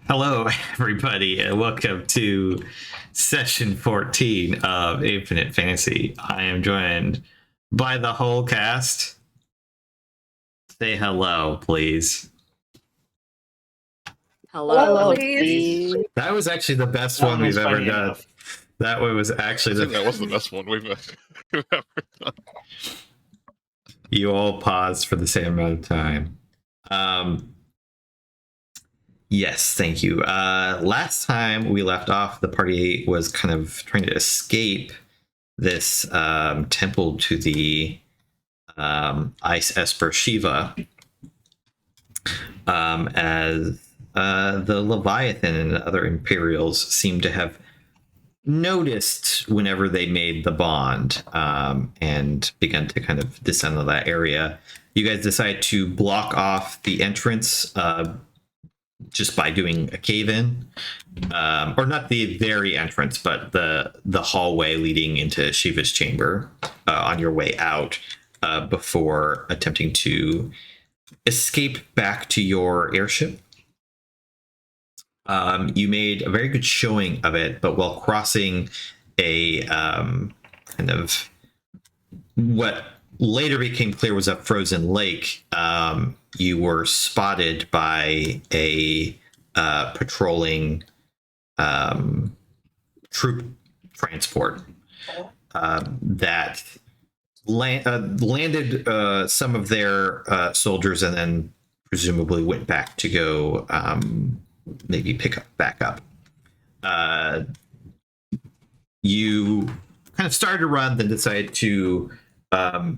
Hello, everybody, and welcome to session 14 of Infinite Fantasy. I am joined by the whole cast. Say hello, please. Hello, please. That was actually the best That one one was we've ever funny done. enough. That one was actually I think that was the best one we've ever done. You all paused for the same amount of time. Yes, thank you. Last time we left off, the party was kind of trying to escape this temple to the Ice Esper Shiva, as the Leviathan and other Imperials seem to have noticed whenever they made the bond, and begun to kind of descend on that area. You guys decide to block off the entrance just by doing a cave-in, or not the very entrance, but the hallway leading into Shiva's chamber on your way out, before attempting to escape back to your airship. You made a very good showing of it, but while crossing a kind of what later became clear was a frozen lake, you were spotted by a patrolling troop transport that landed some of their soldiers and then presumably went back to go maybe pick up back up. You kind of started to run, then decided to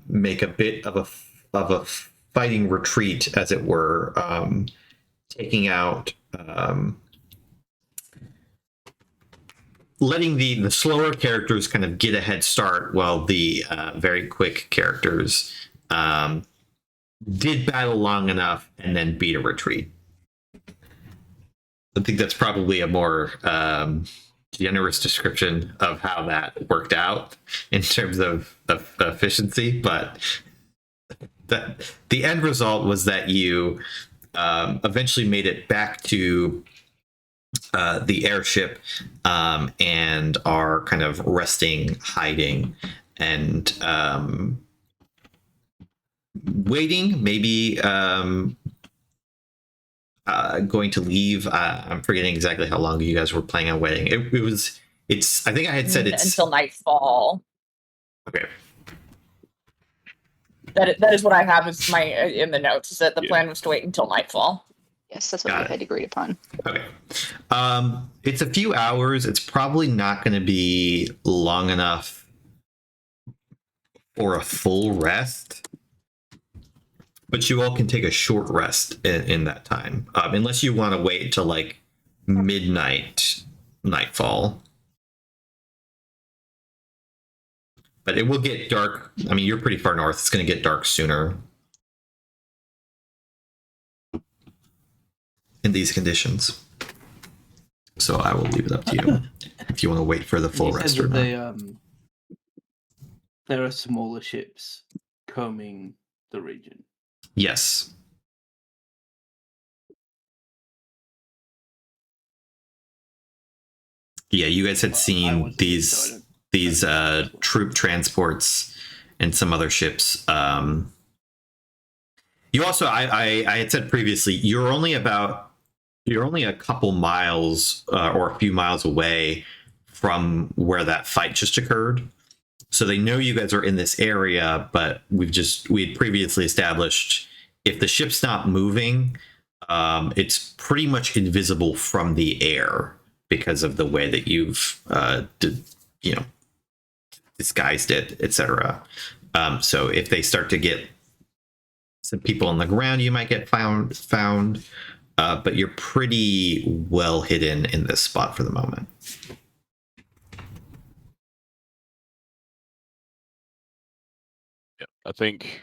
make a bit of a fighting retreat, as it were, taking out, letting the slower characters kind of get a head start, while the very quick characters did battle long enough and then beat a retreat. I think that's probably a more generous description of how that worked out in terms of efficiency, but the end result was that you eventually made it back to the airship, and are kind of resting, hiding, and waiting, maybe going to leave. I'm forgetting exactly how long you guys were planning on waiting. I think I had said it's until nightfall. Okay. That is what I have as my in the notes. Is that the plan was to wait until nightfall? Yes, that's what we had agreed upon. Okay. It's a few hours. It's probably not going to be long enough for a full rest, but you all can take a short rest in that time, unless you want to wait till like nightfall. But it will get dark. I mean, you're pretty far north. It's going to get dark sooner in these conditions. So I will leave it up to you if you want to wait for the full rest or not. There are smaller ships combing the region. Yes. Yeah, you guys had seen these troop transports and some other ships. You also, I had said previously, you're only a couple miles or a few miles away from where that fight just occurred. So they know you guys are in this area, but we had previously established if the ship's not moving, it's pretty much invisible from the air because of the way that you've disguised it, etc. So if they start to get some people on the ground, you might get found, but you're pretty well hidden in this spot for the moment. Yeah, I think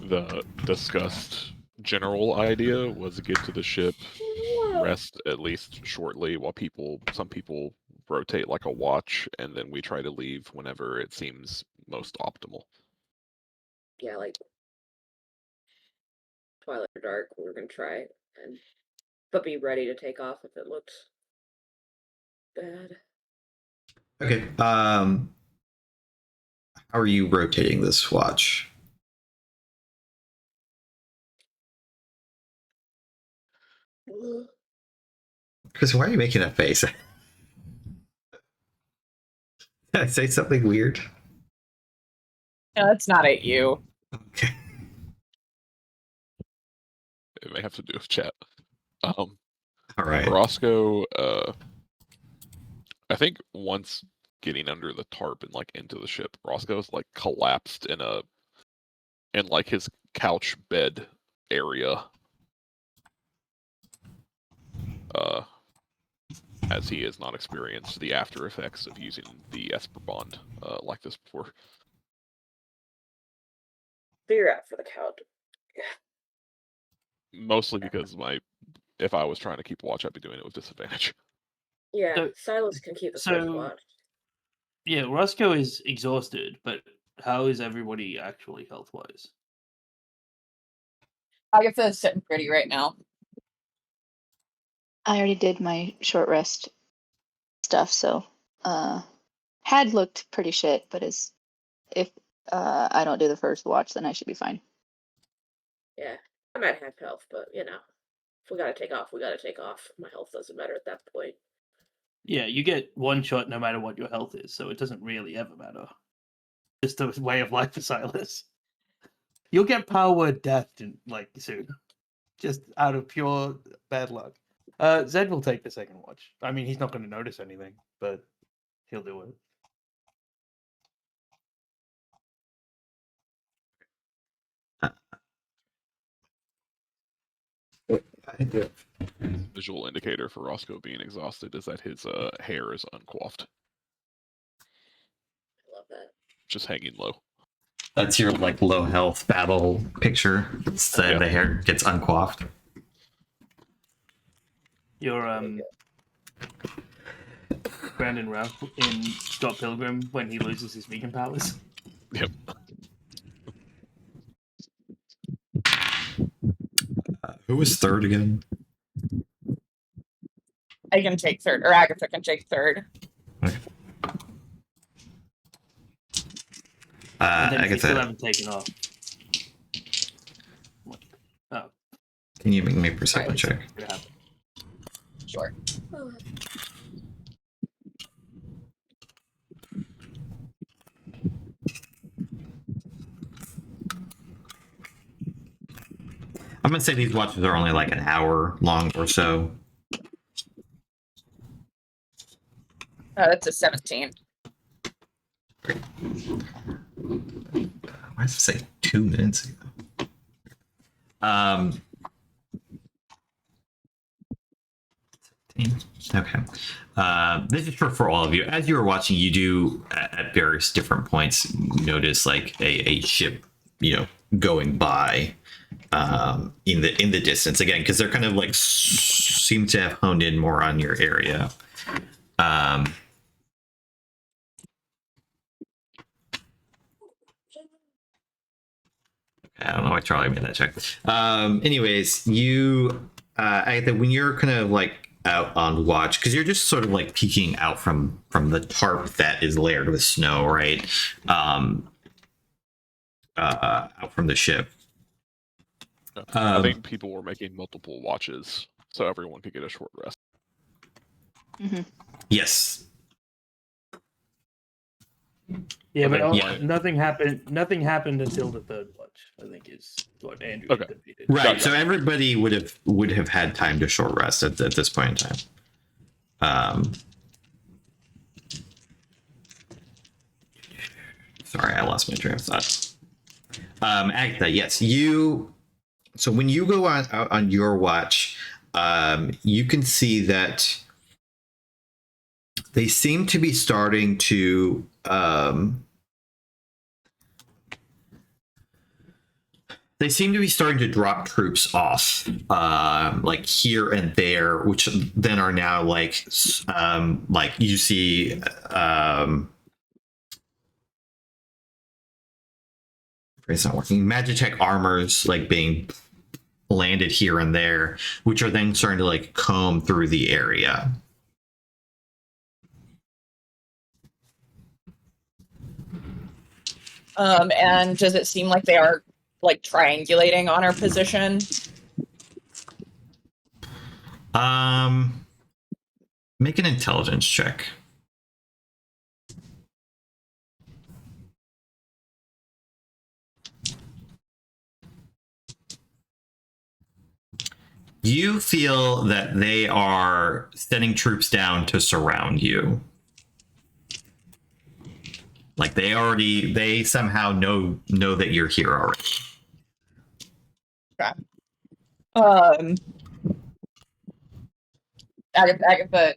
the discussed general idea was to get to the ship, rest at least shortly while some people rotate like a watch, and then we try to leave whenever it seems most optimal. Yeah, like twilight or dark, we're gonna try and but be ready to take off if it looks bad. Okay. How are you rotating this watch? Chris, why are you making that face? Did I say something weird? No, that's not at you. Okay. It may have to do with chat. All right. Roscoe, I think once getting under the tarp and like into the ship, Roscoe's like collapsed in like his couch bed area. As he has not experienced the after effects of using the Esper bond like this before. Figure out for the count. Mostly because if I was trying to keep watch, I'd be doing it with disadvantage. Yeah, So- Silas can keep the first so- watch. Yeah, Roscoe is exhausted, but how is everybody actually health-wise? Agatha's sitting pretty right now. I already did my short rest stuff, so had looked pretty shit, but if I don't do the first watch, then I should be fine. Yeah, I'm at half health, but you know, if we gotta take off, we gotta take off. My health doesn't matter at that point. Yeah, you get one shot no matter what your health is, so it doesn't really ever matter. Just a way of life for Silas. You'll get power word death soon, just out of pure bad luck. Zed will take the second watch. I mean, he's not going to notice anything, but he'll do it. I do. Visual indicator for Roscoe being exhausted is that his hair is uncoiffed, I love that. just hanging low. That's your like low health battle picture. So Yeah. the hair gets uncoiffed. Your Brandon Routh in Scott Pilgrim when he loses his vegan powers. Yep. Who was third again? I can take third, or Agatha can take third. And then if you still Agatha, haven't taken off. Oh, can you make me a perception check? it happened. Sure. Oh, I'm gonna say these watches are only like an hour long or so. That's a 17. Why does it say 2 minutes ago? Okay. This is for all of you. As you are watching, you do at various different points notice like a ship, going by in the distance again, because they're kind of like seem to have honed in more on your area. I don't know why Charlie made that check. Anyways, you, Agatha, when you're kind of like out on watch, because you're just sort of like peeking out from the tarp that is layered with snow, right? Out from the ship. I think people were making multiple watches so everyone could get a short rest. Yes. Yeah, but Yeah. nothing happened. Nothing happened until the third watch. I think is what Andrew Okay. indicated. Right. Gotcha. So everybody would have had time to short rest at this point in time. Sorry, I lost my train of thought. Agatha, yes, you. So when you go out on your watch, you can see that they seem to be starting to. They seem to be starting to drop troops off, like here and there, which then are now like you see. It's not working. Magitech armors like being landed here and there, which are then starting to like comb through the area. And does it seem like they are like triangulating on our position? Make an intelligence check. You feel that they are sending troops down to surround you. Like they somehow know that you're here already. Agatha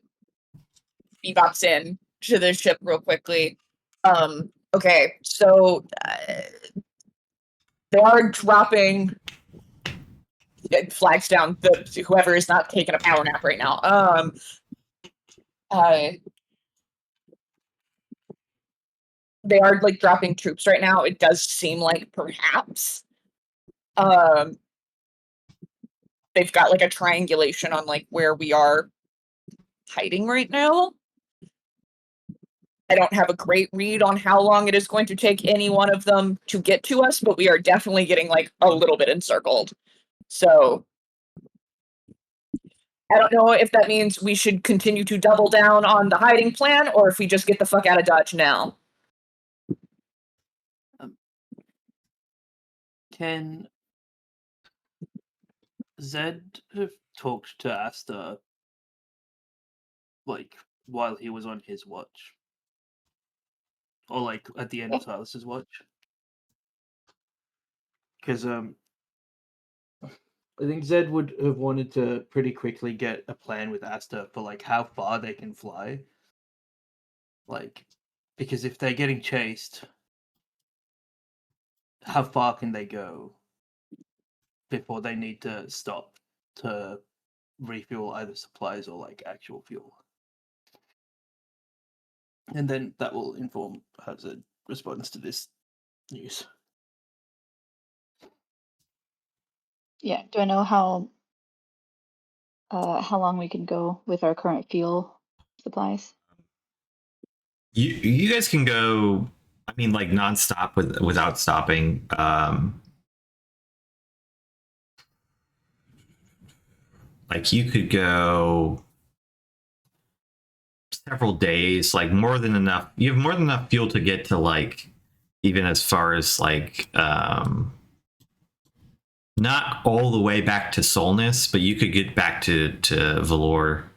bebops in to the ship real quickly. Okay, so they are dropping flags down. Whoever is not taking a power nap right now. They are like dropping troops right now. It does seem like perhaps they've got like a triangulation on like where we are hiding right now. I don't have a great read on how long it is going to take any one of them to get to us, but we are definitely getting like a little bit encircled. So I don't know if that means we should continue to double down on the hiding plan or if we just get the fuck out of Dodge now. Can Zed have talked to Asta, like, while he was on his watch? Or, like, at the end of Silas's watch? Because, I think Zed would have wanted to pretty quickly get a plan with Asta for, like, how far they can fly. Like, because if they're getting chased, how far can they go before they need to stop to refuel either supplies or like actual fuel? And then that will inform how Zed responds to this news. Yeah. Do I know how long we can go with our current fuel supplies? You guys can go, I mean, like nonstop without stopping. Like you could go several days, like more than enough. You have more than enough fuel to get to like even as far as like not all the way back to Solness, but you could get back to Valor.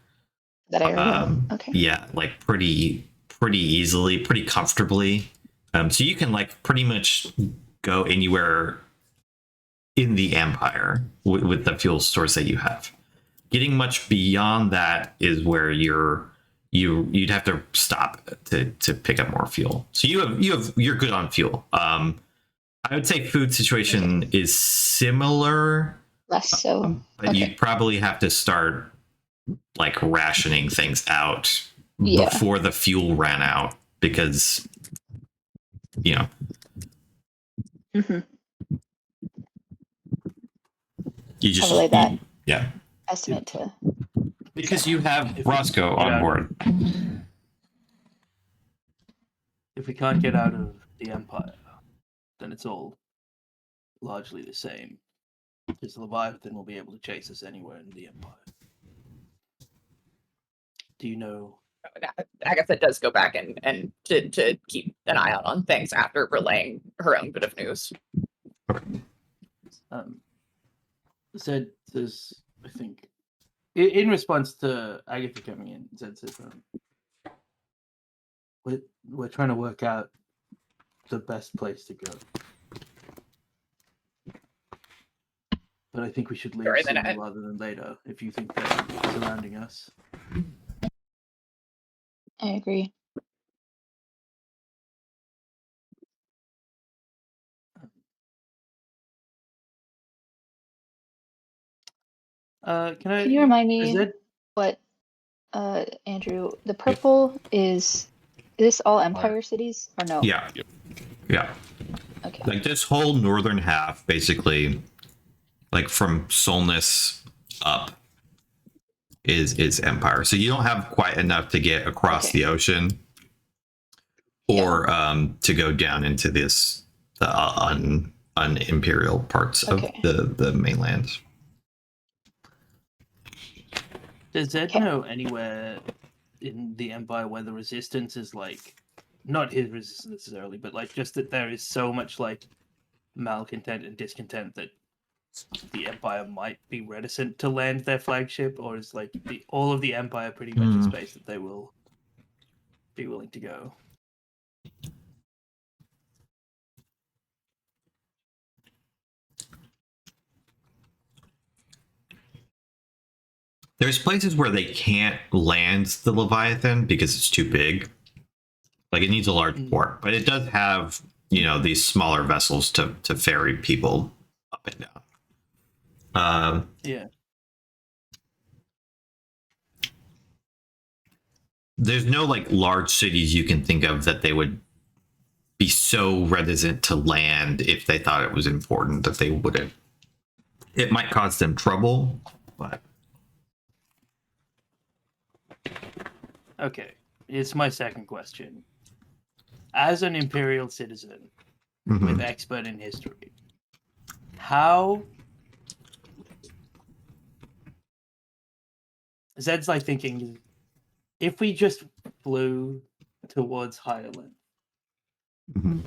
That area. Okay. Yeah, like pretty easily, pretty comfortably. So you can like pretty much go anywhere in the Empire with the fuel source that you have. Getting much beyond that is where you'd have to stop to pick up more fuel. So you're good on fuel. I would say food situation is similar. Less so. But you'd probably have to start like rationing things out before the fuel ran out because Mm-hmm. you just Probably that. Yeah. Estimate to. Because you have Roscoe on board. If we can't get out of the Empire, then it's all largely the same. Because the Leviathan will be able to chase us anywhere in the Empire. Do you know? Agatha does go back and to keep an eye out on things after relaying her own bit of news. Zed says, I think, in response to Agatha coming in, Zed says, we're trying to work out the best place to go. But I think we should leave sooner rather than later if you think they're surrounding us. I agree. Can you remind me what, Andrew, the purple is this all Empire cities or no? Yeah. Yeah. Okay. Like this whole northern half basically like from Solness up is Empire. So you don't have quite enough to get across Okay. the ocean, or to go down into this unimperial parts Okay. of the mainland. Does Zed Okay. know anywhere in the Empire where the resistance is like, not his resistance necessarily, but like just that there is so much like malcontent and discontent that the Empire might be reticent to land their flagship, or is like all of the Empire pretty much in space that they will be willing to go? There's places where they can't land the Leviathan because it's too big. Like it needs a large port, but it does have, these smaller vessels to ferry people up and down. Yeah. There's no like large cities you can think of that they would be so reticent to land if they thought it was important that they wouldn't. It might cause them trouble, but Okay. It's my second question. As an Imperial citizen mhm. with expert in history, how Zed's like thinking, if we just flew towards Highland, Mhm.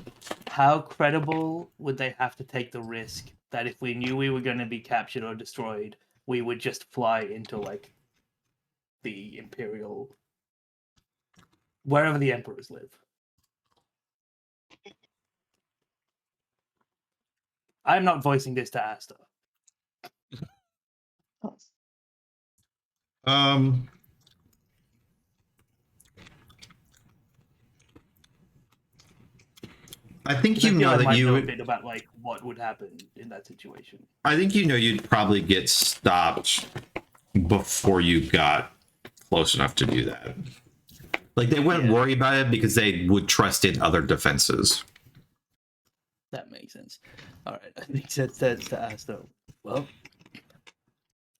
how credible would they have to take the risk that if we knew we were going to be captured or destroyed, we would just fly into like the Imperial, wherever the Emperors live? I'm not voicing this to Asta. I think 'Cause I you feel know I that might you know a would. bit about like what would happen in that situation. I think you'd probably get stopped before you got close enough to do that. Like they wouldn't Yeah. worry about it because they would trust in other defenses. That makes sense. All right, I think Zed says to Asta, well,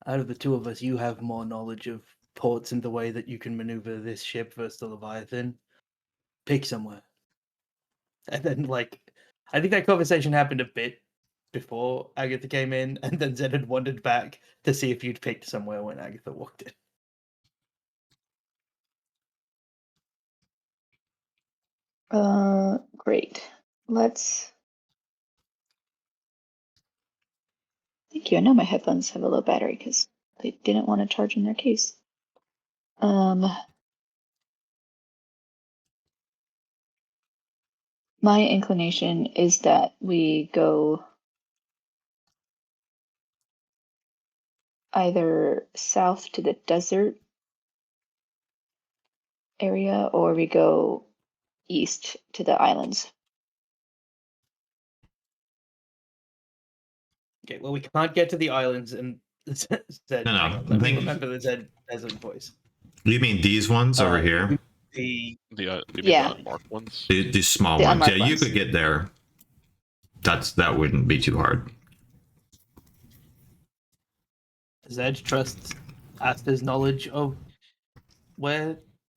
out of the two of us, you have more knowledge of ports and the way that you can maneuver this ship versus the Leviathan. Pick somewhere. And then, like, I think that conversation happened a bit before Agatha came in, and then Zed had wandered back to see if you'd picked somewhere when Agatha walked in. Great. Let's. Thank you. I know my headphones have a low battery because they didn't want to charge in their case. My inclination is that we go either south to the desert area or we go east to the islands. Okay, well, we can't get to the islands, and Zed, No, hang on, let me think- remember the Zed peasant voice. You mean these ones over here? The You mean Yeah. the unmarked ones? These small The ones. unmarked Yeah, you ones. could get there. That wouldn't be too hard. Zed trusts Asta's knowledge of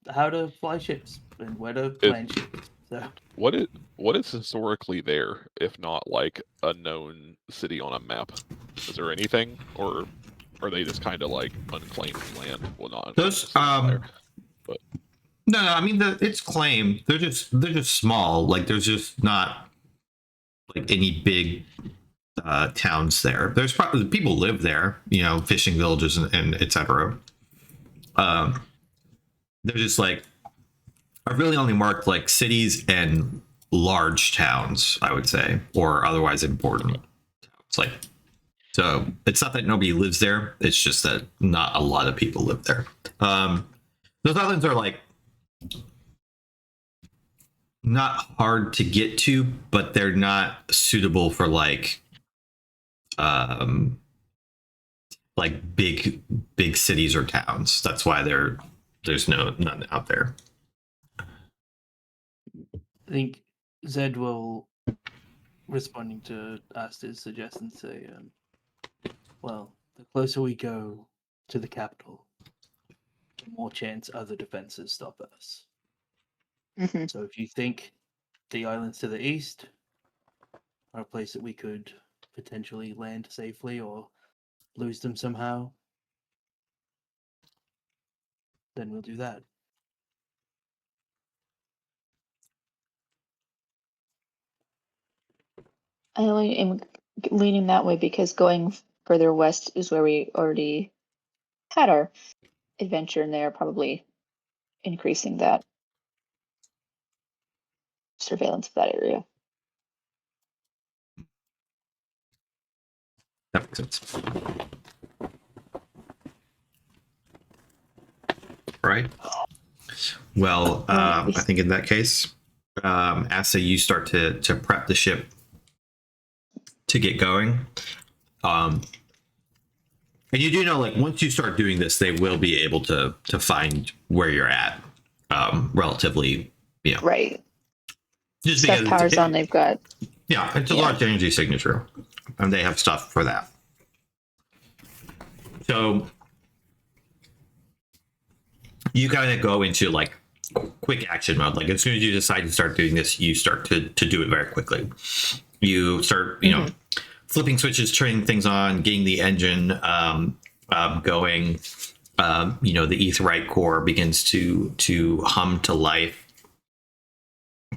how to fly ships and where to land ships. So What is historically there, if not like a known city on a map? Is there anything, or are they just kind of like unclaimed land? Well, not unclaimed, Those it's not there. no, I mean it's claimed. They're just small. Like there's just not like any big towns there. There's probably people live there, fishing villages and etc. They're just like I really only marked like cities and large towns, I would say, or otherwise important. It's like so it's not that nobody lives there. It's just that not a lot of people live there. Those islands are like not hard to get to, but they're not suitable for like big cities or towns. That's why there's none out there. I think Zed will, responding to Asta's suggestion, say, Well, the closer we go to the capital, the more chance other defenses stop us. Mhm. So if you think the islands to the east are a place that we could potentially land safely or lose them somehow, then we'll do that. I only am leaning that way because going further west is where we already had our adventure, and they're probably increasing that surveillance of that area. That makes sense. All right. Well, I think in that case, Asa, you start to prep the ship to get going. And you do know, like, once you start doing this, they will be able to find where you're at, relatively, Right. just Stuff because powers on. They've got. yeah, it's a Yeah. large energy signature, and they have stuff for that. So you kind of go into like quick action mode. Like as soon as you decide to start doing this, you start to do it very quickly. You start, flipping switches, turning things on, getting the engine going. The aetheryte core begins to hum to life,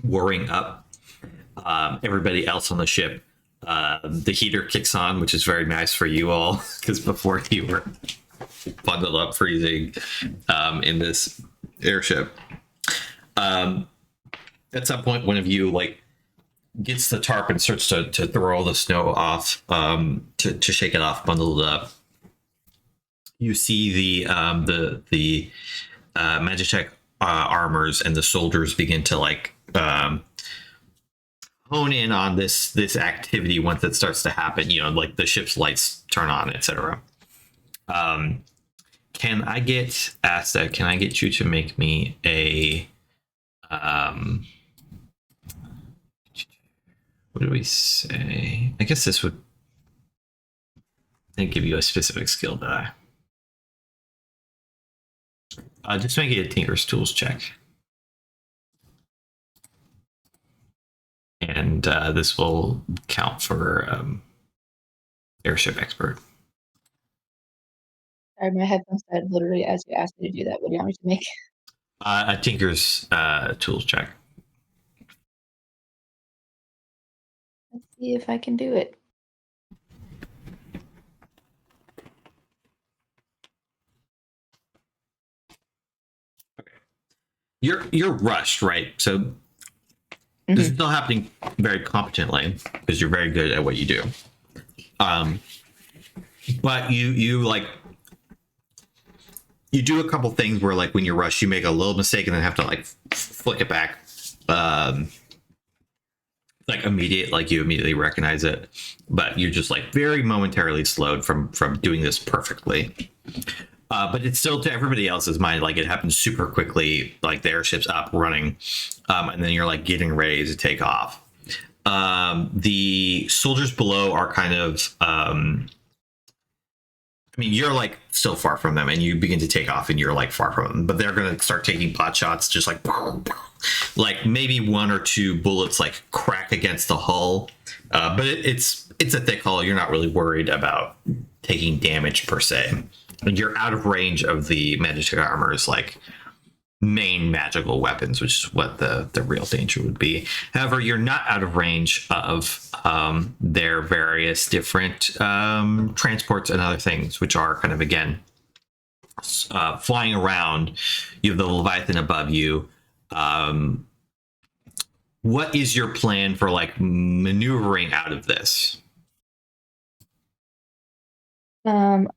whirring up everybody else on the ship. The heater kicks on, which is very nice for you all, because before you were bundled up freezing in this airship. At some point, one of you gets the tarp and starts to throw all the snow off, to shake it off, bundle it up. You see the Magitech armors and the soldiers begin to hone in on this activity once it starts to happen. Like the ship's lights turn on, etc. Can I get Asta? Can I get you to make me a what do we say? I guess this would give you a specific skill die. Just make it a Tinker's Tools check. And this will count for airship expert. Sorry, my headphones died literally as you asked me to do that. What do you want me to make? A Tinker's Tools check. Let's see if I can do it. You're rushed, right? So this is still happening very competently because you're very good at what you do. But you do a couple things where when you're rushed, you make a little mistake and then have to flick it back. You immediately recognize it, but you're just very momentarily slowed from doing this perfectly. But it's still, to everybody else's mind, it happens super quickly. The airship's up, running, and then you're getting ready to take off. The soldiers below are kind of, you're still far from them, and you begin to take off, and you're far from them. But they're gonna start taking pot shots, just maybe one or two bullets crack against the hull. But it's a thick hull. You're not really worried about taking damage per se. And you're out of range of the Magitech armor's main magical weapons, which is what the real danger would be. However, you're not out of range of their various different transports and other things, which are kind of, again, flying around. You have the Leviathan above you. What is your plan for maneuvering out of this?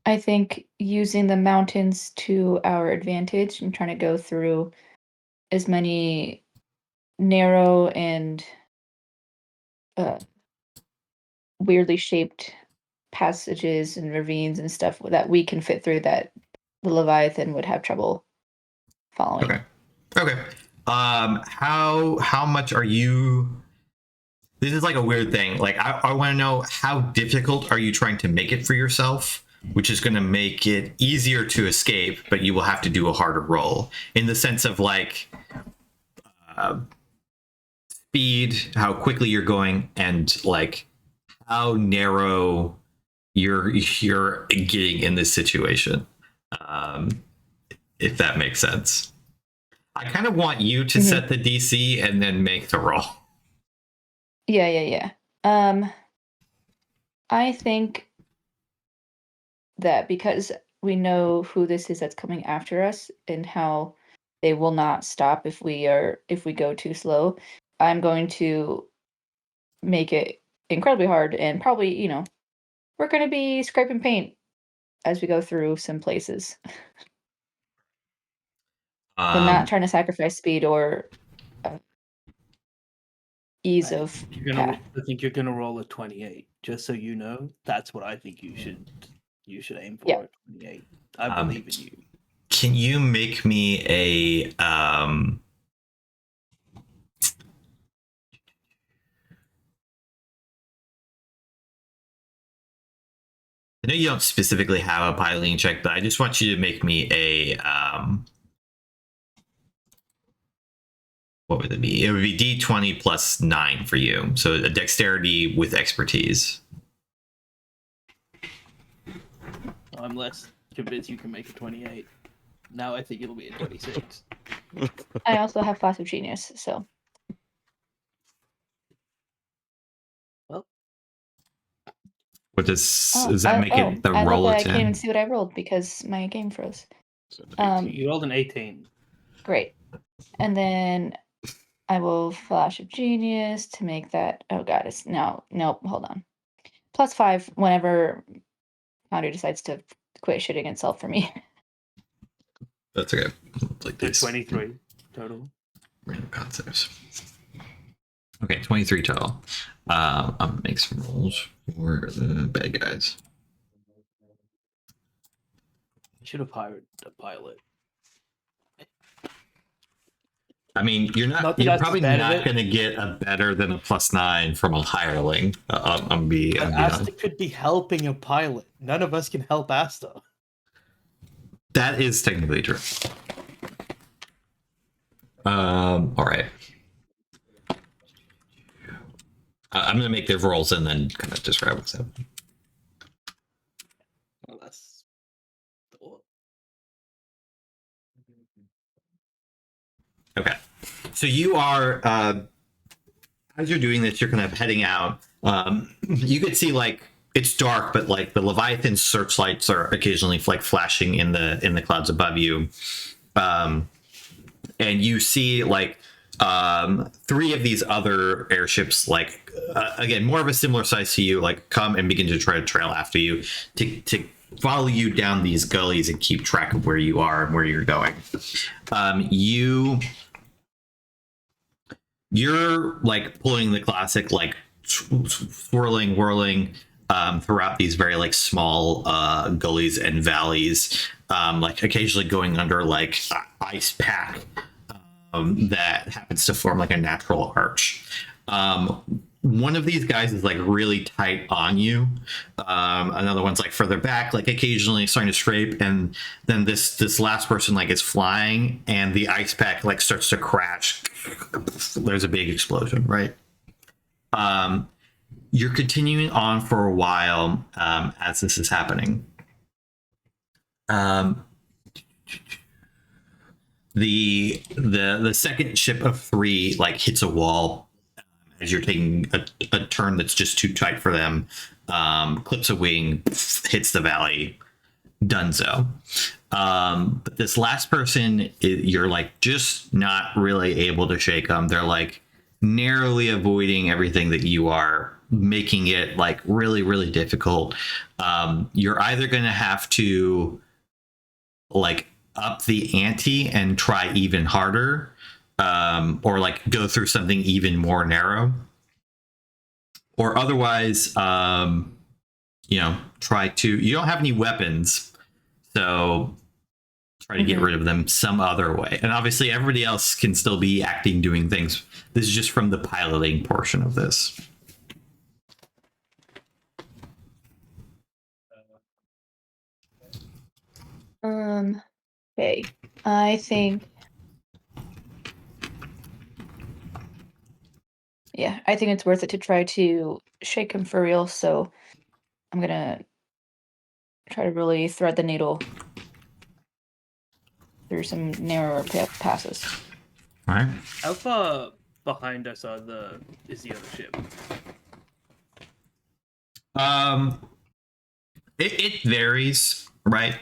I think using the mountains to our advantage and trying to go through as many narrow and weirdly shaped passages and ravines and stuff that we can fit through that the Leviathan would have trouble following. Okay. How much are you this is like a weird thing. Like, I want to know, how difficult are you trying to make it for yourself, which is going to make it easier to escape, but you will have to do a harder roll, in the sense of like speed, how quickly you're going, and like how narrow you're getting in this situation. If that makes sense. I kind of want you to set the DC and then make the roll. Yeah. I think that because we know who this is that's coming after us and how they will not stop if we go too slow, I'm going to make it incredibly hard, and probably, we're going to be scraping paint as we go through some places. But not trying to sacrifice speed or ease of path. I think you're gonna roll a 28. Just so you know, that's what I think you should aim for. Yeah. 28. I believe in you. Can you make me a I know you don't specifically have a piloting check, but I just want you to make me a what would it be? It would be D20 plus 9 for you. So a dexterity with expertise. I'm less convinced you can make a 28. Now I think it'll be a 26. I also have Flash of Genius, so. Well, What does that make it the I roll love a that I can't 10? even see what I rolled because my game froze. So an 18. you rolled an 18. Great. And I will Flash of Genius to make that. Oh god, it's nope, hold on. +5 whenever Foundry decides to quit shitting itself for me. That's okay. Like So this. 23 total. Random concepts. Okay, 23 total. I'm gonna make some rolls for the bad guys. I should have hired a pilot. I mean, you're Not that you're that's probably bad, not is it? going to get a better than a +9 from a hireling. I'm be But honest. Asta could be helping a pilot. None of us can help Asta. That is technically true. All right. I'm going to make the rolls and then kind of describe what's happening. Well, that's thought. Okay. So you are, as you're doing this, you're kind of heading out. You could see like it's dark, but like the Leviathan searchlights are occasionally like flashing in the clouds above you. And you see like 3 of these other airships, like again, more of a similar size to you, like come and begin to try to trail after you to follow you down these gullies and keep track of where you are and where you're going. You're like pulling the classic like swirling, whirling throughout these very like small gullies and valleys, like occasionally going under like ice pack that happens to form like a natural arch. One of these guys is like really tight on you. Another one's like further back, like occasionally starting to scrape, and then this last person like is flying, and the ice pack like starts to crash. There's a big explosion, right? You're continuing on for a while as this is happening. The second ship of 3 like hits a wall as you're taking a turn that's just too tight for them. Clips a wing, hits the valley. Dunzo. But this last person, you're like just not really able to shake them. They're like narrowly avoiding everything that you are, making it like really, really difficult. You're either going to have to like up the ante and try even harder, or like go through something even more narrow, or otherwise, try to, you don't have any weapons, so try to get rid of them some other way. And obviously everybody else can still be acting, doing things. This is just from the piloting portion of this. Okay. I think. Yeah, I think it's worth it to try to shake him for real. So I'm gonna try to really thread the needle through some narrower passes. All right. How far behind us is the other ship? It varies, right?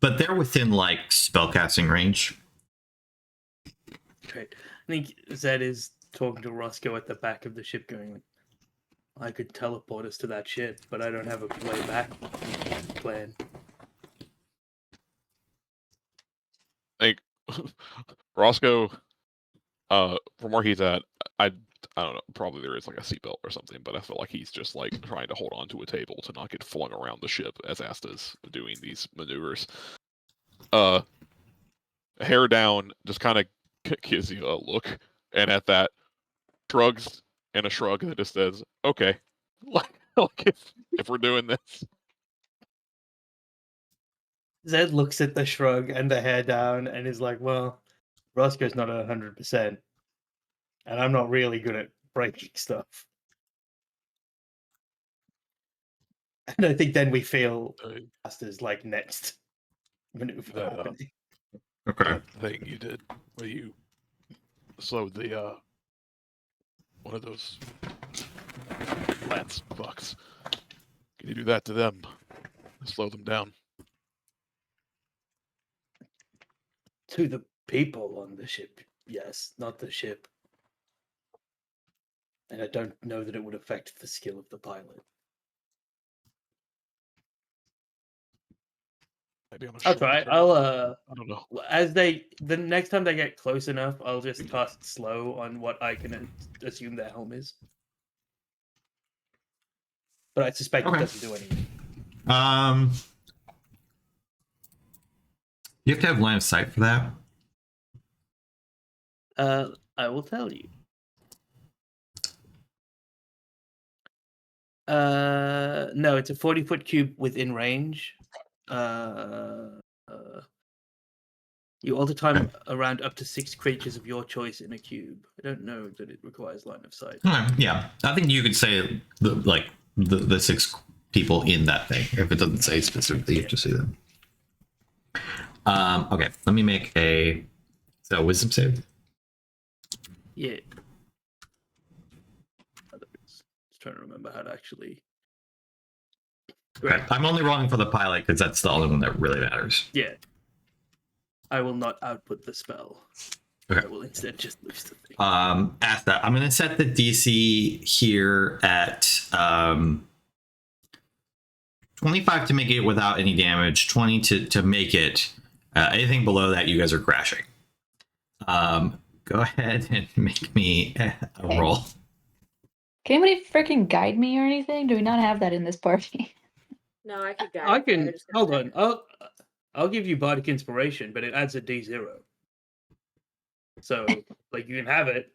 But they're within like spellcasting range. Great. I think Zed is talking to Roscoe at the back of the ship, going like, I could teleport us to that ship, but I don't have a way back plan. Like Roscoe, from where he's at, I don't know. Probably there is like a seatbelt or something, but I feel like he's just like trying to hold on to a table to not get flung around the ship as Asta's doing these maneuvers. Hair down, just kind of gives you a look, and at that, shrugs and a shrug that just says, "Okay." Like if we're doing this, Zed looks at the shrug and the hair down and is like, well, Roscoe's not 100%. And I'm not really good at breaking stuff. And I think then we feel Asta's like next maneuver happening. Okay. that thing you did where you slowed the one of those lance fucks. Can you do that to them? Slow them down. To the people on the ship, yes, not the ship. And I don't know that it would affect the skill of the pilot. Maybe on a I'll short try. term. I'll I don't know. as the next time they get close enough, I'll just cast slow on what I can assume their helm is. But I suspect Okay. it doesn't do anything. You have to have line of sight for that. I will tell you. No, it's a 40-foot cube within range. You alter time around up to 6 creatures of your choice in a cube. I don't know that it requires line of sight. Yeah, I think you could say the 6 people in that thing. If it doesn't say specifically, you have to see them. Okay, let me make a wisdom save. Yeah. Just trying to remember how to actually. Okay, I'm only rolling for the pilot because that's the only one that really matters. Yeah. I will not output the spell. Okay. I will instead just lose the thing. Asta, I'm going to set the DC here at 25 to make it without any damage, 20 to make it. Anything below that, you guys are crashing. Go ahead and make me a roll. Can anybody freaking guide me or anything? Do we not have that in this party? No, I could guide. I you, can just hold gotta- on. I'll give you bardic inspiration, but it adds a D0. So like you can have it.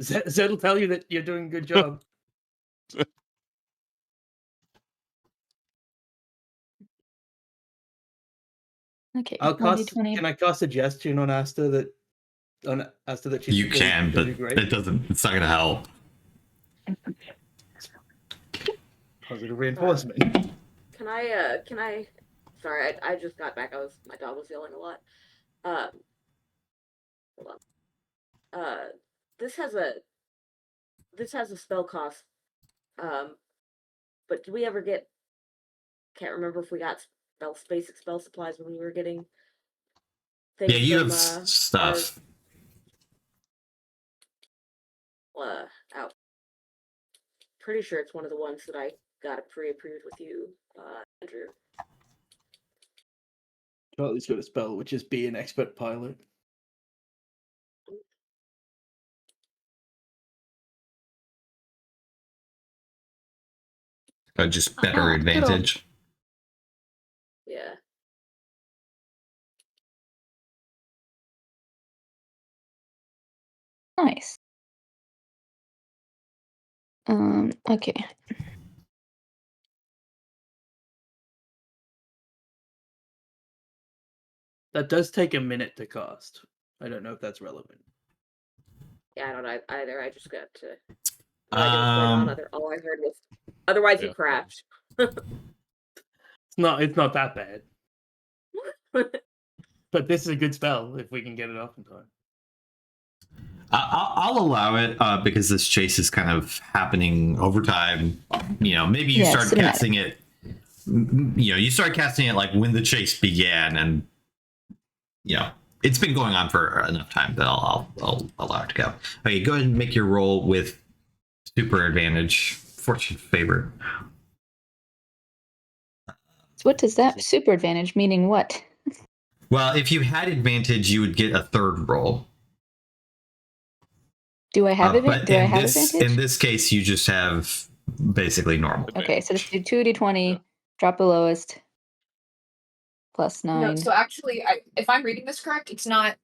Zed will tell you that you're doing a good job. Okay. I'll cast. 1d20. Can I cast a suggestion on Asta that she's You can, but gonna do great? it's not going to help. Positive reinforcement. Can I? Sorry, I just got back. My dog was yelling a lot. Hold on. This has a spell cost. But did we ever get? Can't remember if we got basic spell supplies when we were getting things. Yeah, you from, have stuff. Out. Pretty sure it's one of the ones that I got pre-approved with you, Andrew. Charlie's got a spell, which is be an expert pilot. Just better advantage. Yeah. Nice. Okay. That does take a minute to cast. I don't know if that's relevant. Yeah, I don't know either. I just got to. No idea what's going on. All I heard was. Otherwise, you Yeah. crashed. It's not that bad. But this is a good spell if we can get it off in time. I'll allow it because this chase is kind of happening over time. Maybe you Yeah, start cinematic. casting it. You start casting it like when the chase began, and it's been going on for enough time that I'll allow it to go. Okay, go ahead and make your roll with super advantage, fortune favor. So what does that super advantage meaning? What? Well, if you had advantage, you would get a third roll. Do I have But Do I in have this advantage? in this case, you just have basically normal. Okay, so just do 2d20, drop the lowest, plus 9. No, so actually, if I'm reading this correct, it's not.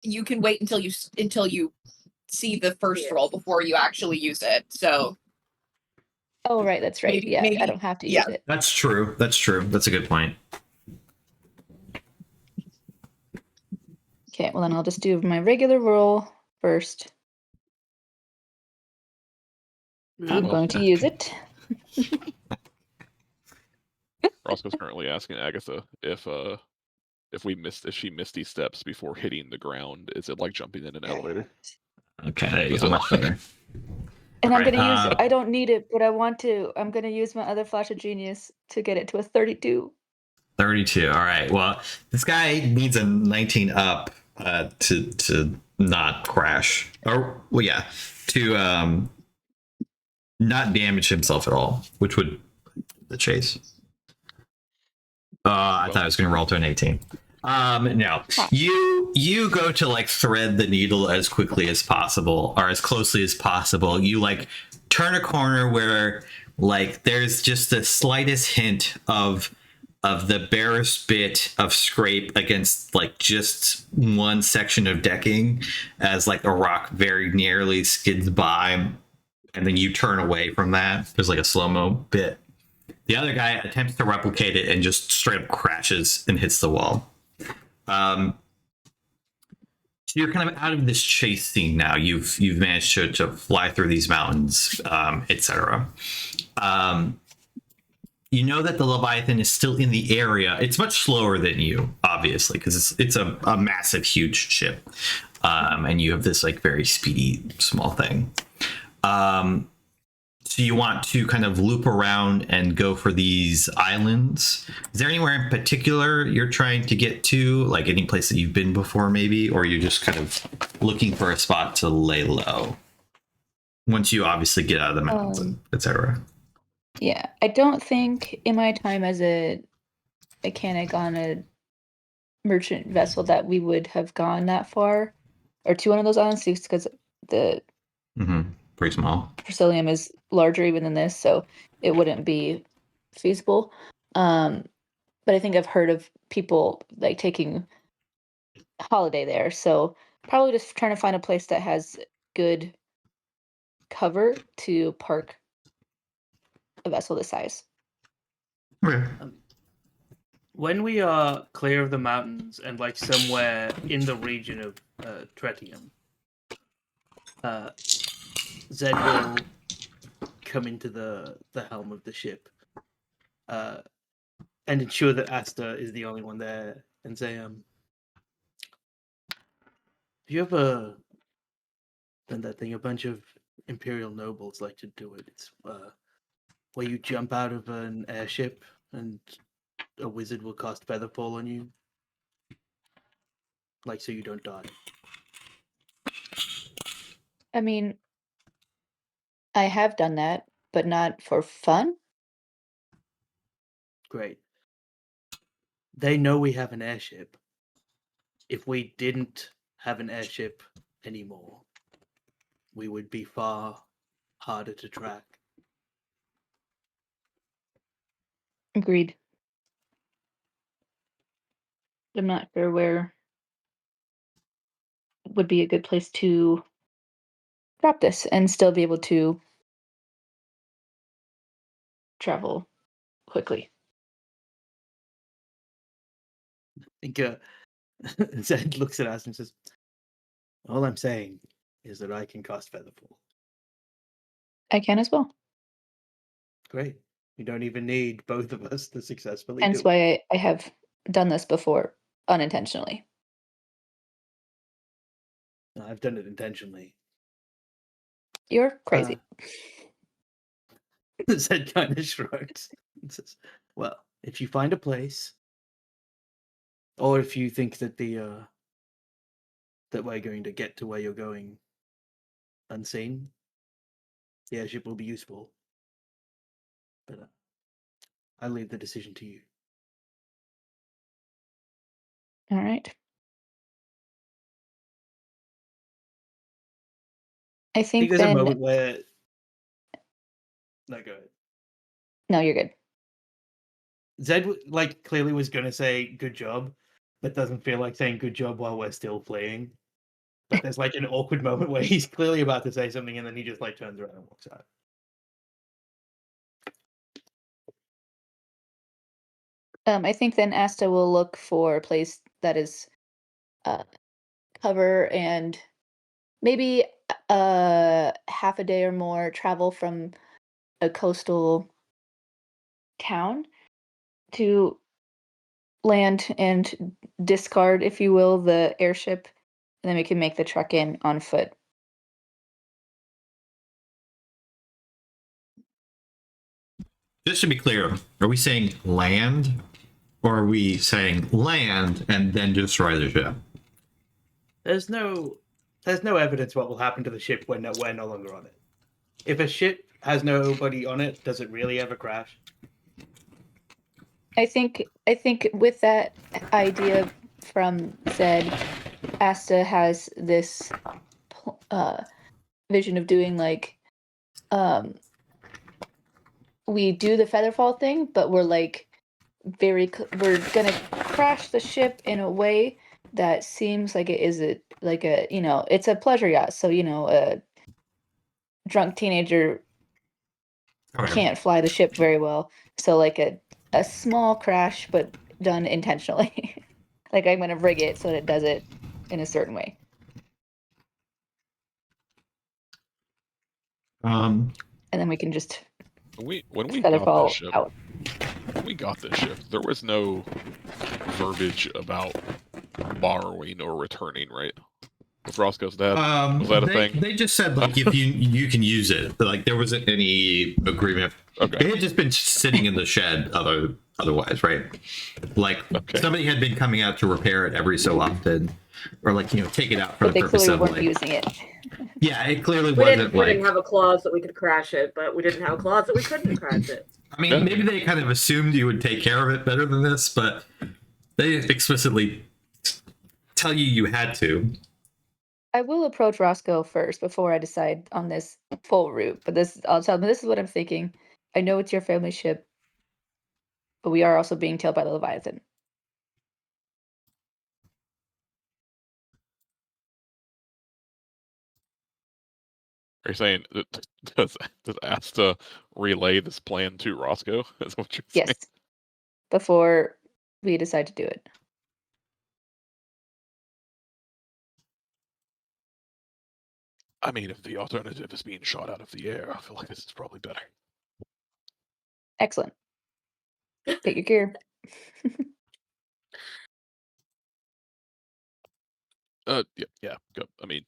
You can wait until you see the first Yeah. roll before you actually use it. So Oh, right, that's right. maybe- Yeah, maybe- I don't have to yeah. use it. That's true. That's a good point. Okay, well then I'll just do my regular roll first. I'm Well, going to use it. Roscoe's currently asking Agatha if she misty steps before hitting the ground, is it like jumping in an elevator? Okay, there you Was go. it- Much better. And I'm Right, going to use I don't need it, but I want to. I'm going to use my other flash of genius to get it to a 32. 32. All right. Well, this guy needs a 19 up to not crash. Or well, yeah, to not damage himself at all, which would the chase. I thought I was going to roll to an 18. No, you go to like thread the needle as quickly as possible or as closely as possible. You like turn a corner where like there's just the slightest hint of the barest bit of scrape against like just one section of decking as like a rock very nearly skids by, and then you turn away from that. There's like a slow-mo bit. The other guy attempts to replicate it and just straight up crashes and hits the wall. So you're kind of out of this chase scene now. You've managed to fly through these mountains, etc. You know that the Leviathan is still in the area. It's much slower than you, obviously, because it's a massive, huge ship, and you have this like very speedy small thing. So you want to kind of loop around and go for these islands. Is there anywhere in particular you're trying to get to, like any place that you've been before, maybe, or you're just kind of looking for a spot to lay low? Once you obviously get out of the mountains, etc. Yeah, I don't think in my time as a mechanic on a merchant vessel that we would have gone that far or to one of those islands because the Pretty small. Persilium is larger even than this, so it wouldn't be feasible. But I think I've heard of people like taking holiday there, so probably just trying to find a place that has good cover to park a vessel this size. Okay. When we are clear of the mountains and like somewhere in the region of Tretium, Zed will come into the helm of the ship and ensure that Asta is the only one there and say, have you ever done that thing a bunch of Imperial nobles like to do it? It's where you jump out of an airship and a wizard will cast Featherfall on you. Like, so you don't die. I mean, I have done that, but not for fun. Great. They know we have an airship. If we didn't have an airship anymore, we would be far harder to track. Agreed. I'm not sure where would be a good place to drop this and still be able to travel quickly. I think Zed looks at us and says, "All I'm saying is that I can cast Featherfall. I can as well. Great. You don't even need both of us to successfully Hence do it. why I have done this before unintentionally. I've done it intentionally." You're crazy. Zed kind of shrugs and says, "Well, if you find a place, or if you think that that we're going to get to where you're going unseen, the airship will be useful. But I leave the decision to you." All right. I I think there's a then. moment where. No, go ahead. No, you're good. Zed like clearly was gonna say good job, but doesn't feel like saying good job while we're still fleeing. But there's like an awkward moment where he's clearly about to say something and then he just like turns around and walks out. I think then Asta will look for a place that is cover and maybe half a day or more travel from a coastal town to land and discard, if you will, the airship, and then we can make the trek in on foot. Just to be clear, are we saying land, or are we saying land and then destroy the ship? There's no evidence what will happen to the ship when we're no longer on it. If a ship has nobody on it, does it really ever crash? I think with that idea from Zed, Asta has this vision of doing like we do the Featherfall thing, but we're like we're gonna crash the ship in a way that seems like it is like a it's a pleasure yacht, so a drunk teenager Okay. can't fly the ship very well, so like a small crash but done intentionally. Like I'm gonna rig it so that it does it in a certain way. Um, And then we can just When we got this Featherfall ship, out. there was no verbiage about borrowing or returning, right? With Roscoe's dad, was that a thing? They just said like if you can use it, but like there wasn't any agreement. Okay. It had just been sitting in the shed otherwise, right? Like Okay. somebody had been coming out to repair it every so often, or like take it out for But the they purpose clearly of weren't like. using it. Yeah, it clearly We wasn't didn't like. have a clause that we could crash it, but we didn't have a clause that we couldn't crash it. I mean, Yeah. maybe they kind of assumed you would take care of it better than this, but they explicitly tell you had to. I will approach Roscoe first before I decide on this full route. But I'll tell him this is what I'm thinking. I know it's your family ship, but we are also being tailed by the Leviathan. Are you saying does Asta relay this plan to Roscoe? Is what you're saying? Yes. Before we decide to do it. I mean, if the alternative is being shot out of the air, I feel like this is probably better. Excellent. Get your gear. Yeah. Go. I mean,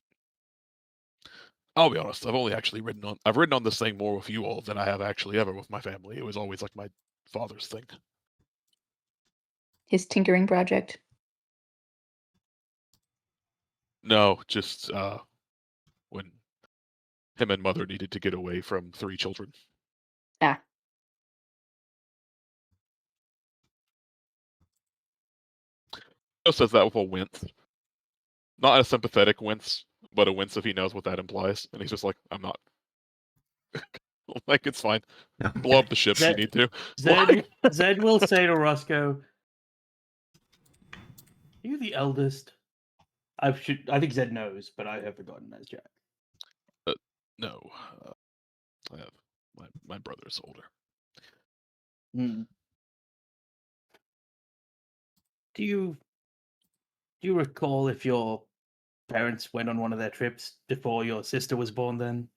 I'll be honest. I've ridden on this thing more with you all than I have actually ever with my family. It was always like my father's thing. His tinkering project. No, just when him and mother needed to get away from 3 children. Ah. Just says that with a wince. Not a sympathetic wince, but a wince if he knows what that implies. And he's just like, I'm not. Like, it's fine. No. Blow up the ship if you need to. Zed will say to Roscoe, "Are you the eldest?" I think Zed knows, but I have forgotten as Jack. No. I have my brother's older. Hmm. Do you Do you recall if your parents went on one of their trips before your sister was born? Then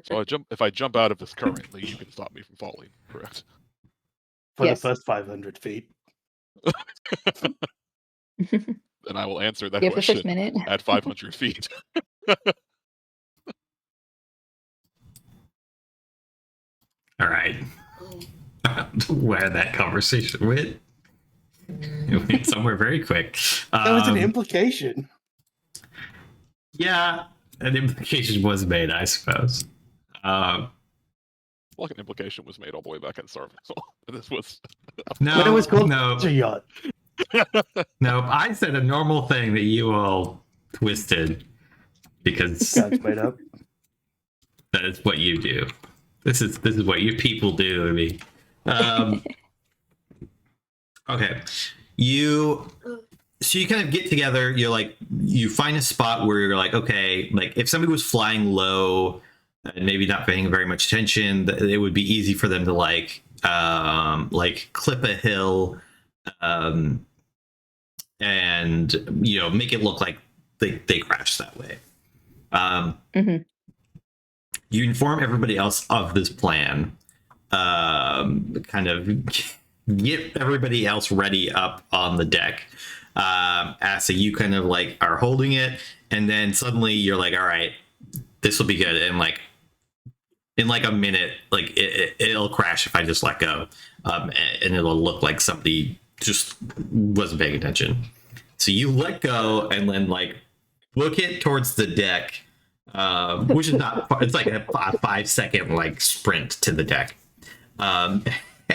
So if I jump out of this currently, you can stop me from falling, correct? for Yes. the first 500 feet. And I will answer that Yeah, for the first question minute. at 500 feet. All right. Where that conversation went? It went somewhere very quick. That was an implication. Yeah, an implication was made, I suppose. Like an implication was made all the way back in Starving. So this was No, When it was called no, a yacht. no. I said a normal thing that you all twisted because Sounds made up. that is what you do. This is what you people do to me. Okay, so you kind of get together. You're like, you find a spot where you're like, okay, like if somebody was flying low and maybe not paying very much attention, it would be easy for them to like clip a hill, and make it look like they crashed that way. Mhm. You inform everybody else of this plan, kind of get everybody else ready up on the deck. Asa, you kind of like are holding it, and then suddenly you're like, all right, this will be good. And like in like a minute, like it'll crash if I just let go, and it'll look like somebody just wasn't paying attention. So you let go and then like book it towards the deck, which is not far. It's like a 5-second like sprint to the deck, and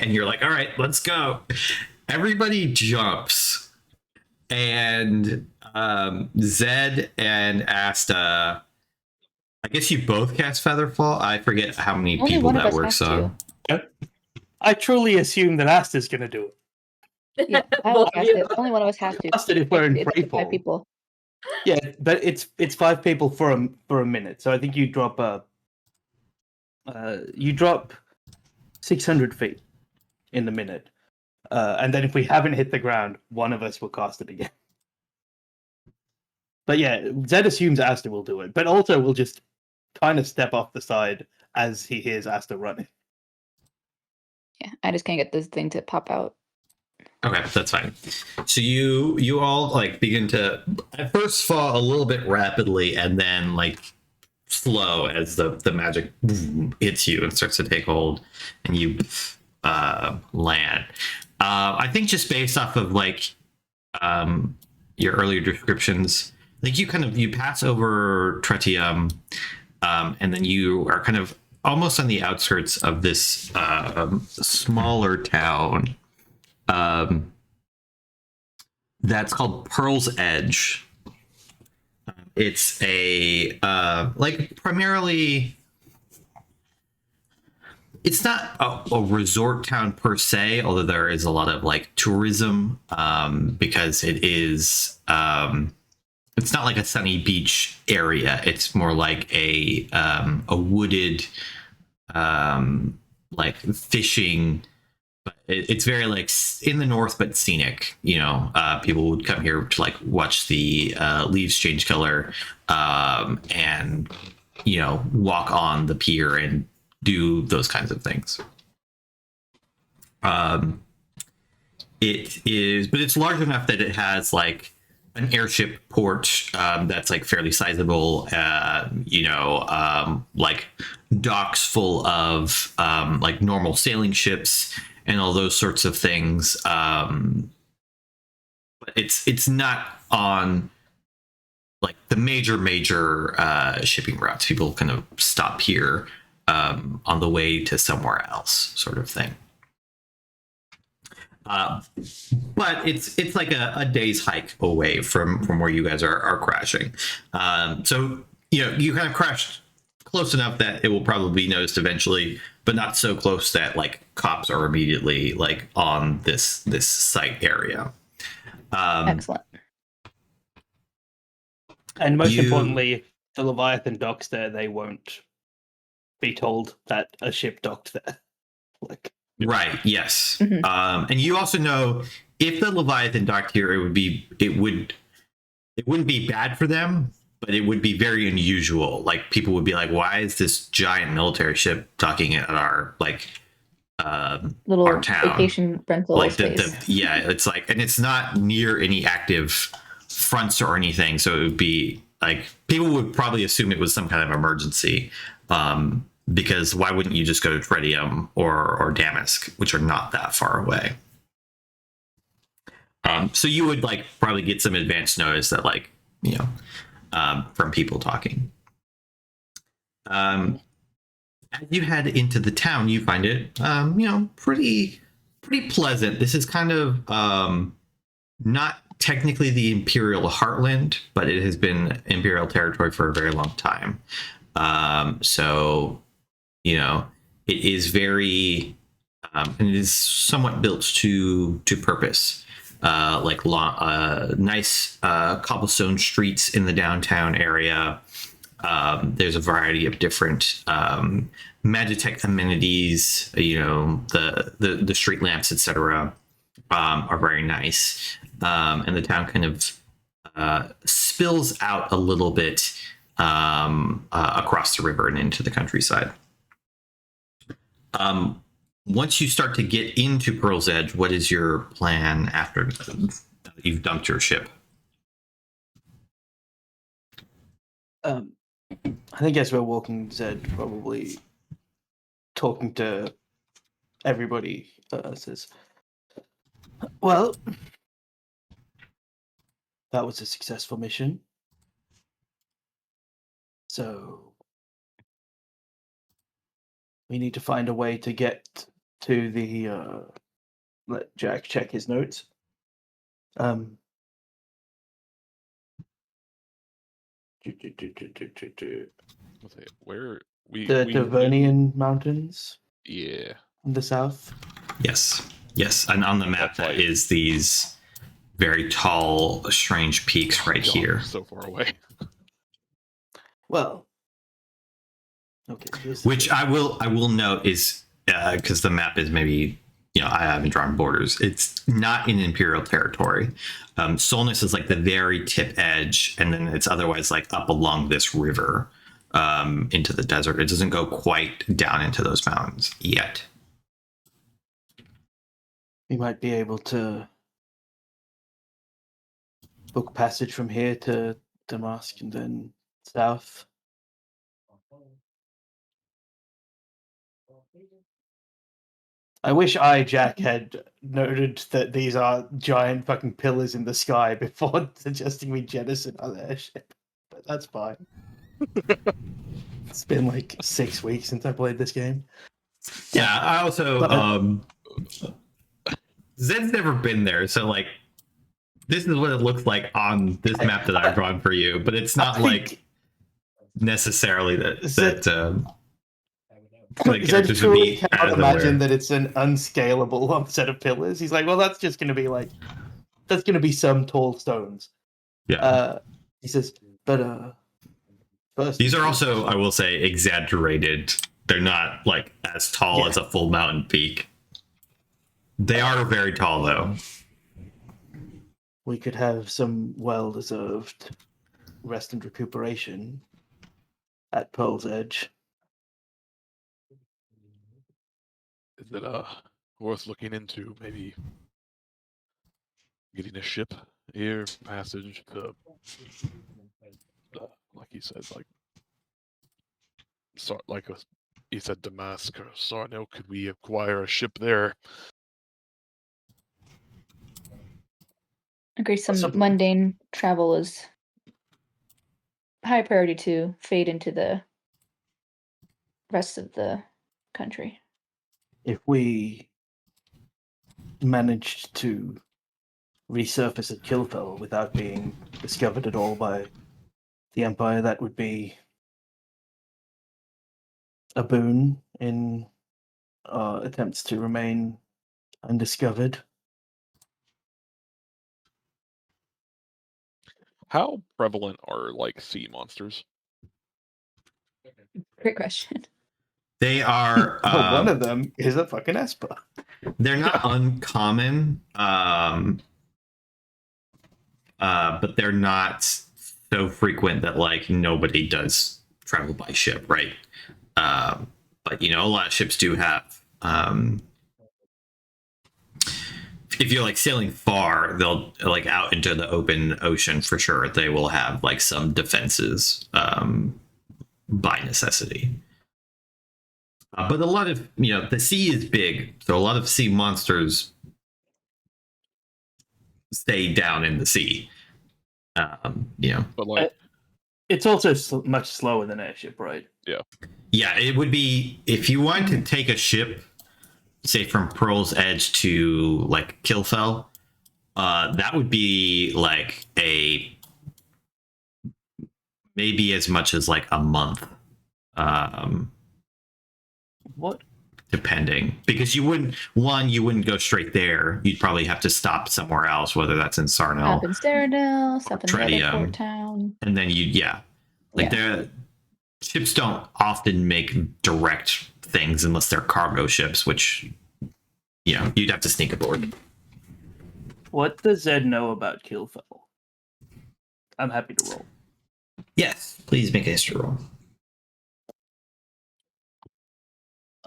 you're like, all right, let's go. Everybody jumps, and Zed and Asta, I guess you both cast Featherfall. I forget how many Only people one of that us works has to. on. I truly assume that Asta's going to do it. Yeah, I will Both of cast you. it. Only one of us has to. Casted if we're in It's free up to 5 fall. people. Yeah, but it's 5 people for a minute. So I think you drop 600 feet in the minute, and then if we haven't hit the ground, one of us will cast it again. But yeah, Zed assumes Asta will do it, but also will just kind of step off the side as he hears Asta running. Yeah, I just can't get this thing to pop out. Okay, that's fine. So you all like begin to at first fall a little bit rapidly and then like slow as the magic hits you and starts to take hold and you land. I think just based off of like your earlier descriptions, like you pass over Tretium, and then you are kind of almost on the outskirts of this smaller town. That's called Pearl's Edge. It's a like primarily, it's not a resort town per se, although there is a lot of like tourism, because it is it's not like a sunny beach area. It's more like a wooded like fishing. But it's very like in the north, but scenic. People would come here to like watch the leaves change color, and walk on the pier and do those kinds of things. It is, but it's large enough that it has like an airship port that's like fairly sizable. Like docks full of like normal sailing ships and all those sorts of things. But it's not on like the major shipping routes. People kind of stop here on the way to somewhere else, sort of thing. But it's like a day's hike away from where you guys are crashing. So you kind of crashed close enough that it will probably be noticed eventually, but not so close that like cops are immediately like on this site area. Excellent. And most importantly, if the Leviathan docks there, they won't be told that a ship docked there. Like, Right. Yes. Mhm. And you also know if the Leviathan docked here, it wouldn't be bad for them, but it would be very unusual. Like people would be like, "Why is this giant military ship docking at our Little our town?" vacation rental Like space. yeah, it's like, and it's not near any active fronts or anything, so it would be like people would probably assume it was some kind of emergency. Because why wouldn't you just go to Tritium or Damask, which are not that far away? So you would like probably get some advance notice that from people talking. As you head into the town, you find it pretty pleasant. This is kind of not technically the Imperial Heartland, but it has been Imperial territory for a very long time. So it is very and it is somewhat built to purpose. Nice cobblestone streets in the downtown area. There's a variety of different Magitech amenities. The street lamps, etc., are very nice, and the town kind of spills out a little bit across the river and into the countryside. Once you start to get into Pearl's Edge, what is your plan after you've dumped your ship? I think as we're walking, Zed probably talking to everybody says, "Well, that was a successful mission. So we need to find a way to get to the let Jack check his notes. Where we The we Devernian Mountains yeah. in the south. Yes, and on the map That's that like- is these very tall, strange peaks right God, here. so far away. Well, okay. Here's the Which thing. I will note is because the map is maybe I haven't drawn borders. It's not in Imperial territory. Solness is like the very tip edge, and then it's otherwise like up along this river into the desert. It doesn't go quite down into those mountains yet. We might be able to book passage from here to Damask and then south. I wish Jack, had noted that these are giant fucking pillars in the sky before suggesting we jettison our airship. But that's fine. It's been like 6 weeks since I played this game. Yeah, I also But- Zed's never been there, so like this is what it looks like on this map that I've drawn for you, but it's not I like think necessarily that Zed- the Zed characters would truly be out cannot of the imagine way. that it's an unscalable set of pillars. He's like, well, that's just going to be like, that's going to be some tall stones. Yeah. He says, but first These are also, I will say, exaggerated. They're not like as tall Yeah. as a full mountain peak. They are very tall though. we could have some well-deserved rest and recuperation at Pearl's Edge. Is it worth looking into? Maybe getting a ship here, passage to, like he said, he said Damask or Sarno. Could we acquire a ship there? Agree. Some Possibly. mundane travel is high priority to fade into the rest of the country. If we managed to resurface at Killfell without being discovered at all by the Empire, that would be a boon in our attempts to remain undiscovered. How prevalent are like sea monsters? Great question. They are One of them is a fucking Esper. they're not uncommon, but they're not so frequent that like nobody does travel by ship, right? But you know, a lot of ships do have. If you're like sailing far, they'll like out into the open ocean for sure. They will have like some defenses by necessity. But a lot of, you know, the sea is big, so a lot of sea monsters stay down in the sea. You know, But like, It's also much slower than airship, right? yeah, it would be if you wanted to take a ship, say from Pearl's Edge to like Kilfell, that would be like maybe as much as like a month. What? Depending, because you wouldn't go straight there. You'd probably have to stop somewhere else, whether that's in Stop Sarnell, in Cyrodiil, stop in the other Tritium. port town. and then the ships don't often make direct things unless they're cargo ships, which you'd have to sneak aboard. What does Zed know about Killfell? I'm happy to roll. Yes, please make a history roll.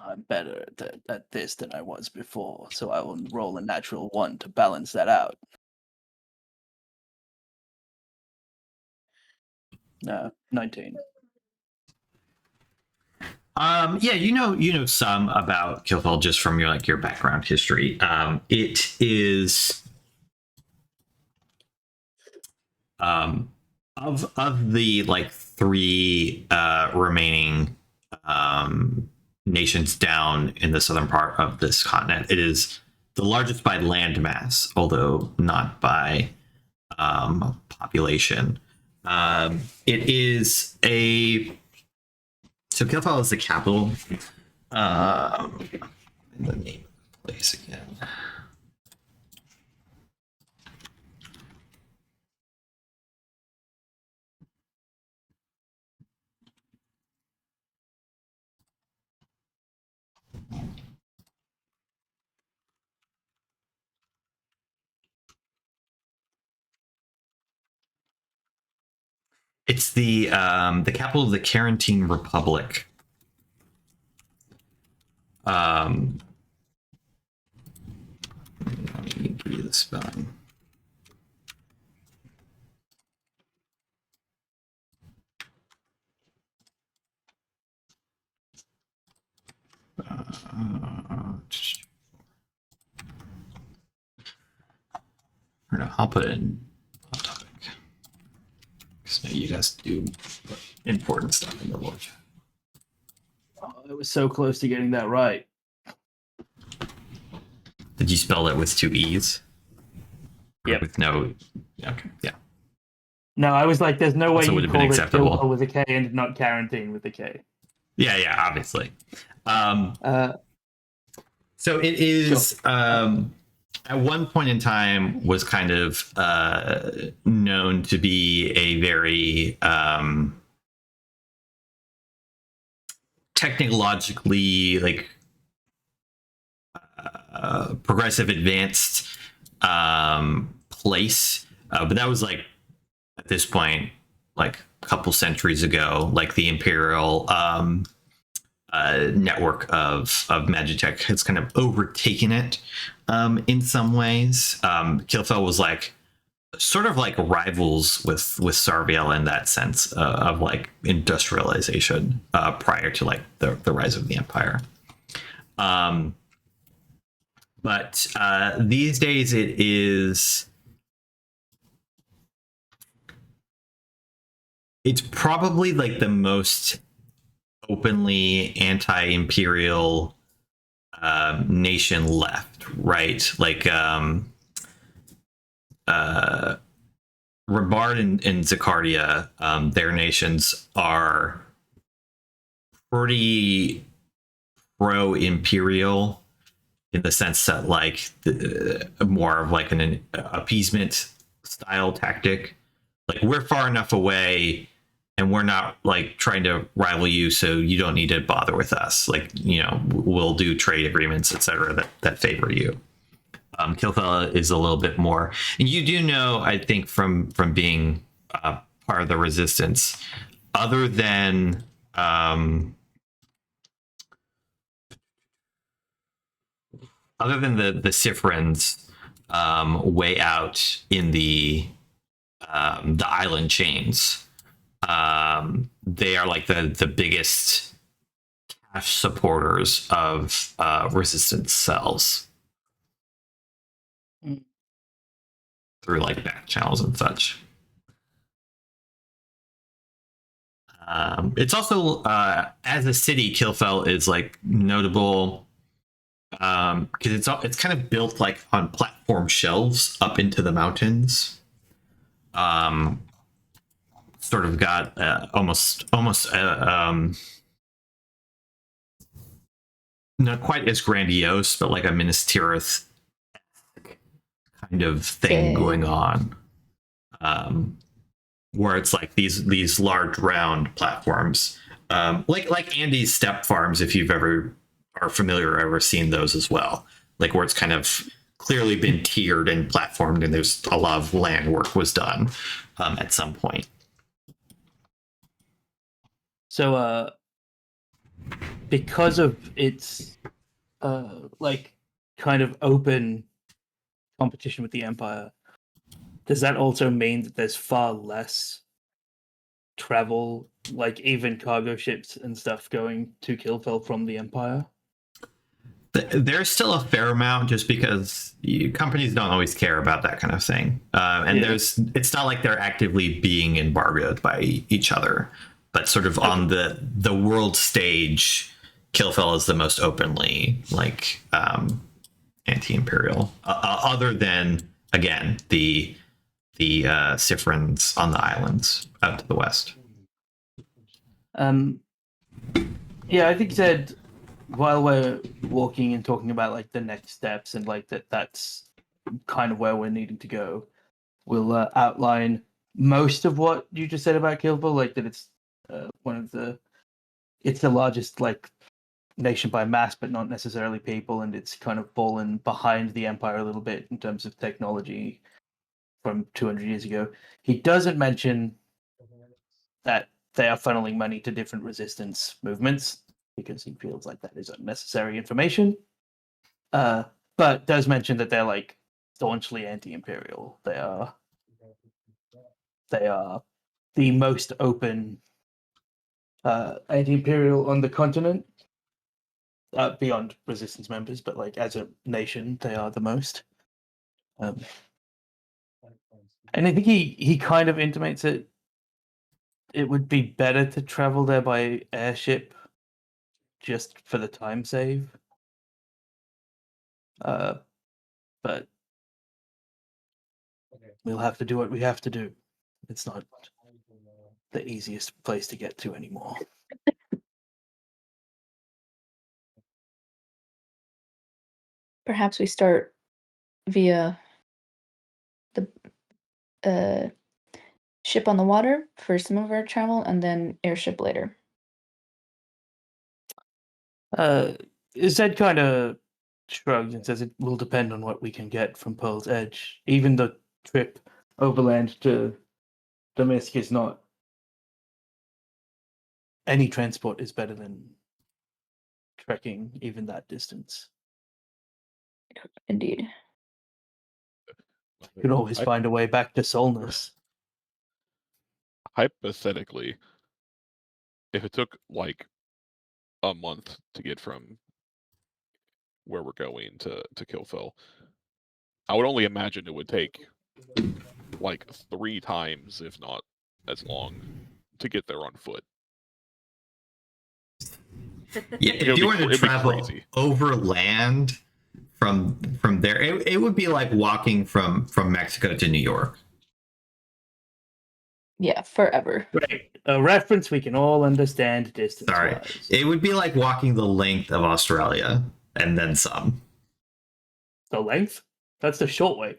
I'm better at this than I was before, so I will roll a natural 1 to balance that out. No, 19. Yeah, you know some about Kilfell just from your background history. It is of the like 3 remaining nations down in the southern part of this continent. It is the largest by land mass, although not by population. It is so Kilfell is the capital. The name of the place again. It's the capital of the Carantine Republic. Let me give you the spelling. I'll put it in on topic. Because you guys do important stuff in the lore chat. Oh, it was so close to getting that right. Did you spell it with 2 E's? Or Yep. with no. Okay. Yeah. No, I was like, there's no way Also you would've been called it acceptable. Killfell with a K and not Quarantine with a K. Yeah. Obviously. So it is. At one point in time, was kind of known to be a very technologically progressive, advanced place, but that was like at this point, like a couple centuries ago, like the Imperial network of Magitech has kind of overtaken it in some ways. Kilfell was like sort of like rivals with Sarviel in that sense of like industrialization prior to like the rise of the Empire. But these days it's probably like the most openly anti-imperial nation left, right? Like Rabard and Zacardia, their nations are pretty pro-imperial in the sense that like more of like an appeasement style tactic. Like we're far enough away and we're not like trying to rival you, so you don't need to bother with us. Like, you know, we'll do trade agreements, etc., that favor you. Kilfella is a little bit more, and you do know, I think, from being part of the resistance, other than the Sifrins way out in the island chains, they are like the biggest cash supporters of resistance cells through like back channels and such. It's also as a city, Kilfell is like notable because it's kind of built like on platform shelves up into the mountains. Sort of got almost not quite as grandiose, but like a Minas Tirith kind of thing going on, where it's like these large round platforms, like Andy's Step Farms, if you've ever are familiar or ever seen those as well, like where it's kind of clearly been tiered and platformed, and there's a lot of land work was done at some point. So, because of its like kind of open competition with the Empire, does that also mean that there's far less travel, like even cargo ships and stuff going to Kilfell from the Empire? There's still a fair amount, just because companies don't always care about that kind of thing, and it's not like they're actively being embargoed by each other, but sort of on the world stage, Kilfell is the most openly like anti-imperial, other than again the Sifrins on the islands out to the west. Yeah, I think Zed, while we're walking and talking about like the next steps and like that's kind of where we're needing to go, we'll outline most of what you just said about Kilfell, like that it's it's the largest like nation by mass, but not necessarily people, and it's kind of fallen behind the Empire a little bit in terms of technology from 200 years ago. He doesn't mention that they are funneling money to different resistance movements, because he feels like that is unnecessary information. But does mention that they're like staunchly anti-imperial. They are the most open anti-imperial on the continent, beyond resistance members, but like as a nation, they are the most. And I think he kind of intimates it would be better to travel there by airship, just for the time save. But we'll have to do what we have to do. It's not the easiest place to get to anymore. Perhaps we start via the ship on the water for some of our travel, and then airship later. Zed kind of shrugs and says it will depend on what we can get from Pearl's Edge. Even the trip overland to Damisk is not. Any transport is better than trekking even that distance. Indeed. You can always find a way back to Solness. Hypothetically, if it took like a month to get from where we're going to Kilfell, I would only imagine it would take like 3 times, if not as long, to get there on foot. Yeah, if you were to travel overland from there, it would be like walking from Mexico to New York. Yeah, forever. Great. A reference we can all understand distance. Sorry, it would be like walking the length of Australia and then some. The length? That's the short way.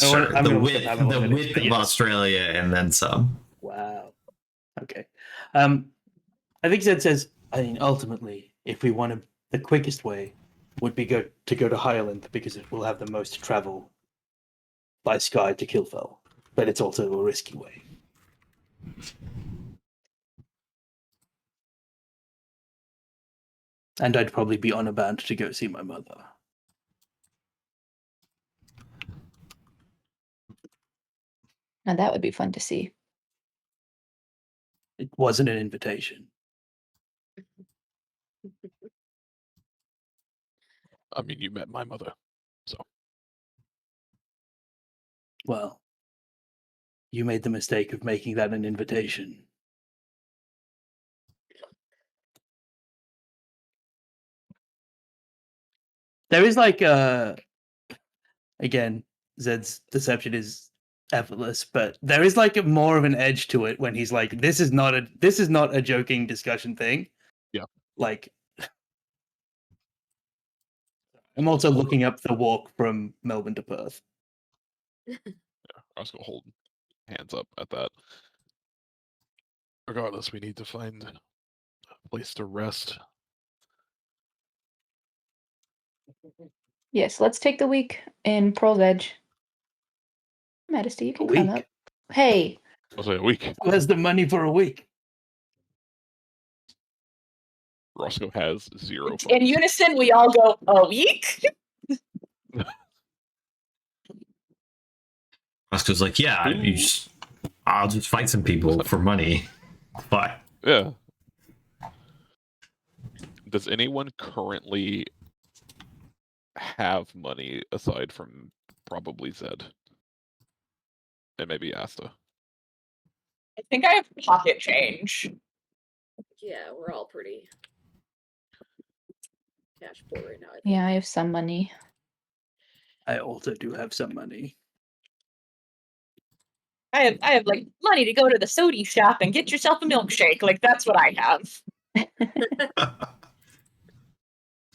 Oh, Sure, I'm the gonna look width, up how long the it is, width but of yes. Australia, and then some. Wow. Okay. I think Zed says, I mean, ultimately, if we want to, the quickest way would be to go to Highland because it will have the most travel by sky to Killfell, but it's also a risky way. And I'd probably be on a band to go see my mother. Now that would be fun to see. It wasn't an invitation. I mean, you met my mother, so Well, you made the mistake of making that an invitation. There is like again, Zed's deception is effortless, but there is like more of an edge to it when he's like, this is not a joking discussion thing. Yeah. Like I'm also looking up the walk from Melbourne to Perth. I was gonna hold hands up at that. Regardless, we need to find a place to rest. Yes, let's take the week in Pearl's Edge. Majesty, you can come week? up. Hey, I'll say a week. Who has the money for a week? Roscoe has 0 funds. In unison, we all go, a week? Roscoe's like, yeah, I'll just fight some people for money. But Yeah. Does anyone currently have money aside from probably Zed? And maybe Asta. I think I have pocket change. Yeah, we're all pretty cash poor right now. I think. yeah, I have some money. I also do have some money. I have like money to go to the soda shop and get yourself a milkshake. Like that's what I have.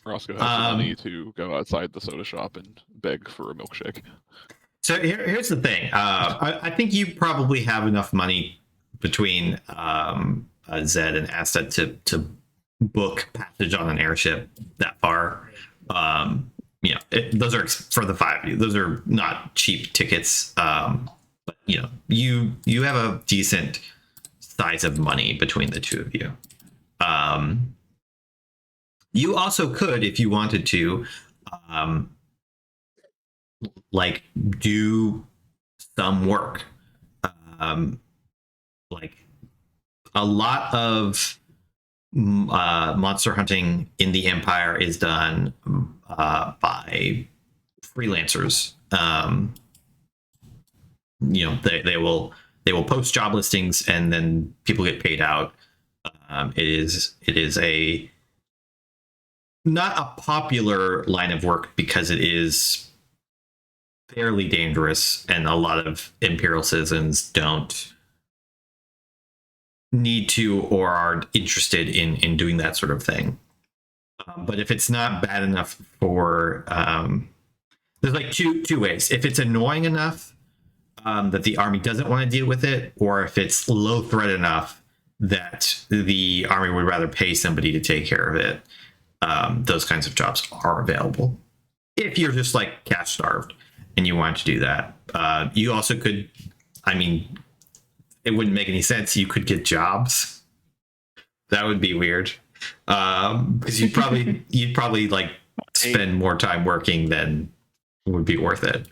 Roscoe has the money to go outside the soda shop and beg for a milkshake. So here's the thing. I think you probably have enough money between Zed and Asta to book passage on an airship that far. Those are for the 5 of you. Those are not cheap tickets. But you have a decent size of money between the two of you. You also could, if you wanted to, like do some work. Like a lot of monster hunting in the Empire is done by freelancers. They will post job listings and then people get paid out. It is a not a popular line of work because it is fairly dangerous and a lot of Imperial citizens don't need to or are interested in doing that sort of thing. But if it's not bad enough for there's like two ways. If it's annoying enough that the army doesn't want to deal with it, or if it's low threat enough that the army would rather pay somebody to take care of it. Those kinds of jobs are available if you're just like cash starved and you want to do that. You also could, I mean, it wouldn't make any sense. You could get jobs. That would be weird. Because you'd probably like spend more time working than would be worth it.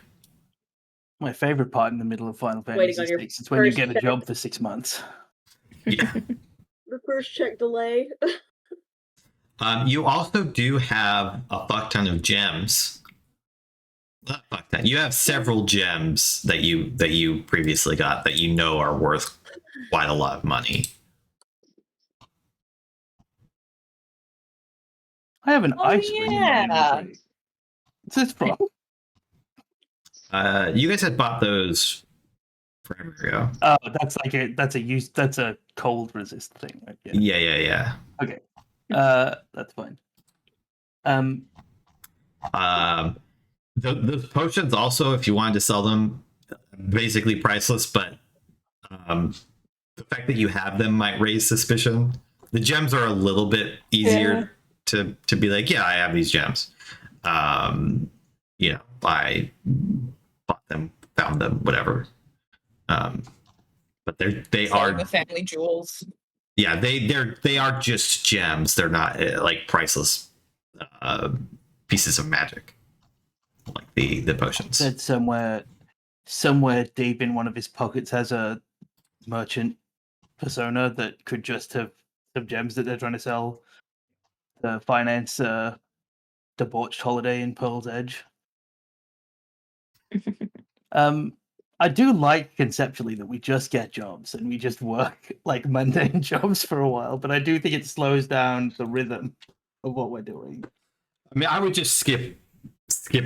My favorite part in the middle of Final Waiting Fantasy on your VI is when you first get a check. job for 6 months. Yeah. The first check delay. You also do have a fuck ton of gems. Not fuck ton. You have several gems that you previously got that you know are worth quite a lot of money. I have an Oh, ice ring in my yeah. inventory. What's this from? You guys had bought those forever ago. Oh, that's a cold resist thing, right? Yeah. Okay. That's fine. The potions also, if you wanted to sell them, basically priceless, but the fact that you have them might raise suspicion. The gems are a little bit easier to be like, yeah, I have these gems. You know, I bought them, found them, whatever. But they Selling are the family jewels. yeah, they are just gems. They're not like priceless pieces of magic like the potions. Said somewhere deep in one of his pockets has a merchant persona that could just have some gems that they're trying to sell to finance a debauched holiday in Pearl's Edge. I do like conceptually that we just get jobs and we just work like mundane jobs for a while, but I do think it slows down the rhythm of what we're doing. I mean, I would just skip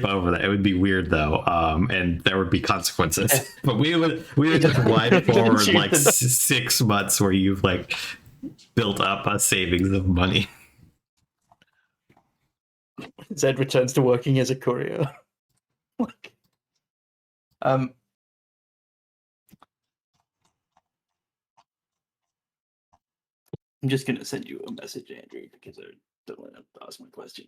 over that. It would be weird though, and there would be consequences. But we would just wipe forward like 6 months where you've like built up a savings of money. Zed returns to working as a courier. I'm just gonna send you a message, Andrew, because I don't want to ask my question.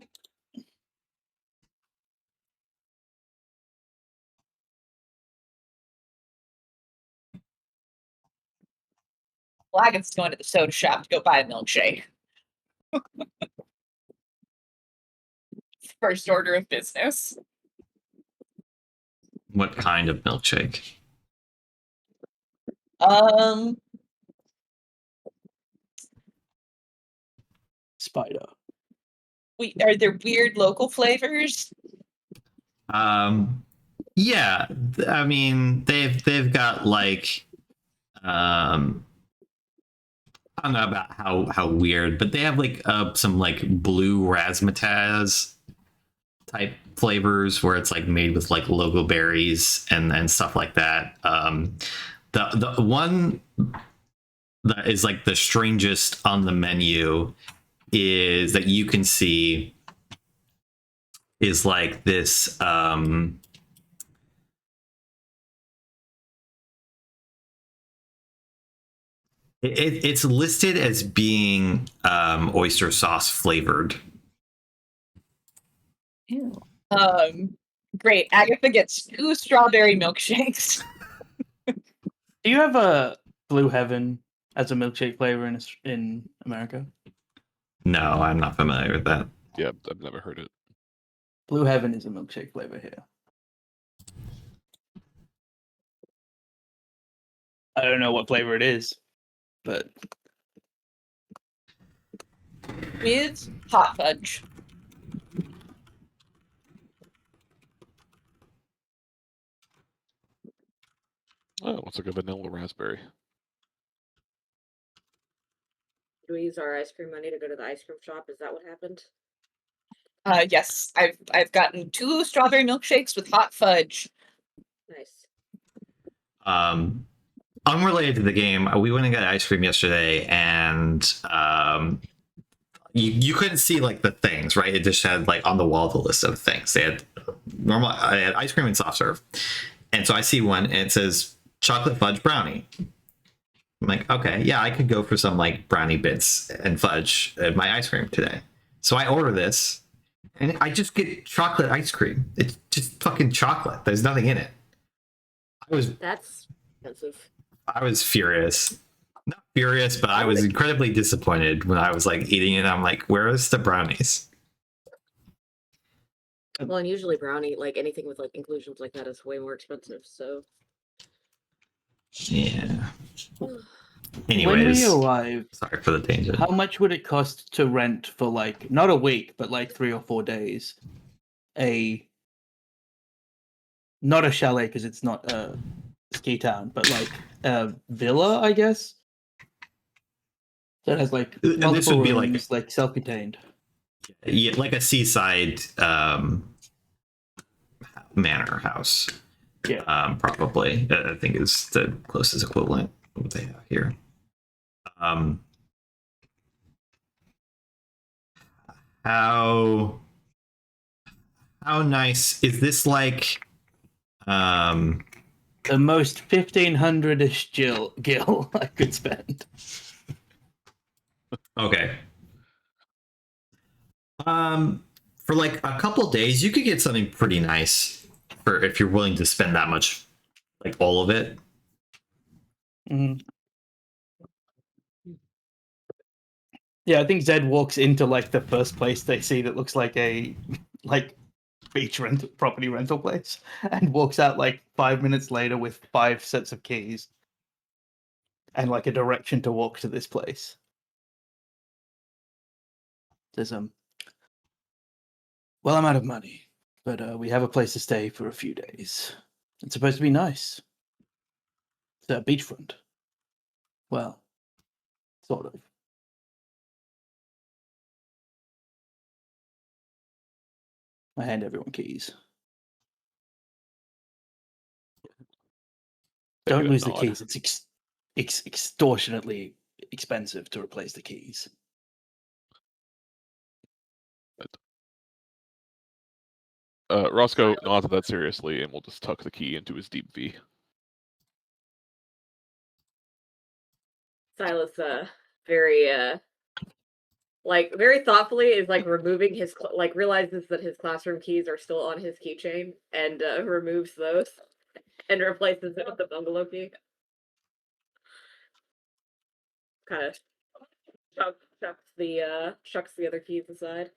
Lagan's going to the soda shop to go buy a milkshake. First order of business. What kind of milkshake? Spider. Are there weird local flavors? Yeah, I mean they've got like I don't know about how weird, but they have like some like blue razzmatazz type flavors where it's like made with like logo berries and stuff like that. The one that is like the strangest on the menu is that you can see is like this it's listed as being oyster sauce flavored. Ew. Great. Agatha gets 2 strawberry milkshakes. Do you have a Blue Heaven as a milkshake flavor in America? No, I'm not familiar with that. Yeah, I've never heard it. Blue Heaven is a milkshake flavor here. I don't know what flavor it is, but With hot fudge. Oh, it's like a vanilla raspberry. Do we use our ice cream money to go to the ice cream shop? Is that what happened? Yes, I've gotten 2 strawberry milkshakes with hot fudge. Nice. Unrelated to the game, we went and got ice cream yesterday, and you couldn't see like the things, right? It just had like on the wall the list of things. They had I had ice cream and soft serve, and so I see one and it says chocolate fudge brownie. I'm like, okay, yeah, I could go for some like brownie bits and fudge in my ice cream today. So I order this, and I just get chocolate ice cream. It's just fucking chocolate. There's nothing in it. That's expensive. I was furious. Not furious, but I was incredibly disappointed when I was like eating it. I'm like, where is the brownies? Well, and usually brownie, like anything with like inclusions like that, is way more expensive. So Yeah. when we Anyways, arrive, sorry for the tangent. how much would it cost to rent for like not a week, but like 3 or 4 days? Not a chalet because it's not a ski town, but like a villa, I guess. That has like And this multiple would be rooms, like self-contained. Yeah, like a seaside manor house. Yeah. Probably. I think is the closest equivalent of what they have here. How How nice is this? Like, The most 1500-ish gil I could spend. okay. For like a couple days, you could get something pretty nice for if you're willing to spend that much, like all of it. Mhm. Yeah, I think Zed walks into like the first place they see that looks like a like beach property rental place, and walks out like 5 minutes later with 5 sets of keys and like a direction to walk to this place. There's well, I'm out of money, but we have a place to stay for a few days. It's supposed to be nice. It's a beachfront. Well, sort of. I hand everyone keys. Take Don't a lose the nod. keys. It's extortionately expensive to replace the keys. Roscoe nods at that seriously and will just tuck the key into his deep V. Silas, very very thoughtfully is like removing his like realizes that his classroom keys are still on his keychain and removes those and replaces it with the bungalow key. Kind of chucks the other keys aside.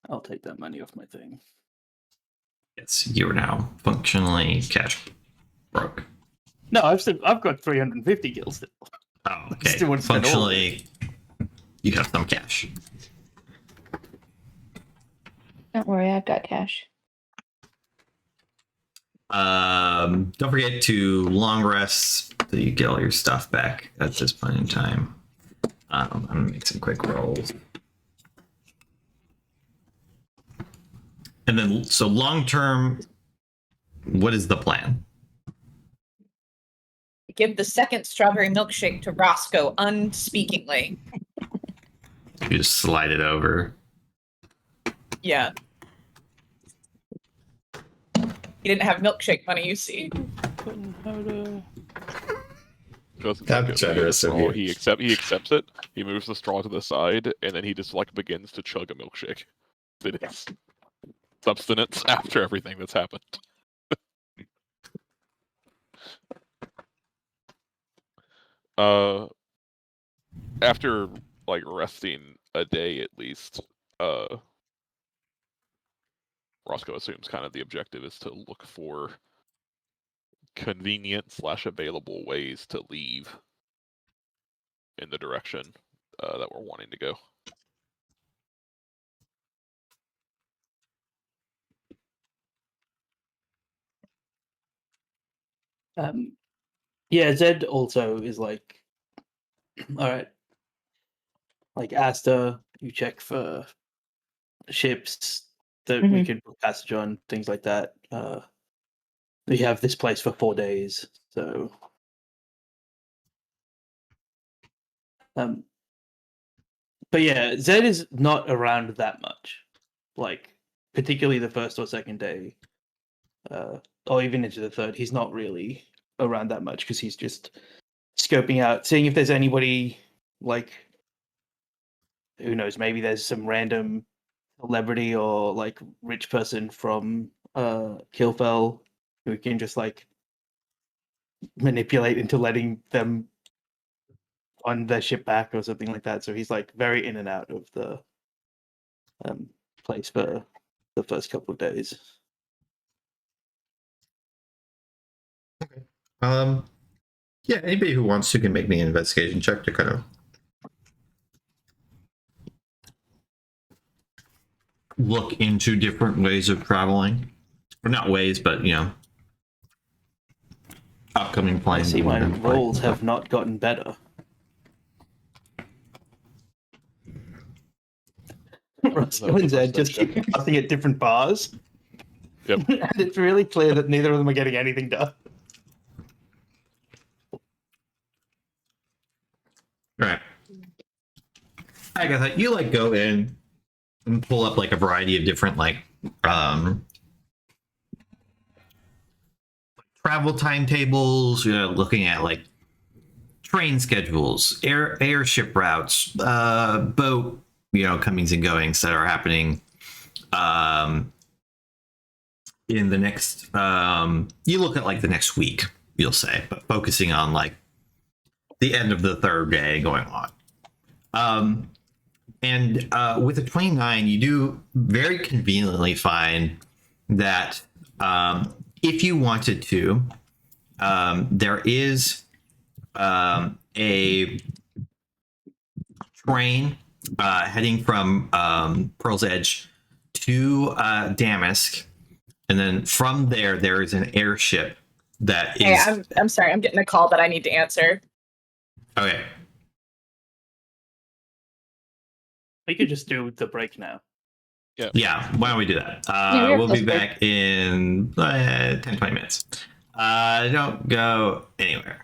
I'll take that money off my thing. Yes, you are now functionally cash broke. No, I've got 350 gil still. Oh, okay. Still wouldn't spend all of it. Functionally, you have some cash. Don't worry, I've got cash. Don't forget to long rest so you get all your stuff back at this point in time. I'm gonna make some quick rolls. And then, so long term, what is the plan? Give the second strawberry milkshake to Roscoe unspeakingly. You just slide it over. Yeah. He didn't have milkshake money, you see. Doesn't How take it, generous of straw, you. He accepts it. He moves the straw to the side, and then he just like begins to chug a milkshake. It is substance after everything that's happened. After like resting a day at least, Roscoe assumes kind of the objective is to look for convenient / available ways to leave in the direction that we're wanting to go. Yeah, Zed also is like, all right, like Asta, you check for ships that we could book passage on, things like that. We have this place for 4 days, so but yeah, Zed is not around that much, like particularly the first or second day, or even into the third. He's not really around that much because he's just scoping out, seeing if there's anybody like, who knows, maybe there's some random celebrity or like rich person from Kilfell who can just like manipulate into letting them on their ship back or something like that. So he's like very in and out of the place for the first couple of days. Yeah, anybody who wants to can make me an investigation check to kind of look into different ways of traveling. Or not ways, but upcoming I plans. see my and rolls have not gotten better. Roscoe and Zed just keep passing at different bars. Yep. And it's really clear that neither of them are getting anything done. Agatha, you like go in and pull up like a variety of different like travel timetables. You're looking at like train schedules, airship routes, boat, comings and goings that are happening in the next. You look at like the next week, you'll say, but focusing on like the end of the third day going on. And with a 29, you do very conveniently find that if you wanted to, there is a train heading from Pearl's Edge to Damask, and then from there is an airship that is. Hey, I'm sorry. I'm getting a call that I need to answer. Okay. We could just do the break now. Yeah, why don't we do that? Yeah, we're We'll be close break. back in 10, 20 minutes. Don't go anywhere.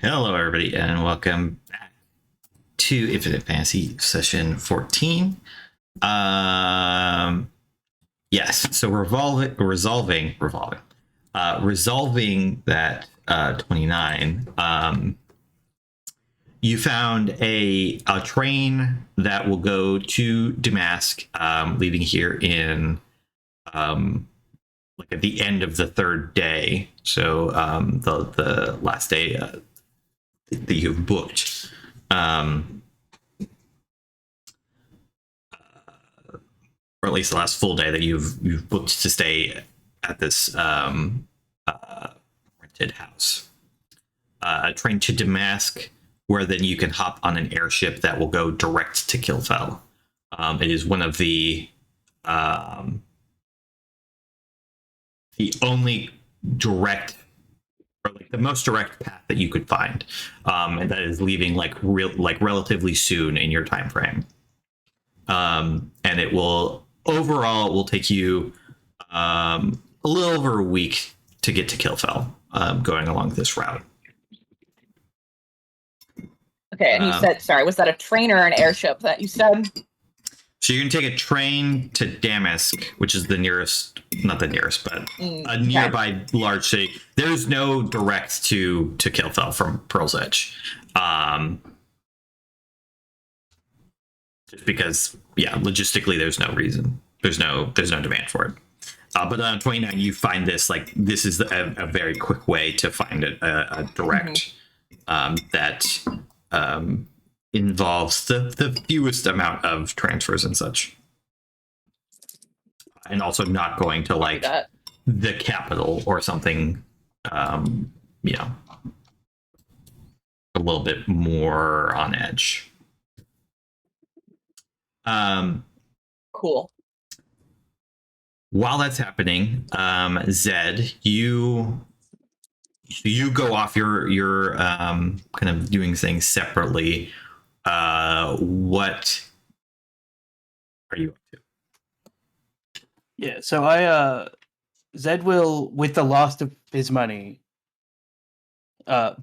Hello, everybody, and welcome back to Infinite Fantasy Session 14. Yes, so resolving that 29. You found a train that will go to Damask, leaving here in like at the end of the third day. So the last day that you've booked. Or at least the last full day that you've booked to stay at this rented house. A train to Damask, where then you can hop on an airship that will go direct to Kilfell. It is one of the only direct, or like the most direct path that you could find, and that is leaving like relatively soon in your time frame. And it will take you a little over a week to get to Kilfell, going along this route. Okay, and you said, sorry, was that a train or an airship that you said? So you're going to take a train to Damask, which is the nearest, not the nearest, but a nearby large city. There's no direct to Kilfell from Pearl's Edge. Just because, yeah, logistically, there's no reason. There's no demand for it. But on 29, you find this, like, this is a very quick way to find a direct that involves the fewest amount of transfers and such. And also not going to, like, the capital or something, you know, a little bit more on edge. Cool. While that's happening, Zed, you go off your kind of doing things separately. What are you up to? Yeah, so Zed will, with the last of his money,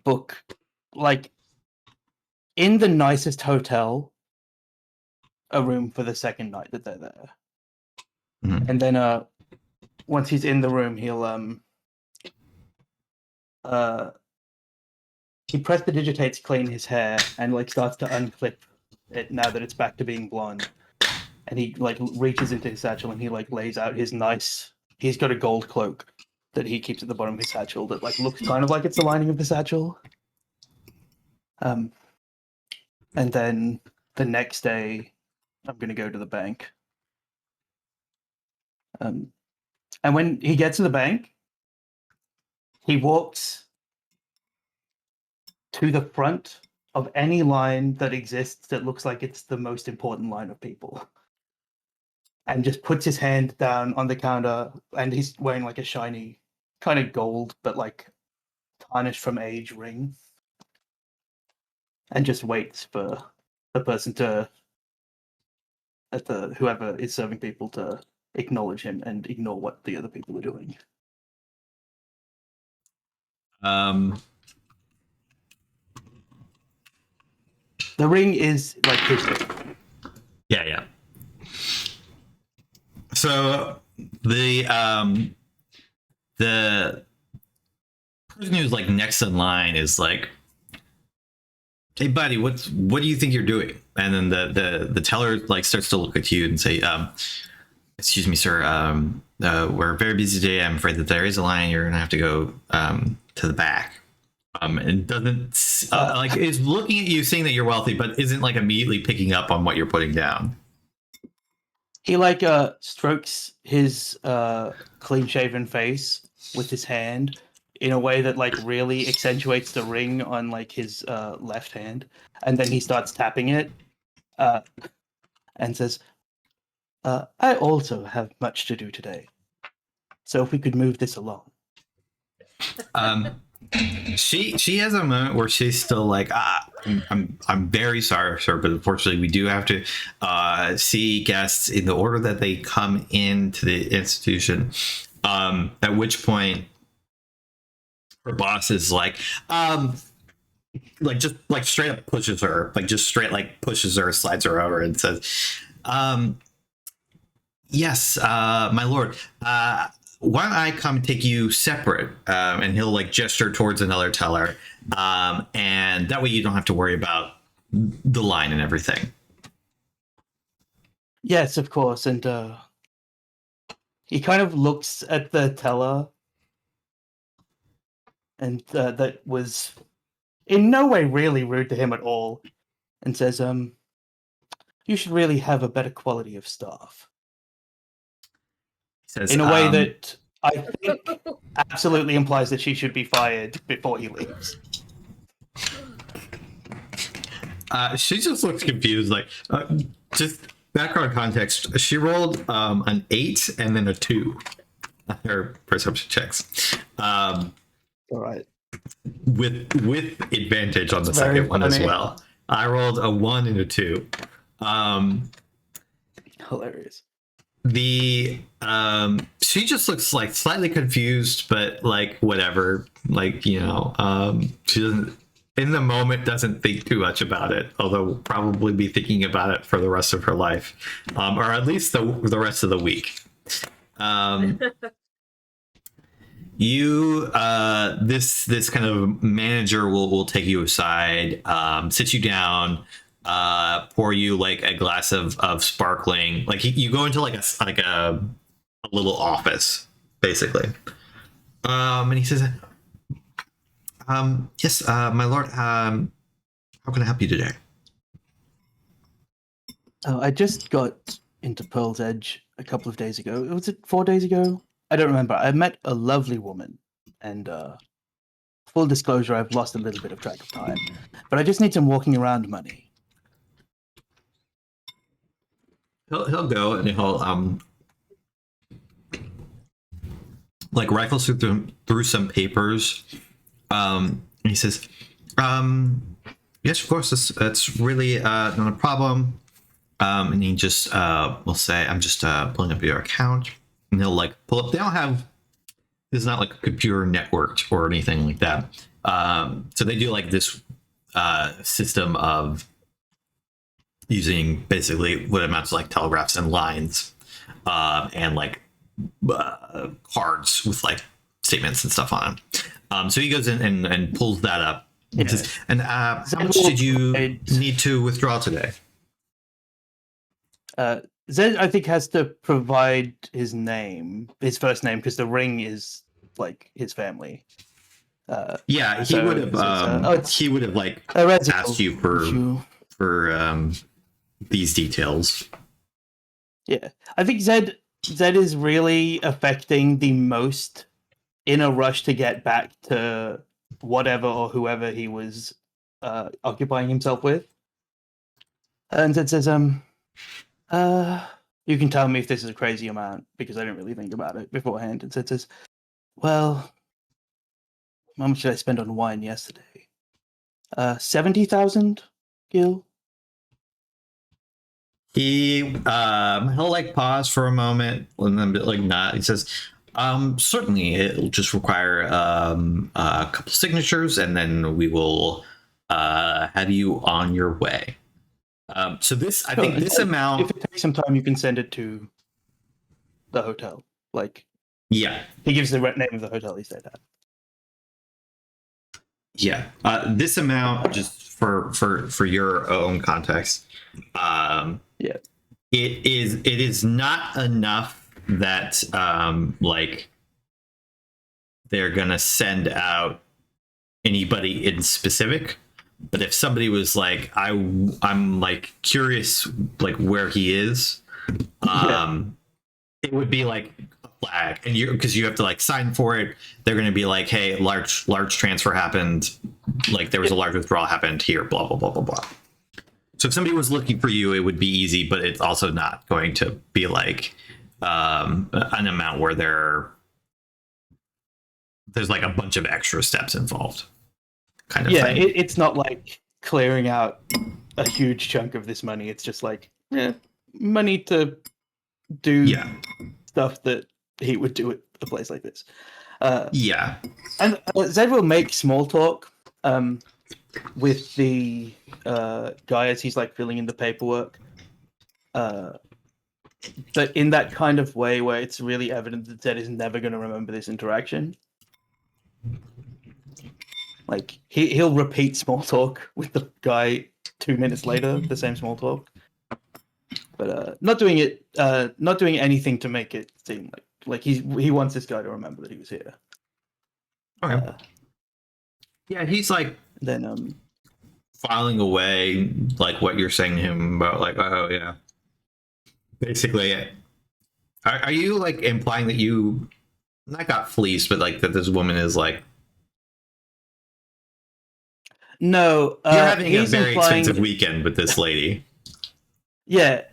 book, like, in the nicest hotel, a room for the second night that they're there. Mhm. And then once he's in the room, he'll he prestidigitates clean his hair and like starts to unclip it now that it's back to being blonde. And he like reaches into his satchel and he like lays out his nice, he's got a gold cloak that he keeps at the bottom of his satchel that like looks kind of like it's the lining of the satchel. And then the next day I'm gonna go to the bank. And when he gets to the bank, he walks to the front of any line that exists that looks like it's the most important line of people. And just puts his hand down on the counter, and he's wearing like a shiny, kind of gold, but like tarnished from age ring. And just waits for the person whoever is serving people to acknowledge him and ignore what the other people are doing. The ring is like his ring. Yeah. So the person who's like next in line is like, "Hey buddy, what do you think you're doing?" And then the teller like starts to look at you and say, "Excuse me, sir. We're very busy today. I'm afraid that there is a line. You're gonna have to go to the back." And doesn't like is looking at you, seeing that you're wealthy, but isn't like immediately picking up on what you're putting down. He like strokes his clean shaven face with his hand in a way that like really accentuates the ring on like his left hand, and then he starts tapping it and says, "I also have much to do today, so if we could move this along." She has a moment where she's still like, I'm very sorry, sir, but unfortunately we do have to see guests in the order that they come into the institution. At which point her boss is like, just like straight up pushes her, like just straight like pushes her, slides her over, and says, "Yes, my lord. Why don't I come take you separate?" And he'll like gesture towards another teller, and that way you don't have to worry about the line and everything. Yes, of course. And he kind of looks at the teller, and that was in no way really rude to him at all, and says, "You should really have a better quality of staff." He says, In a way that I think absolutely implies that she should be fired before he leaves. she just looks confused. Like, just background context. She rolled an 8 and then a 2 on her perception checks, All right. with advantage on the That's very second one as funny. well. I rolled a 1 and a 2. Hilarious. The she just looks like slightly confused, but like whatever. Like, you know, she doesn't in the moment doesn't think too much about it, although will probably be thinking about it for the rest of her life, or at least the rest of the week. You this kind of manager will take you aside, sit you down, pour you like a glass of sparkling, like you go into like a little office basically, and he says, yes, my lord, how can I help you today? Oh, I just got into Pearl's Edge a couple of days ago. Was it 4 days ago? I don't remember. I met a lovely woman, and full disclosure, I've lost a little bit of track of time. But I just need some walking around money. He'll go and he'll like rifles through some papers, and he says, yes, of course, that's really not a problem. And he just will say, I'm just pulling up your account, and he'll like pull up. They don't have, this is not like a computer networked or anything like that. So they do like this system of using basically what amounts to like telegraphs and lines, and like cards with like statements and stuff on them. So he goes in and pulls that up. Yeah. Says, and how much did you need to withdraw today? Zed, I think, has to provide his name, his first name, because the ring is like his family. Yeah, he so would it's, have. He would have like Residual asked you for issue. these details. Yeah, I think Zed is really affecting the most in a rush to get back to whatever or whoever he was occupying himself with. And Zed says, you can tell me if this is a crazy amount, because I didn't really think about it beforehand. And Zed says, well, how much did I spend on wine yesterday? 70,000 gil. He'll like pause for a moment and then like not. He says, certainly it'll just require a couple signatures, and then we will have you on your way. So this, I think this amount, If it takes some time, you can send it to the hotel. Like, yeah, he gives the name of the hotel he stayed at. yeah, this amount, just for your own context, Yeah. it is not enough that like they're gonna send out anybody in specific. But if somebody was like, I'm like curious, like where he is, it would be like a flag, and because you have to like sign for it. They're going to be like, hey, large transfer happened, like there was a large withdrawal happened here, blah blah blah blah blah. So if somebody was looking for you, it would be easy, but it's also not going to be like an amount where there's like a bunch of extra steps involved. Kind of thing. It's not like clearing out a huge chunk of this money. It's just like money to do stuff that he would do at a place like this. Yeah. And Zed will make small talk. with the guy as he's like filling in the paperwork. But in that kind of way where it's really evident that Zed is never going to remember this interaction. Like he'll repeat small talk with the guy 2 minutes later, the same small talk, but not doing anything to make it seem like he wants this guy to remember that he was here. Okay. Yeah, he's like Then filing away like what you're saying to him about like, oh yeah. Basically, are you like implying that you not got fleeced, but like that this woman is like no, you're having a he's very implying- expensive weekend with this lady? Yeah,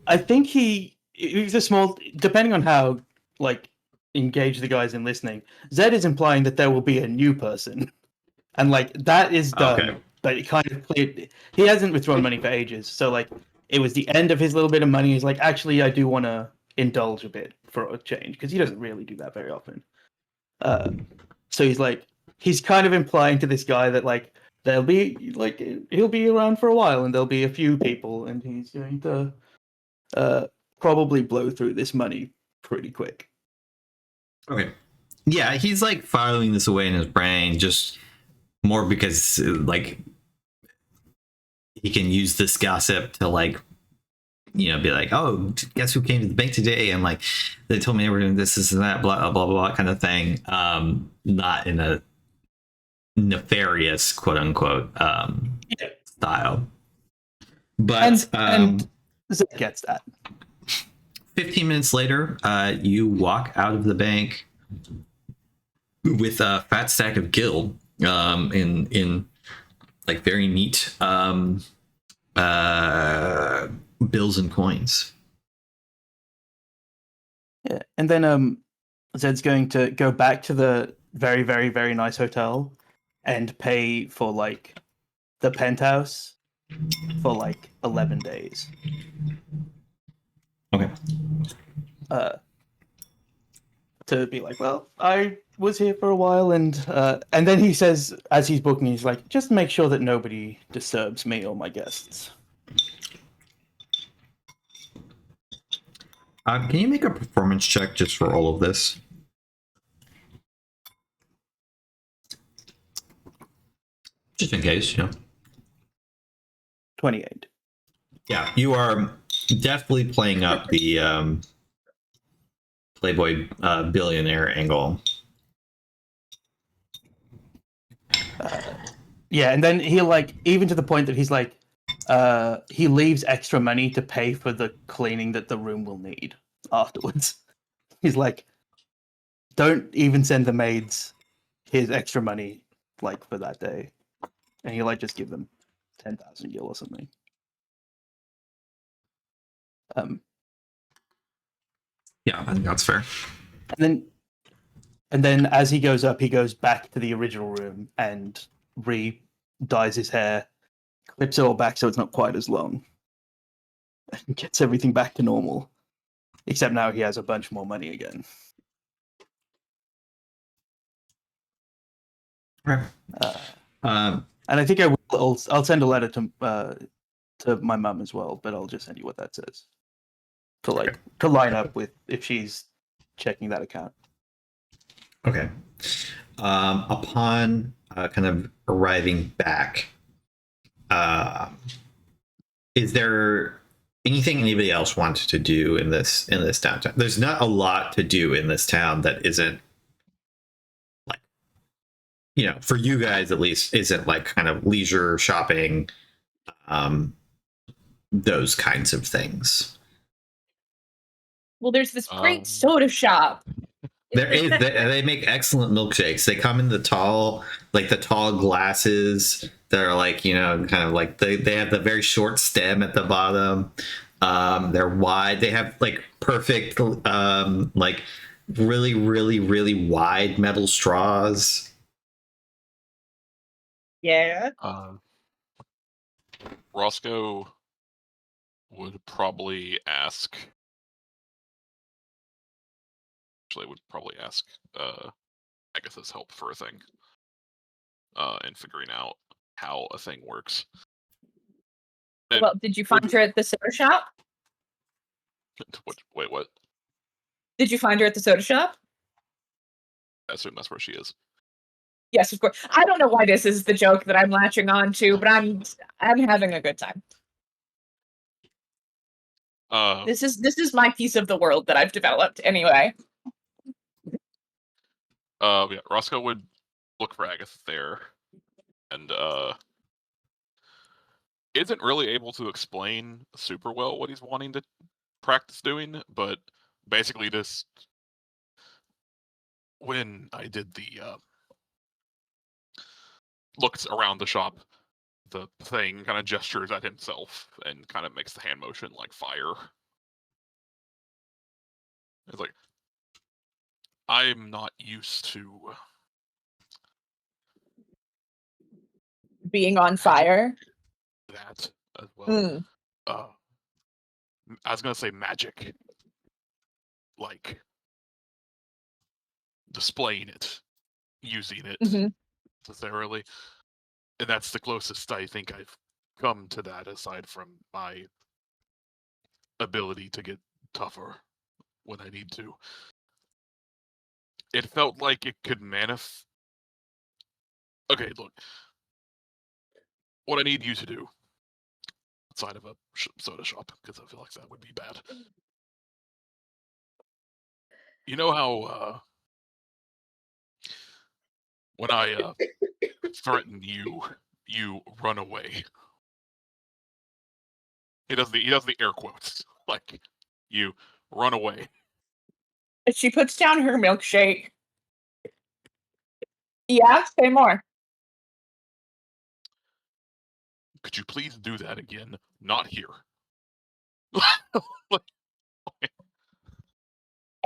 I think he's a small. Depending on how like engaged the guys in listening, Zed is implying that there will be a new person, and like that is done. Okay. But it kind of cleared. He hasn't withdrawn money for ages, so like it was the end of his little bit of money. He's like, actually, I do want to indulge a bit for a change because he doesn't really do that very often. So he's kind of implying to this guy that like there'll be like he'll be around for a while and there'll be a few people and he's going to probably blow through this money pretty quick. Okay. Yeah, he's like filing this away in his brain just more because like he can use this gossip to like, you know, be like, oh, guess who came to the bank today? And like, they told me they were doing this and that, blah, blah, blah, kind of thing. Not in a nefarious, quote unquote, style. But and Zed gets that. 15 minutes later, you walk out of the bank with a fat stack of gil in like very neat bills and coins. Yeah, and then Zed's going to go back to the very, very, very nice hotel and pay for like the penthouse for like 11 days. Okay. To be like, well, I was here for a while, and then he says, as he's booking, he's like, just make sure that nobody disturbs me or my guests. Can you make a performance check just for all of this? Just in case, you know. 28. Yeah, you are definitely playing up the Playboy billionaire angle. Yeah, and then he like, even to the point that he's like, he leaves extra money to pay for the cleaning that the room will need afterwards. He's like, don't even send the maids his extra money like for that day, and he like just give them 10,000 gil or something. Yeah, I think that's fair. And then as he goes up, he goes back to the original room and re-dyes his hair, clips it all back so it's not quite as long, and gets everything back to normal. Except now he has a bunch more money again. Right. And I think I'll send a letter to my mum as well, but I'll just send you what that says to line up with if she's checking that account. Okay. Upon kind of arriving back, is there anything anybody else wanted to do in this downtown? There's not a lot to do in this town that isn't like, you know, for you guys at least, isn't like kind of leisure shopping, those kinds of things. Well, there's this great Um, soda shop. There is. They make excellent milkshakes. They come in the tall glasses that are like, you know, kind of like they have the very short stem at the bottom. They're wide. They have like perfect, like really, really, really wide metal straws. Yeah. Roscoe would probably ask. Actually, would probably ask Agatha's help for a thing. In figuring out how a thing works. And Well, did you find her at the soda shop? wait, what? Did you find her at the soda shop? I assume that's where she is. Yes, of course. I don't know why this is the joke that I'm latching on to, but I'm having a good time. This is my piece of the world that I've developed anyway. Yeah, Roscoe would look for Agatha there, and isn't really able to explain super well what he's wanting to practice doing, but basically just when I did the looks around the shop, the thing kind of gestures at himself and kind of makes the hand motion like fire. It's like, I'm not used to Being on fire. that as well. Mm. I was gonna say magic, like displaying it, using it Mhm. necessarily, and that's the closest I think I've come to that, aside from my ability to get tougher when I need to. It felt like it could manifest. Okay, look. What I need you to do outside of a soda shop, because I feel like that would be bad. You know how when I threaten you, you run away. He does the air quotes, like you run away. She puts down her milkshake. Yeah, say more. Could you please do that again? Not here.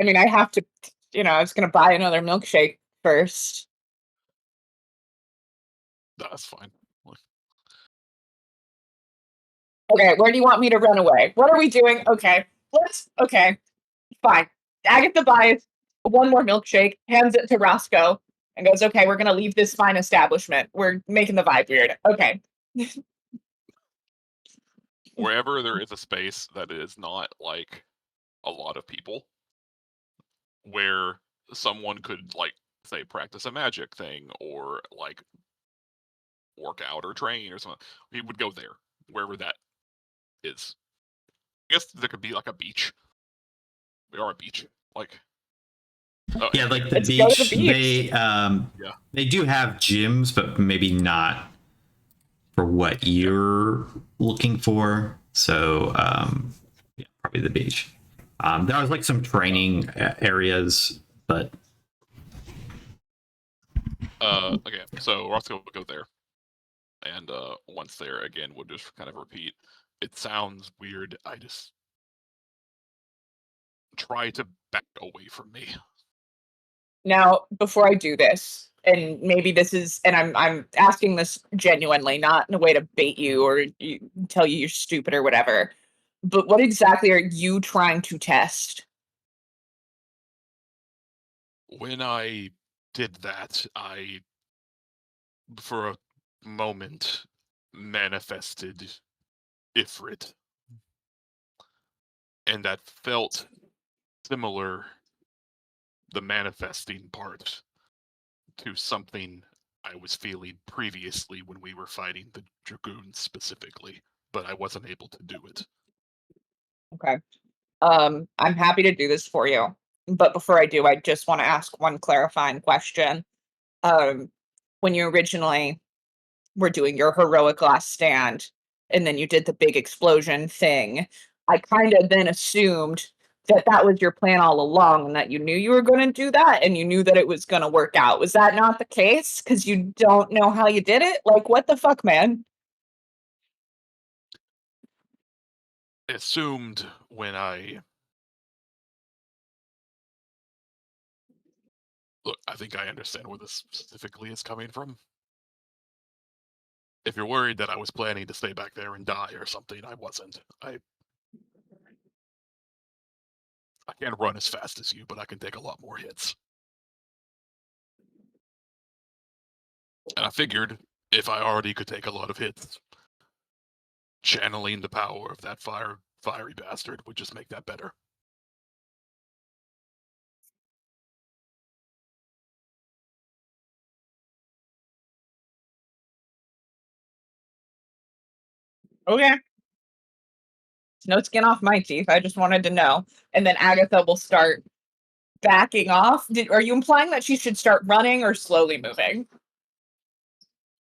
I mean, I have to, I was gonna buy another milkshake first. That's fine. Okay, where do you want me to run away? What are we doing? Okay, fine. Agatha buys one more milkshake, hands it to Roscoe, and goes, okay, we're gonna leave this fine establishment. We're making the vibe weird. Okay. Wherever there is a space that is not like a lot of people, where someone could like say practice a magic thing or like work out or train or something, he would go there, wherever that is. I guess there could be like a beach. We are a beach, like. Yeah, like the Let's go to beach, the beach. they do have gyms, but maybe not for what you're looking for. So yeah, probably the beach. There was like some training areas, but Okay, so Roscoe will go there, and once there again, we'll just kind of repeat. It sounds weird. I just try to back away from me. Now, before I do this, and maybe this is, and I'm asking this genuinely, not in a way to bait you or tell you you're stupid or whatever. But what exactly are you trying to test? When I did that, I, for a moment, manifested Ifrit, and that felt similar, the manifesting part, to something I was feeling previously when we were fighting the Dragoons specifically, but I wasn't able to do it. Okay. I'm happy to do this for you. But before I do, I just want to ask one clarifying question. Um, when you originally were doing your heroic last stand, and then you did the big explosion thing, I kind of then assumed that that was your plan all along and that you knew you were going to do that and you knew that it was going to work out. Was that not the case? Because you don't know how you did it? Like, what the fuck, man? I assumed when I look, I think I understand where this specifically is coming from. If you're worried that I was planning to stay back there and die or something, I wasn't. I can't run as fast as you, but I can take a lot more hits. And I figured if I already could take a lot of hits, channeling the power of that fiery bastard would just make that better. Okay. No skin off my teeth. I just wanted to know. And then Agatha will start backing off. Are you implying that she should start running or slowly moving?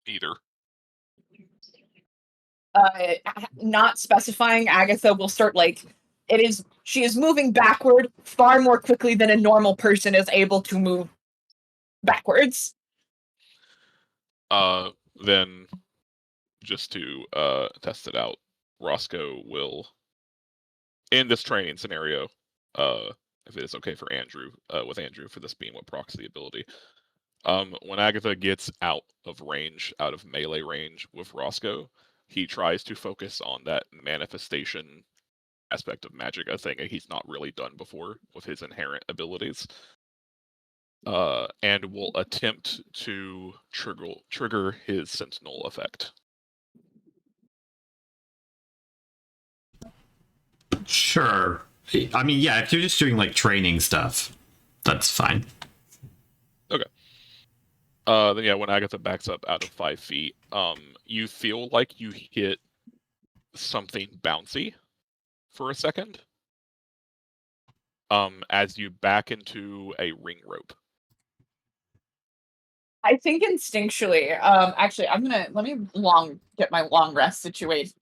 Either. Not specifying, Agatha will start she is moving backward far more quickly than a normal person is able to move backwards. Then just to test it out, Roscoe will, in this training scenario, if it is okay for Andrew, with Andrew for this being what procs the ability, when Agatha gets out of range, out of melee range with Roscoe, he tries to focus on that manifestation aspect of magic, a thing he's not really done before with his inherent abilities. And will attempt to trigger his sentinel effect. Sure. I mean, yeah, if you're just doing like training stuff, that's fine. Okay. Then yeah, when Agatha backs up out of 5 feet, you feel like you hit something bouncy for a second. As you back into a ring rope. I think instinctually, actually, let me get my long rest situated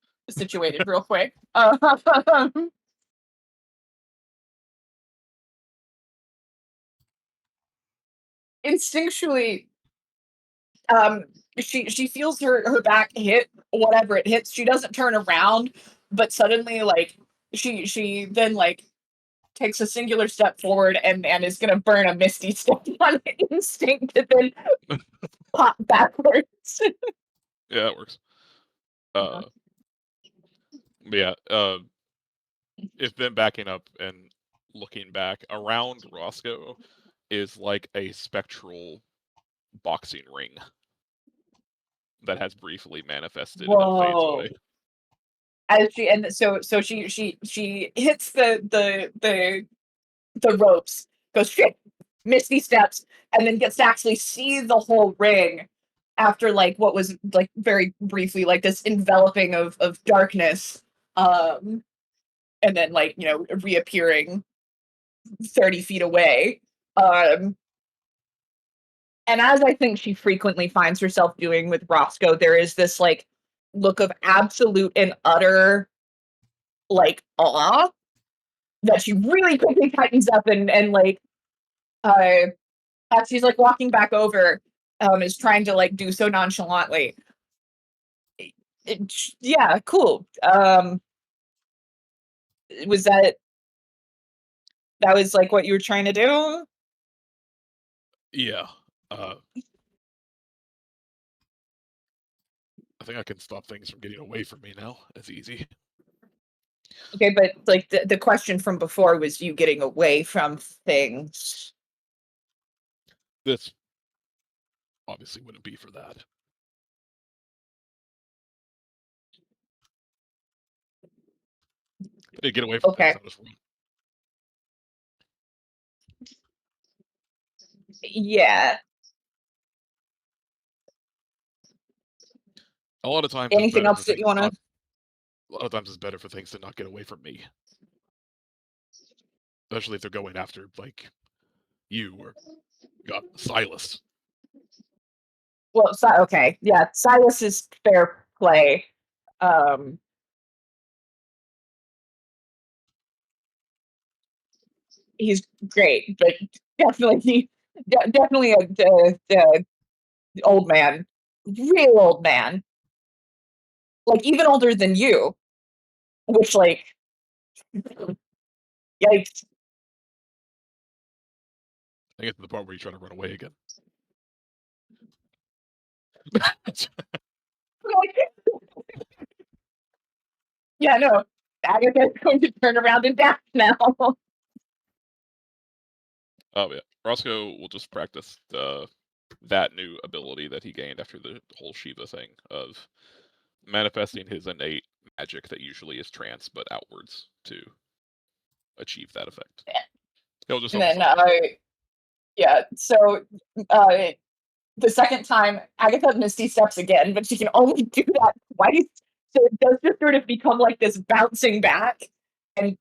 real quick. Instinctually, she feels her back hit whatever it hits. She doesn't turn around, but suddenly she then takes a singular step forward and is gonna burn a misty step on instinct to then pop backwards. Yeah, that works. But yeah, if then backing up and looking back around Roscoe is like a spectral boxing ring that has briefly manifested and then fades Whoa. away. So she hits the ropes, goes shit, misty steps, and then gets to actually see the whole ring after what was very briefly this enveloping of darkness, and then reappearing 30 feet away. And as I think she frequently finds herself doing with Roscoe, there is this look of absolute and utter awe that she really quickly tightens up and as she's walking back over, is trying to do so nonchalantly. Yeah, cool. Was that was what you were trying to do? Yeah. I think I can stop things from getting away from me now. It's easy. Okay, but the question from before was you getting away from things. This obviously wouldn't be for that. I did get away from Okay. things. I was wrong. Yeah. A lot of times. Anything else that you want to? A lot of times it's better for things to not get away from me. Especially if they're going after, you or Silas. Well, okay. Yeah, Silas is fair play. He's great, but definitely the old man. Real old man. Even older than you. Which, yikes. I get to the part where you try to run away again. Yeah, no. Agatha's going to turn around and dash now. Oh yeah, Roscoe will just practice the that new ability that he gained after the whole Shiva thing of manifesting his innate magic that usually is trance but outwards to achieve that effect. He'll just And focus then, on it. yeah, so the second time, Agatha Misty steps again, but she can only do that twice. So it does just sort of become like this bouncing back, and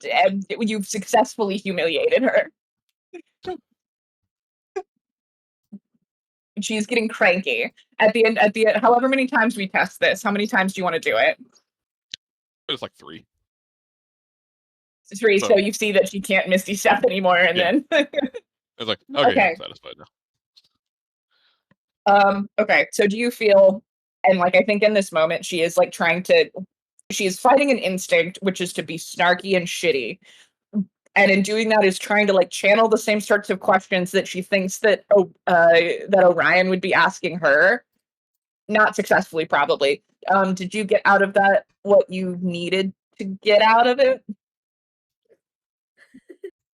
you've successfully humiliated her. She's getting cranky at the end. However many times we test this, how many times do you want to do it? It's like 3. 3. So So- you see that she can't Misty step anymore, and Yeah. then It's like, okay, Okay. I'm satisfied now. Okay, so do you feel, and like I think in this moment she is like she is fighting an instinct, which is to be snarky and shitty, and in doing that is trying to like channel the same sorts of questions that she thinks that that Orion would be asking her, not successfully probably. Did you get out of that what you needed to get out of it?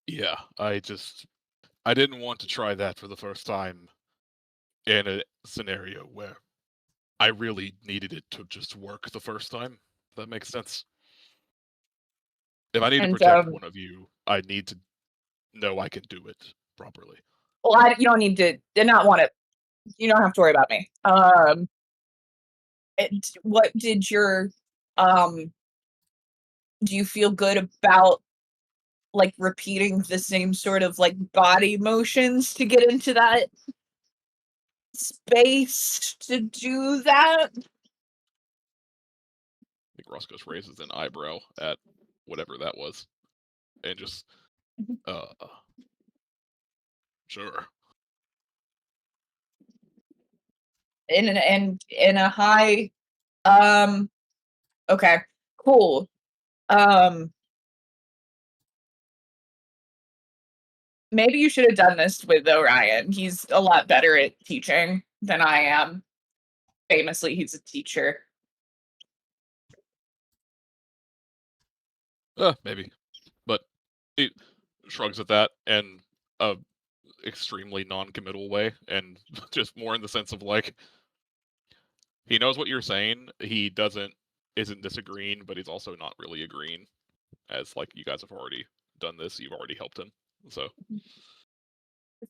Yeah, I didn't want to try that for the first time in a scenario where I really needed it to just work the first time. If that makes sense. If I need to And, protect one of you, I need to know I can do it properly. Well, you don't need to. Did not want to. You don't have to worry about me. What did your do you feel good about like repeating the same sort of like body motions to get into that space to do that? I think Roscoe raises an eyebrow at whatever that was, and just, sure. In a high, okay, cool. Maybe you should have done this with Orion. He's a lot better at teaching than I am. Famously, he's a teacher. Maybe, but he shrugs at that in a extremely non-committal way, and just more in the sense of like, he knows what you're saying. He isn't disagreeing, but he's also not really agreeing, as like you guys have already done this. You've already helped him, so.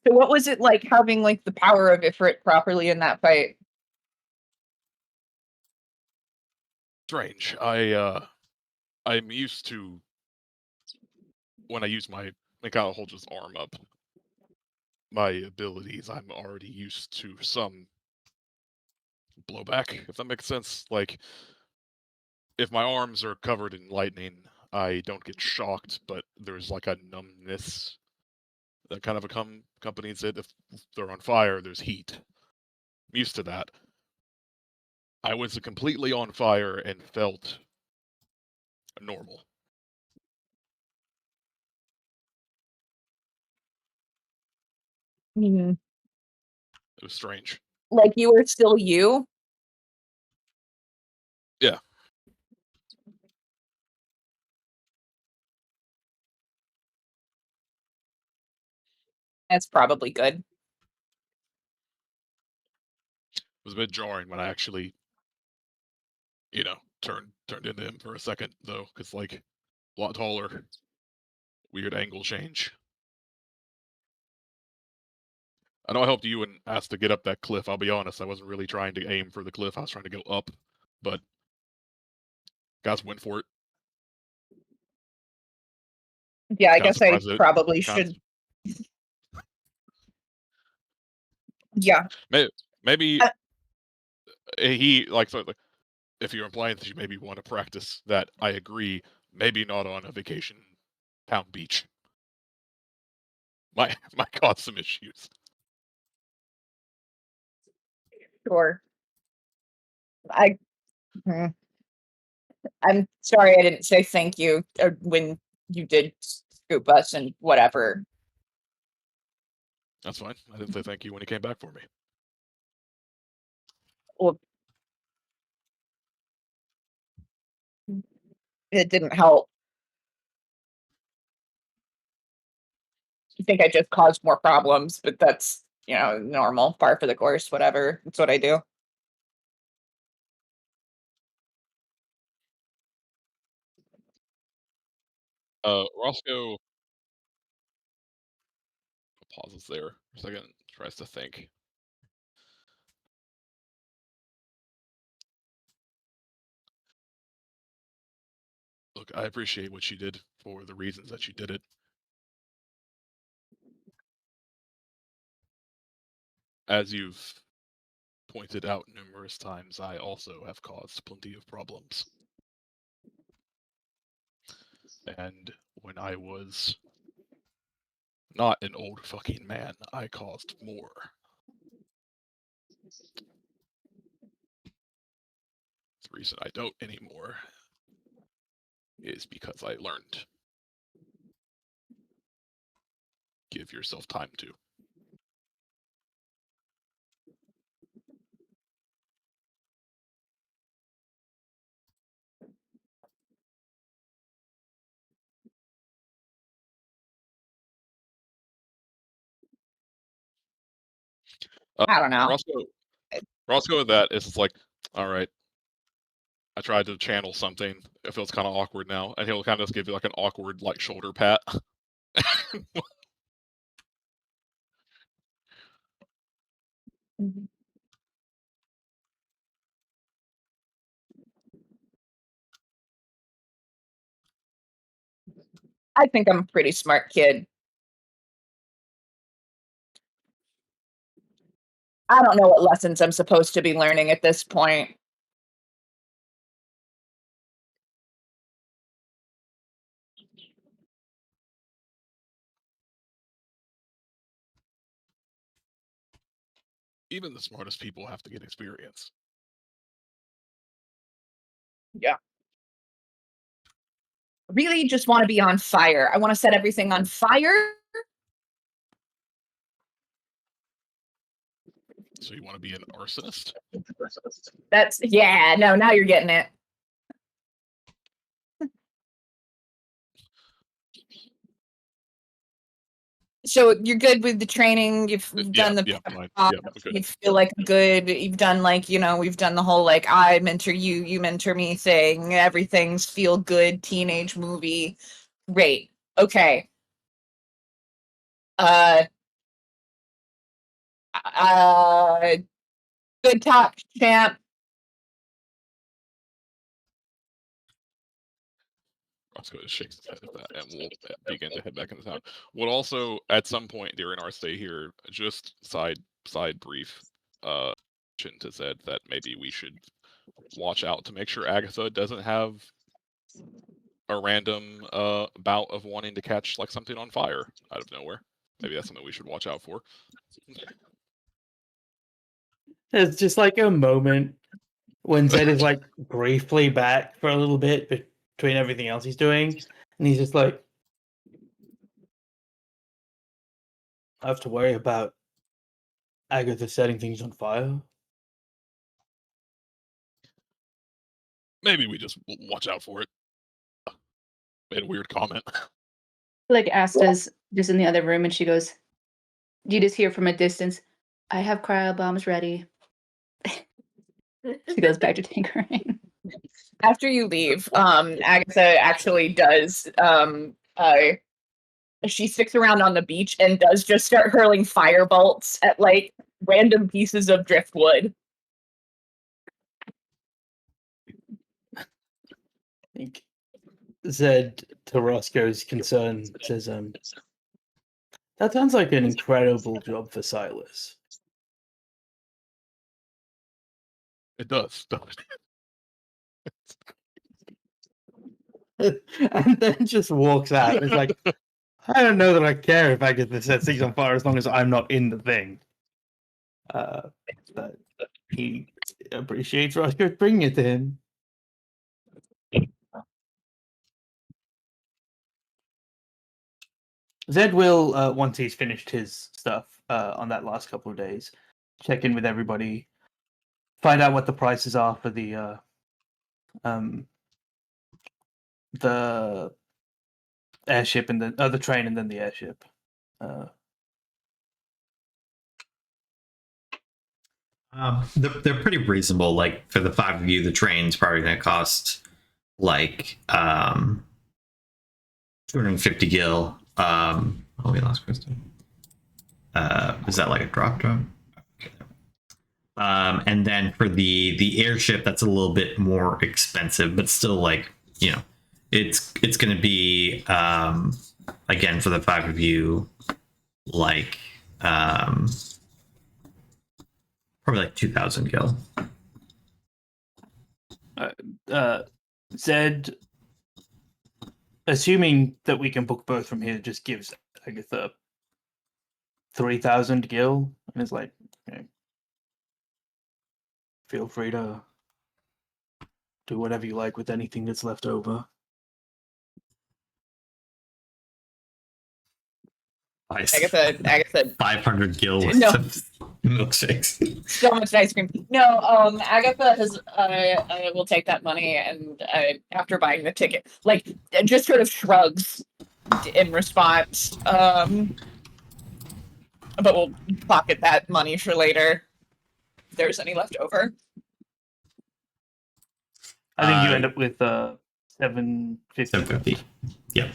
So what was it like having like the power of Ifrit properly in that fight? Strange. I'm used to when I use my Mikhail holds his arm up. My abilities, I'm already used to some blowback, if that makes sense. Like, if my arms are covered in lightning, I don't get shocked, but there's like a numbness that kind of accompanies it. If they're on fire, there's heat. I'm used to that. I was completely on fire and felt normal. Mhm. It was strange. Like you were still you? Yeah. That's probably good. It was a bit jarring when I actually, turned into him for a second, though, because like a lot taller, weird angle change. I know I helped you and asked to get up that cliff. I'll be honest, I wasn't really trying to aim for the cliff. I was trying to go up, but guys went for it. Yeah, I Kinda guess I surprised it- probably kinda- should. Yeah. Maybe Uh, he like so. Like, if you're implying that you maybe want to practice that, I agree. Maybe not on a vacation town beach. Might cause some issues. Sure. Hmm. I'm sorry I didn't say thank you when you did scoop us and whatever. That's fine. I didn't say thank you when he came back for me. Well, it didn't help. I think I just caused more problems, but that's normal, par for the course, whatever. That's what I do. Roscoe pauses there for a second, tries to think. Look, I appreciate what you did for the reasons that you did it. As you've pointed out numerous times, I also have caused plenty of problems. And when I was not an old fucking man, I caused more. The reason I don't anymore is because I learned. Give yourself time to. I don't know. Roscoe with that is like, all right, I tried to channel something. It feels kind of awkward now. And he'll kind of just give you like an awkward like shoulder pat. Mhm. I think I'm a pretty smart kid. I don't know what lessons I'm supposed to be learning at this point. Even the smartest people have to get experience. Yeah. Really just want to be on fire. I want to set everything on fire. So you want to be an arsonist? No, now you're getting it. So you're good with the training. You've done the fine. pep Yeah, talks, good. you feel like good. You've done like, we've done the whole like I mentor you, you mentor me thing. Everything's feel good teenage movie. Great. Okay. Uh good talk, champ. Roscoe just shakes his head at that, and we'll begin to head back into town. We'll also, at some point during our stay here, just side brief, to said that maybe we should watch out to make sure Agatha doesn't have a random bout of wanting to catch like something on fire out of nowhere. Maybe that's something we should watch out for. There's just like a moment when Zed is like briefly back for a little bit between everything else he's doing, and he's just like, I have to worry about Agatha setting things on fire. Maybe we just watch out for it. Made a weird comment. Like Asta's just in the other room, and she goes, you just hear from a distance, I have cryo bombs ready. She goes back to tinkering. After you leave, Agatha actually does she sticks around on the beach and does just start hurling fire bolts at like random pieces of driftwood. I think Zed, to Roscoe's concern, says, that sounds like an incredible job for Silas. It does. And then just walks out. It's like, I don't know that I care if Agatha sets things on fire as long as I'm not in the thing. But he appreciates Roscoe bringing it to him. Zed will, once he's finished his stuff on that last couple of days, check in with everybody, find out what the prices are for the airship and the train and then the airship. They're pretty reasonable. Like for the 5 of you, the train's probably going to cost like 250 gil. Oh, we lost Kristen. Is that like a drop drone? Okay. And then for the airship, that's a little bit more expensive, but still like, you know, it's going to be again for the 5 of you, like probably like 2,000 gil. Zed, assuming that we can book both from here, just gives Agatha 3,000 gil, and is like, okay, feel free to do whatever you like with anything that's left over. Nice. Agatha 500 gil worth No. of milkshakes. so much ice cream. No, Agatha has. I will take that money, and after buying the ticket, like, just sort of shrugs in response. But we'll pocket that money for later, if there's any left over. I think you end up with 750. 750. Yep.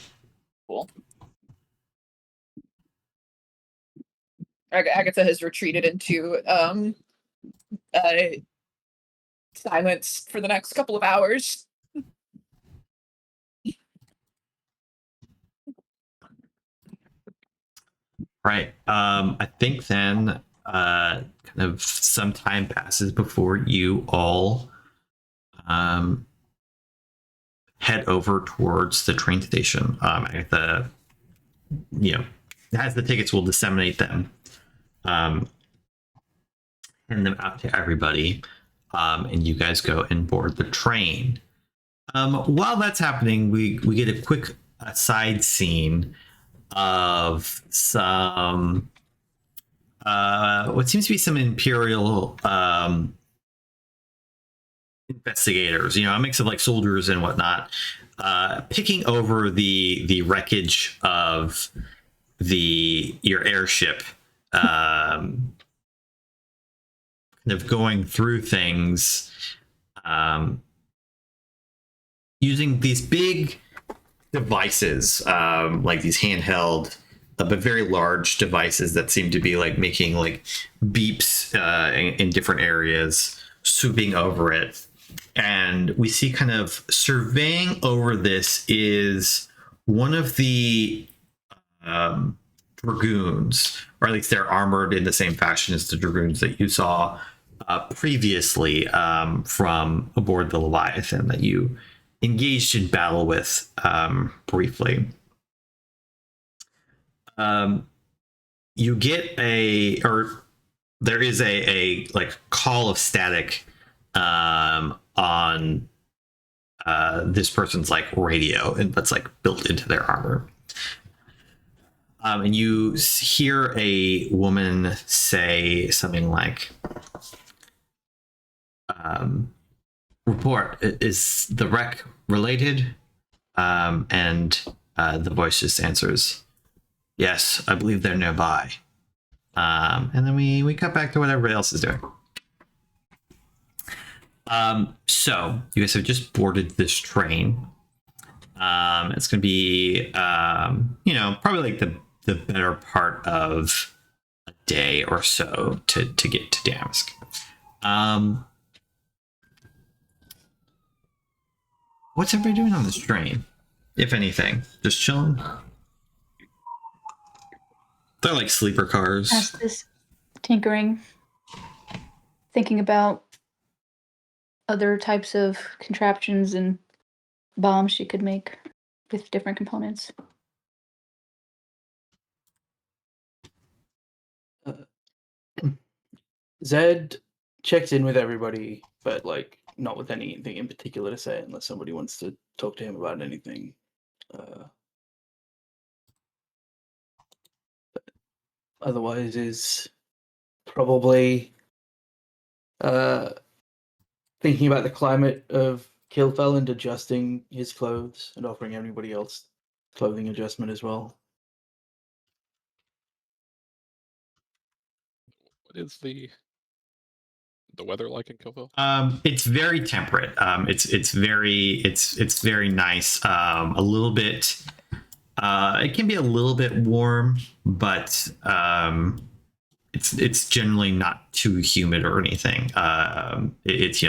Cool. Agatha has retreated into silence for the next couple of hours. Right. I think then kind of some time passes before you all head over towards the train station. Agatha, you know, has the tickets, will disseminate them, hand them out to everybody, and you guys go and board the train. While that's happening, we get a quick side scene of some what seems to be some Imperial investigators, you know, a mix of like soldiers and whatnot, picking over the wreckage of your airship, kind of going through things, using these big devices, like these handheld but very large devices that seem to be like making like beeps in different areas, swooping over it. And we see kind of surveying over this is one of the dragoons, or at least they're armored in the same fashion as the dragoons that you saw previously from aboard the Leviathan that you engaged in battle with briefly. You get there is a like call of static on this person's like radio, and that's like built into their armor. And you hear a woman say something like, report, is the wreck related? And the voice just answers, yes, I believe they're nearby. And then we cut back to what everybody else is doing. So you guys have just boarded this train. It's going to be, you know, probably like the better part of a day or so to get to Damask. What's everybody doing on this train, if anything? Just chilling? They're like sleeper cars. Estes tinkering, thinking about other types of contraptions and bombs she could make with different components. Zed checks in with everybody, but like not with anything in particular to say, unless somebody wants to talk to him about anything. Otherwise, is probably thinking about the climate of Kilfell and adjusting his clothes and offering everybody else clothing adjustment as well. What is the the weather like in Killville? It's very temperate. It's very nice. A little bit. It can be a little bit warm, but it's generally not too humid or anything. It's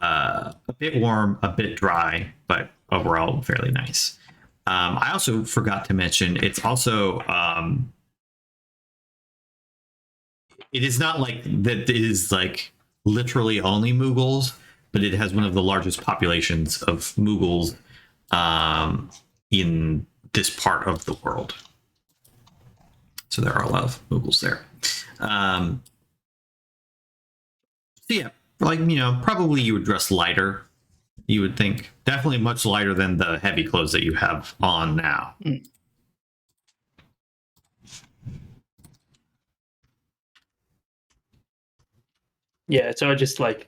a bit warm, a bit dry, but overall fairly nice. I also forgot to mention it's also it is not like that it is like literally only Mughals, but it has one of the largest populations of Mughals in this part of the world. So there are a lot of Mughals there. So yeah, like, probably you would dress lighter, you would think. Definitely much lighter than the heavy clothes that you have on now. Yeah, so I just like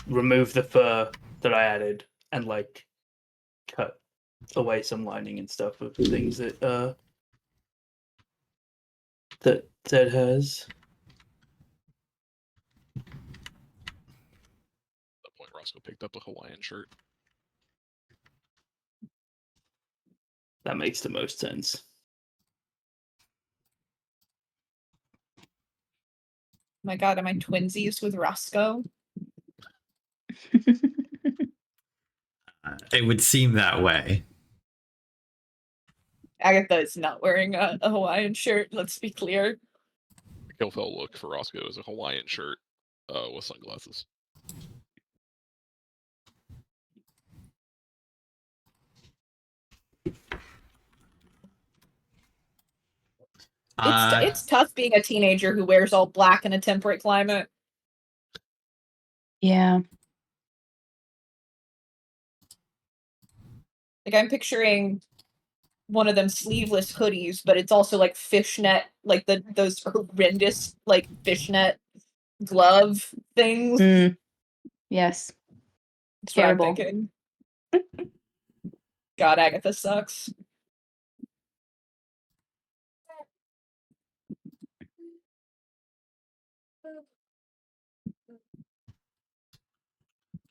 remove the fur that I added and like cut away some lining and stuff of the things that that Zed has. At that point, Roscoe picked up a Hawaiian shirt. That makes the most sense. My God, am I twinsies with Roscoe? It would seem that way. Agatha is not wearing a Hawaiian shirt. Let's be clear. The Killfell look for Roscoe is a Hawaiian shirt with sunglasses. It's tough being a teenager who wears all black in a temperate climate. Yeah. Like, I'm picturing one of them sleeveless hoodies, but it's also like fishnet, like those horrendous like fishnet glove things. Yes. That's what I'm Terrible. thinking. God, Agatha sucks.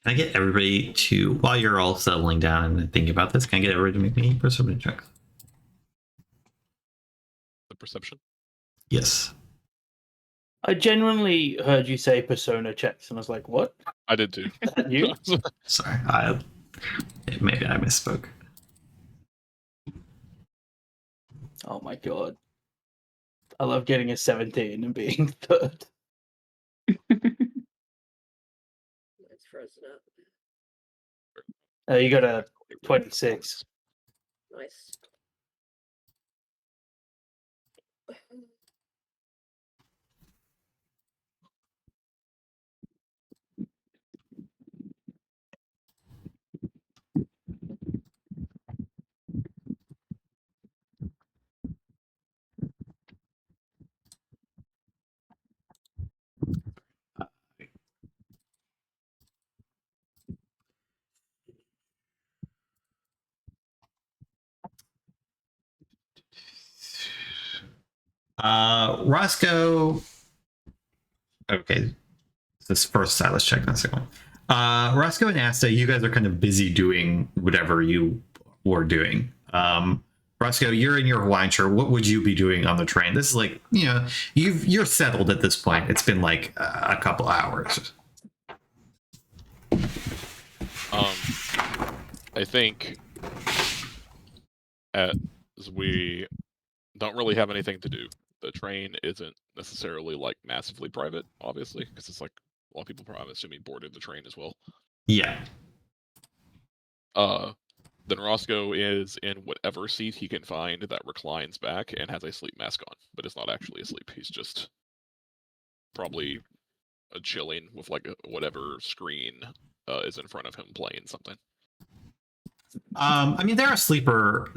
Can I get everybody to, while you're all settling down and thinking about this, can I get everybody to make me perception checks? The perception. Yes. I genuinely heard you say persona checks, and I was like, "What? I did too. You?" Sorry. Maybe I misspoke. Oh my god! I love getting a 17 and being third. It's frozen up. You got a 26. Nice. Roscoe. Okay. This first stylist check, not second one. Roscoe and Asta, you guys are kind of busy doing whatever you were doing. Roscoe, you're in your Hawaiian shirt. What would you be doing on the train? This is like, you're settled at this point. It's been like a couple hours. I think as we don't really have anything to do. The train isn't necessarily like massively private, obviously, because it's like a lot of people probably assuming boarded the train as well. Yeah. Then Roscoe is in whatever seat he can find that reclines back and has a sleep mask on, but it's not actually asleep. He's just probably chilling with like whatever screen is in front of him playing something. I mean, there are sleeper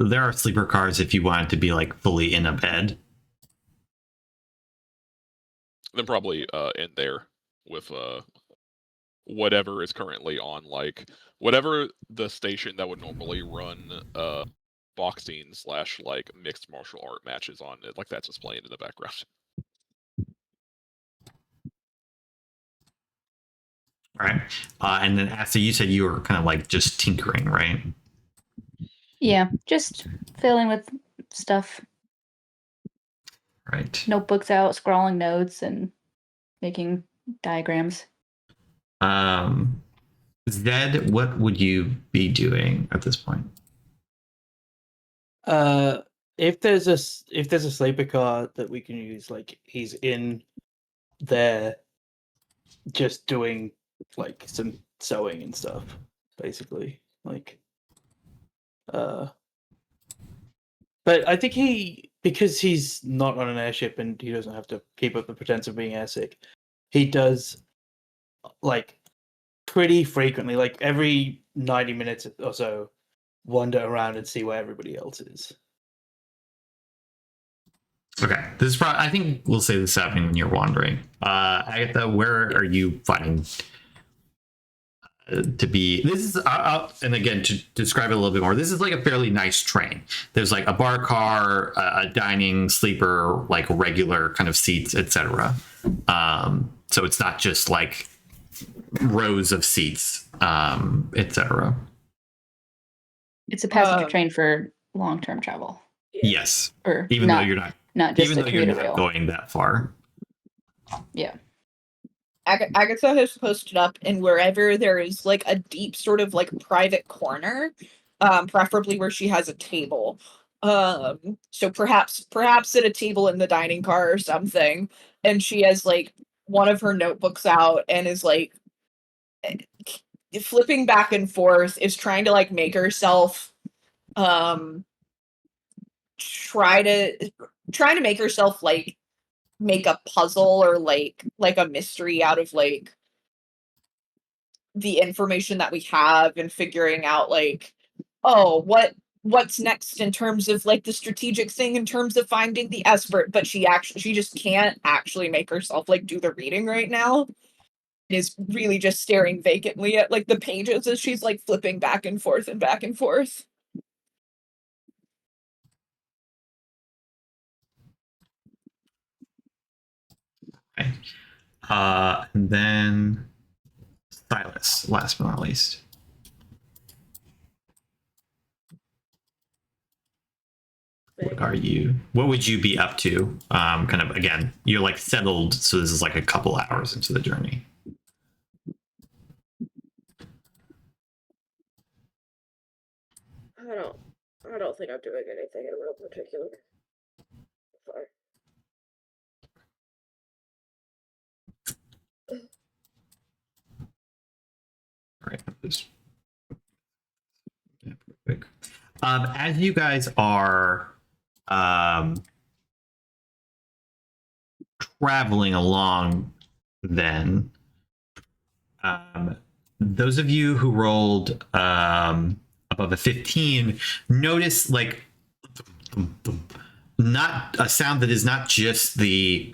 cars if you want it to be like fully in a bed. Then probably in there with whatever is currently on, like whatever the station that would normally run boxing / like mixed martial art matches on it, like that's just playing in the background. All right. And then after you said you were kind of like just tinkering, right? Yeah, just filling with stuff, Right. notebooks out, scrawling notes, and making diagrams. Zed, what would you be doing at this point? If there's a sleeper car that we can use, like he's in there, just doing like some sewing and stuff, basically. Like, but I think because he's not on an airship and he doesn't have to keep up the pretense of being airsick, he does like pretty frequently, like every 90 minutes or so, wander around and see where everybody else is. Okay. This is probably, I think we'll say this is happening when you're wandering. Agatha, where are you finding to be? This is, and again, to describe it a little bit more, this is like a fairly nice train. There's like a bar car, a dining, sleeper, like regular kind of seats, etc. So it's not just like rows of seats, etc. It's a passenger Um, train for long-term travel, Yes, or even not, though you're not, not just even a though you're commuter not rail. going that far. Yeah. Agatha has posted up in wherever there is like a deep sort of like private corner, preferably where she has a table. So perhaps at a table in the dining car or something, and she has like one of her notebooks out and is like flipping back and forth, is trying to like make herself trying to make herself like make a puzzle or like a mystery out of like the information that we have, and figuring out like, oh, what's next in terms of like the strategic thing in terms of finding the expert. But she just can't actually make herself like do the reading right now. Is really just staring vacantly at like the pages as she's like flipping back and forth and back and forth. Okay. And then Silas, last but not least. What would you be up to? Kind of, again, you're like settled, so this is like a couple hours into the journey. I don't think I'm doing anything in real particular. Sorry. All right. Yeah, perfect. As you guys are traveling along, then those of you who rolled above a 15 notice like not a sound that is not just the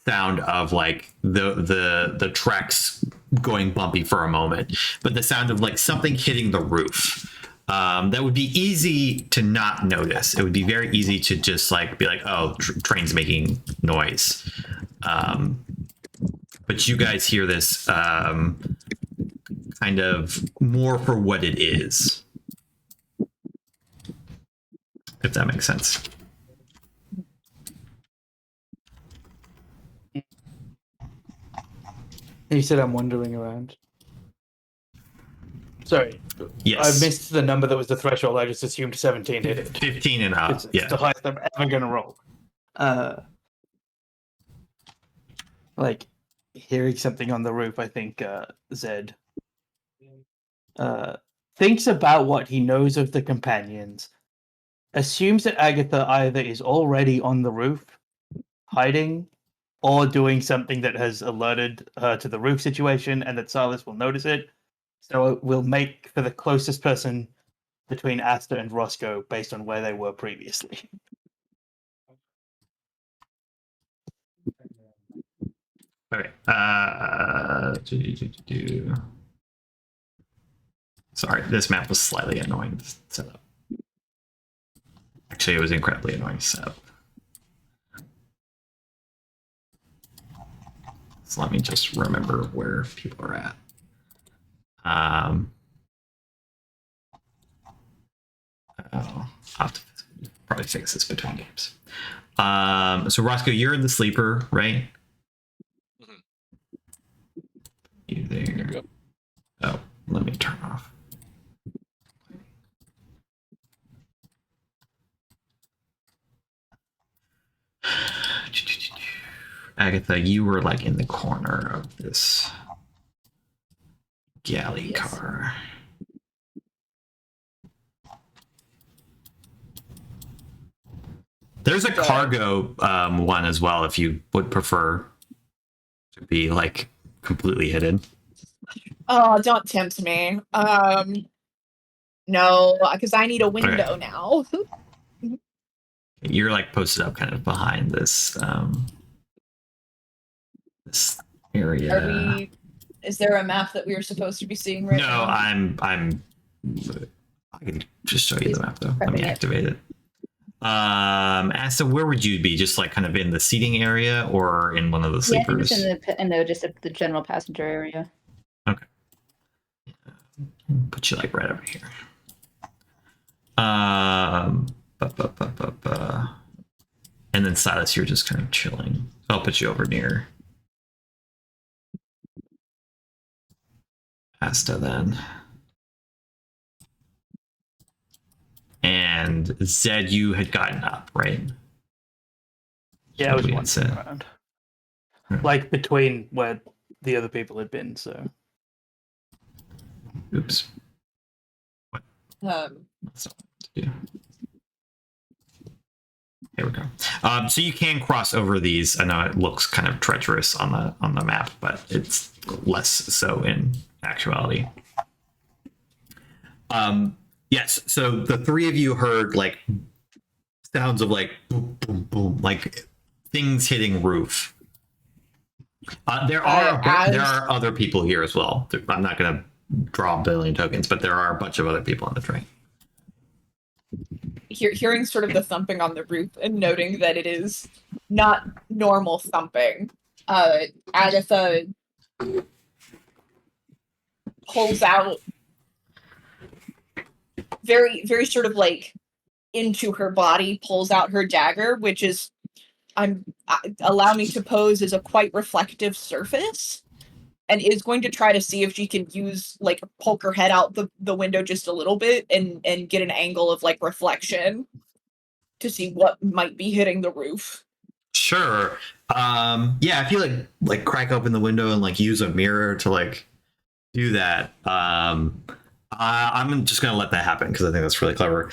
sound of like the tracks going bumpy for a moment, but the sound of like something hitting the roof. That would be easy to not notice. It would be very easy to just like be like, oh, train's making noise. But you guys hear this kind of more for what it is, if that makes sense. You said I'm wandering around. Sorry. Yes. I missed the number that was the threshold. I just assumed 17 hit it. 15 and up. It's Yeah. the highest I'm ever going to roll. Like, hearing something on the roof, I think Zed thinks about what he knows of the companions, assumes that Agatha either is already on the roof, hiding, or doing something that has alerted her to the roof situation, and that Silas will notice it. So we'll make for the closest person between Asta and Roscoe based on where they were previously. Okay. Sorry, this map was slightly annoying to set up. Actually, it was incredibly annoying to set up. So let me just remember where people are at. Um, I'll have to probably fix this between games. So Roscoe, you're in the sleeper, right? Mhm. You there? Yep. Oh, let me turn off. Agatha, you were like in the corner of this galley Yes. car. There's a Okay. cargo one as well if you would prefer to be like completely hidden. Oh, don't tempt me. No, because I need a window now. You're like posted up kind of behind this this area. Are we? Is there a map that we are supposed to be seeing right No, now? I can just show you the map though. Let me prepping it. activate it. Asta, where would you be? Just like kind of in the seating area or in one of the Yeah, I think sleepers? it's in the just the general passenger area. Put you like right over here. And then Silas, you're just kind of chilling. I'll put you over near Asta then. And Zed, you had gotten up, right? Yeah, I was We had wandering said. around. Hmm. Like between where the other people had been, so. Oops. Um, That's not what to do. Here we go. So you can cross over these. I know it looks kind of treacherous on the map, but it's less so in actuality. Yes. So the three of you heard like sounds of like boom, boom, boom, like things hitting roof. There are other people here as well. I'm not going to draw a billion tokens, but there are a bunch of other people on the train. hearing sort of the thumping on the roof and noting that it is not normal thumping, Agatha pulls out very, very sort of like into her body, pulls out her dagger, which is allow me to pose as a quite reflective surface, and is going to try to see if she can use like poke her head out the window just a little bit and get an angle of like reflection to see what might be hitting the roof. Sure. Yeah, if you like crack open the window and like use a mirror to like do that. I'm just gonna let that happen because I think that's really clever.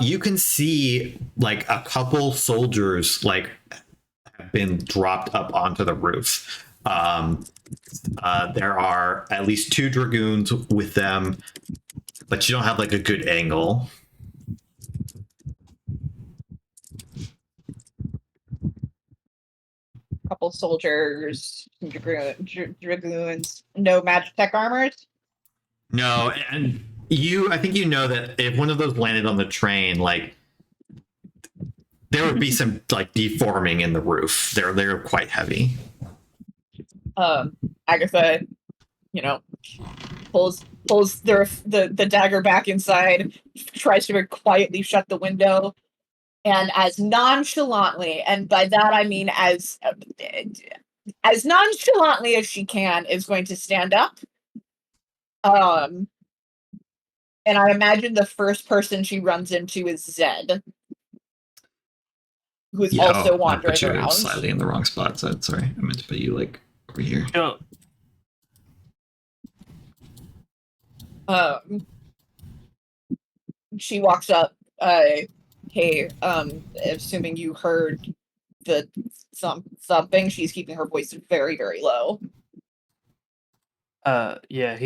You can see like a couple soldiers like have been dropped up onto the roof. There are at least 2 dragoons with them, but you don't have like a good angle. Couple soldiers, dragoons, no magic tech armors. No, and I think you know that if one of those landed on the train, like there would be some like deforming in the roof. They're quite heavy. Agatha, pulls the dagger back inside, tries to quietly shut the window, and as nonchalantly, and by that I mean as nonchalantly as she can, is going to stand up. And I imagine the first person she runs into is Zed, who is also I wandering put you around. slightly in the wrong spot. So sorry, I meant to put you like over here. Sure. She walks up. Hey, assuming you heard the something, she's keeping her voice very, very low. Yeah,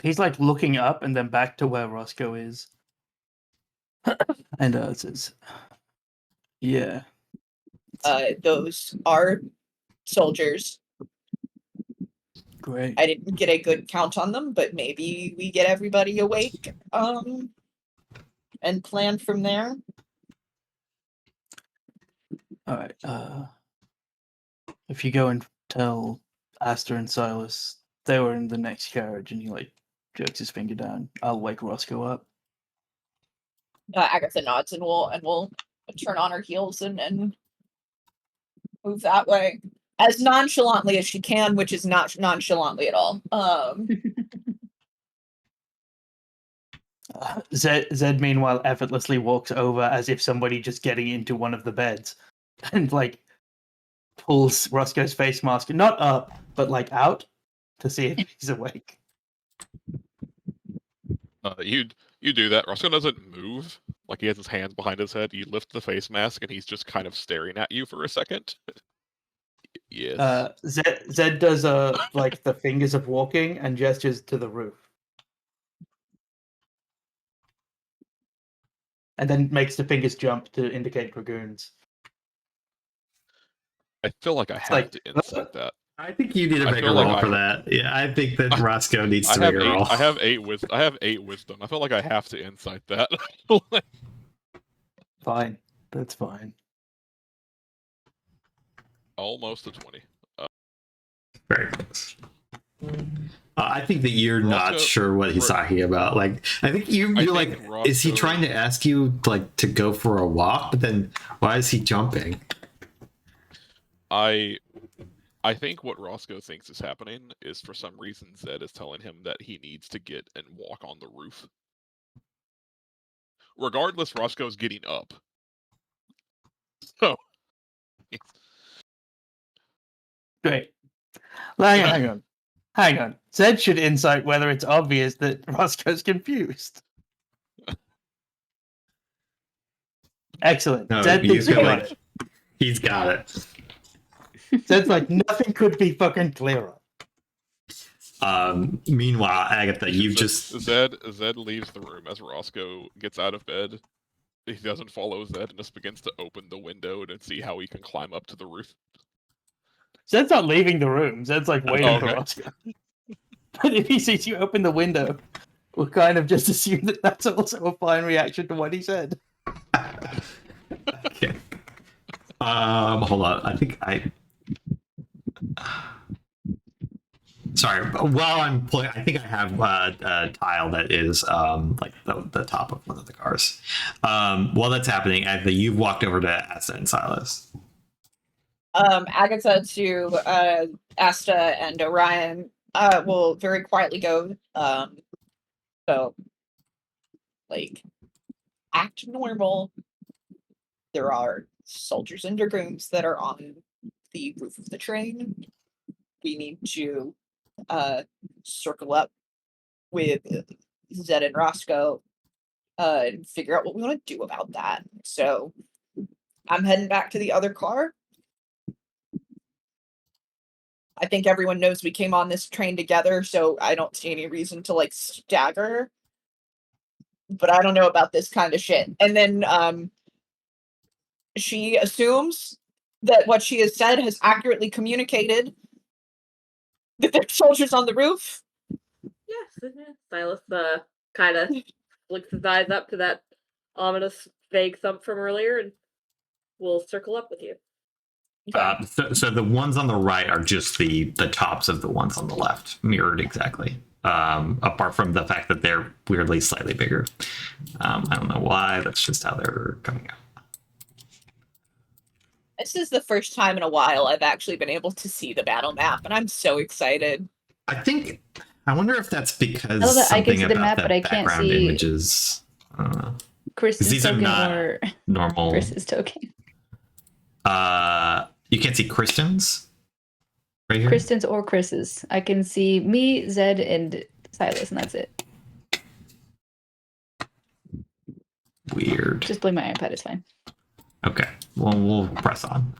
he's like looking up and then back to where Roscoe is. And says, yeah. Those are soldiers. Great. I didn't get a good count on them, but maybe we get everybody awake, and plan from there. All right. If you go and tell Asta and Silas they were in the next carriage, and he like jerks his finger down. I'll wake Roscoe up. Agatha nods and will turn on her heels and move that way as nonchalantly as she can, which is not nonchalantly at all. Zed meanwhile effortlessly walks over as if somebody just getting into one of the beds, and like pulls Roscoe's face mask not up but like out to see if he's awake. You do that. Roscoe doesn't move. Like he has his hands behind his head. You lift the face mask, and he's just kind of staring at you for a second. Yes. Zed does like the fingers of walking and gestures to the roof, and then makes the fingers jump to indicate dragoons. I feel like I have like- to insight that. I think you need to I make a feel like roll I- for that. Yeah, I think that Roscoe needs I to have make a roll. I have 8 wisdom. I feel like I have to insight that. Fine, that's fine. Almost a 20. Very close. I think that you're not Roscoe- sure what he's Ro- talking about. Like, I think you're think like, is he Roscoe- trying to ask you like to go for a walk? But then why is he jumping? I think what Roscoe thinks is happening is for some reason Zed is telling him that he needs to get and walk on the roof. Regardless, Roscoe's getting up. So Great. Hang on. Zed should insight whether it's obvious that Roscoe's confused. Excellent. No, Zed you thinks he feel got like- it. He's got it. Zed's like, nothing could be fucking clearer. Meanwhile, Agatha, you've just Zed leaves the room as Roscoe gets out of bed. He doesn't follow Zed and just begins to open the window to see how he can climb up to the roof. Zed's not leaving the room. Zed's like waiting for Okay. Roscoe. But if he sees you open the window, we'll kind of just assume that that's also a fine reaction to what he said. okay. Hold on. I think I. Sorry. While I'm playing, I think I have a tile that is like the top of one of the cars. While that's happening, Agatha, you've walked over to Asta and Silas. Agatha to Asta and Orion will very quietly go. So, like, act normal. There are soldiers and dragoons that are on the roof of the train. We need to circle up with Zed and Roscoe and figure out what we want to do about that. So, I'm heading back to the other car. I think everyone knows we came on this train together, so I don't see any reason to like stagger. But I don't know about this kind of shit. And then she assumes that what she has said has accurately communicated that there's soldiers on the roof. Yes. Silas kind of flicks his eyes up to that ominous vague thump from earlier, and we'll circle up with you. So the ones on the right are just the tops of the ones on the left, mirrored exactly. Apart from the fact that they're weirdly slightly bigger. I don't know why. That's just how they're coming out. This is the first time in a while I've actually been able to see the battle map, and I'm so excited. I wonder if that's because Oh, I can something see the about map, the but I can't background see- images. I don't know. Kristen's These are token not or normal. Chris's token. You can't see Kristen's right here. Kristen's or Chris's. I can see me, Zed, and Silas, and that's it. Weird. Just blame my iPad, it's fine. Okay. Well, we'll press on.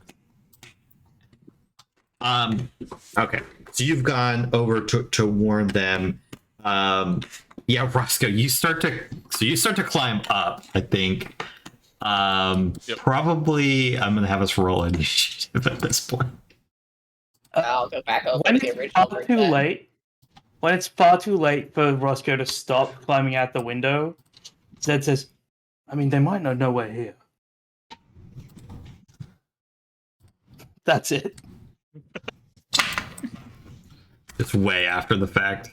Okay. So you've gone over to warn them. Yeah, Roscoe, you start to climb up, I think. Yep. Probably I'm gonna have us roll initiative at this point. I'll go back over When to the it's original. far too late, when it's far too late for Roscoe to stop climbing out the window, Zed says, I mean, they might not know we're here. That's it. It's way after the fact.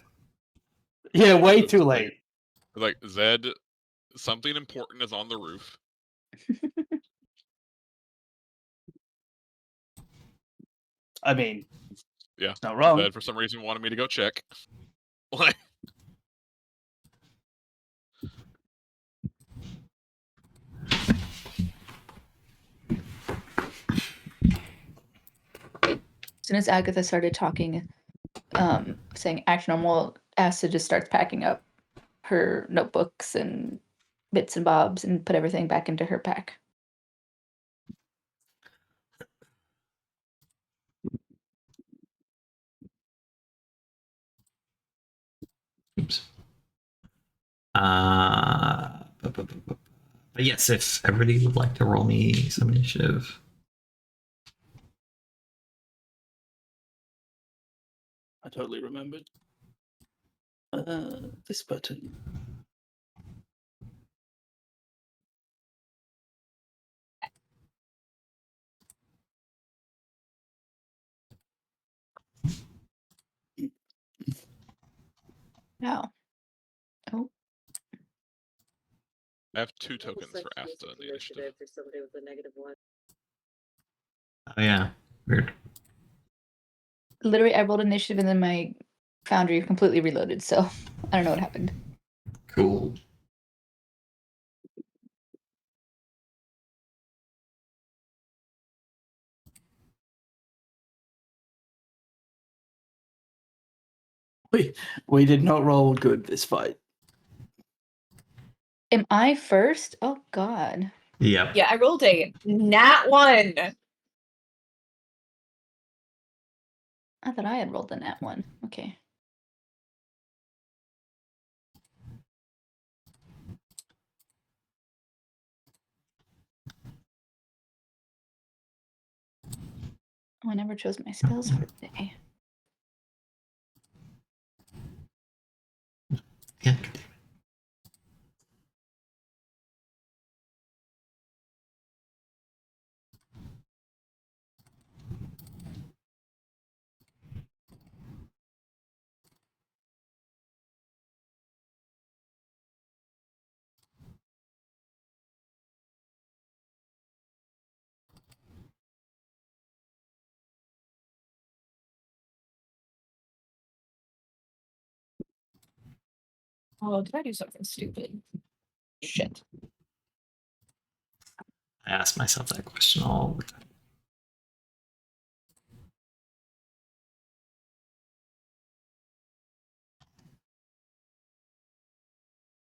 Yeah, way too late. Like, Zed, something important is on the roof. I mean, Yeah. it's not wrong. Zed, for some reason, wanted me to go check. Like, As soon as Agatha started talking, saying action normal, Asta just starts packing up her notebooks and bits and bobs and put everything back into her pack. Oops. But yes, if everybody would like to roll me some initiative. I totally remembered. This button. Wow. Oh, I have 2 Almost tokens like for to use Asta in the initiative. for somebody with a -1. Oh yeah, weird. literally, I rolled initiative and then my Foundry completely reloaded, so I don't know what happened. Cool. We did not roll good this fight. Am I first? Oh God. Yep. Yeah, I rolled a nat 1. I thought I had rolled the nat one. Okay. Oh, I never chose my spells for the day. Yeah. Oh, did I do something stupid? Shit. I ask myself that question all the time.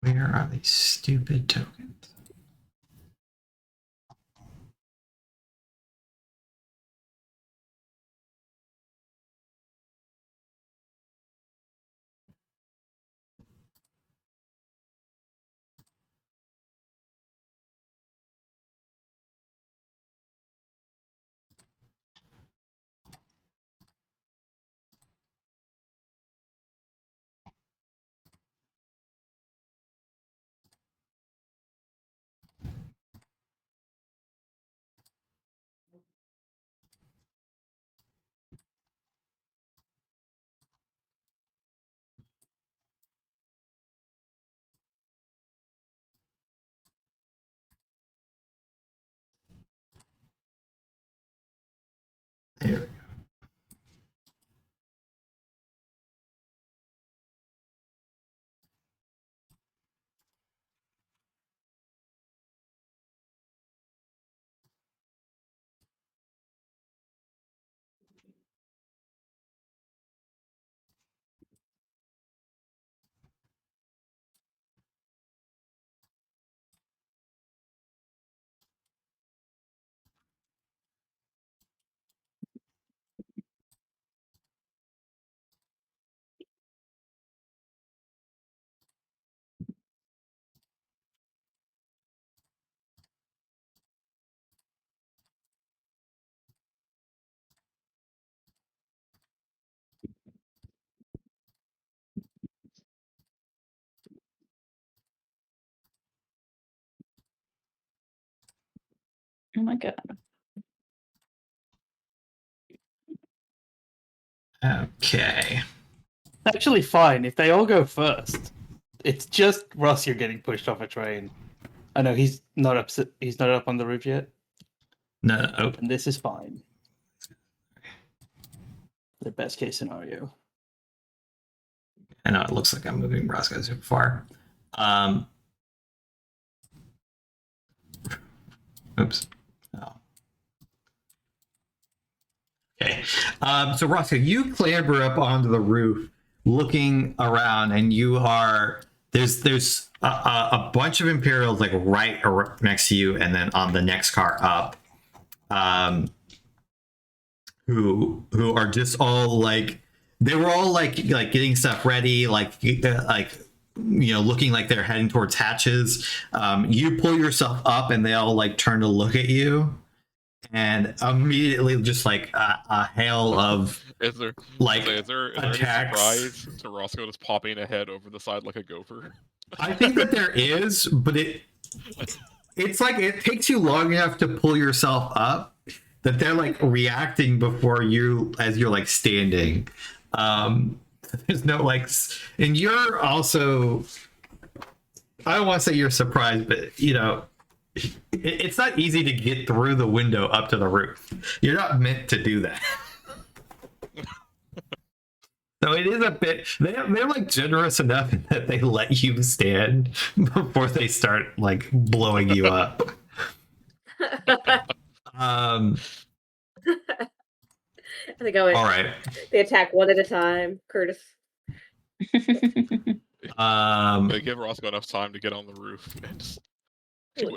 Where are these stupid tokens? There we go. Oh my God. Okay. Actually, fine. If they all go first, it's just Rossio getting pushed off a train. I know he's not upset. He's not up on the roof yet, No, oh, and this is fine. The best case scenario. I know it looks like I'm moving Roscoe too far. Oops. Oh. Okay. So Roscoe, you clamber up onto the roof, looking around, and you are there's a bunch of Imperials like right next to you, and then on the next car up, who are just all like they were all like getting stuff ready, like looking like they're heading towards hatches. You pull yourself up, and they all like turn to look at you. And immediately, just like a hail of Is there like is there any attacks. surprise to Roscoe just popping a head over the side like a gopher? I think that there is, but it's like it takes you long enough to pull yourself up that they're like reacting before you as you're like standing. There's no like, and you're also. I don't want to say you're surprised, but it's not easy to get through the window up to the roof. You're not meant to do that. So it is a bit. They're like generous enough that they let you stand before they start like blowing you up. I think I would. All right. They attack one at a time, Curtis. They give Roscoe enough time to get on the roof and just.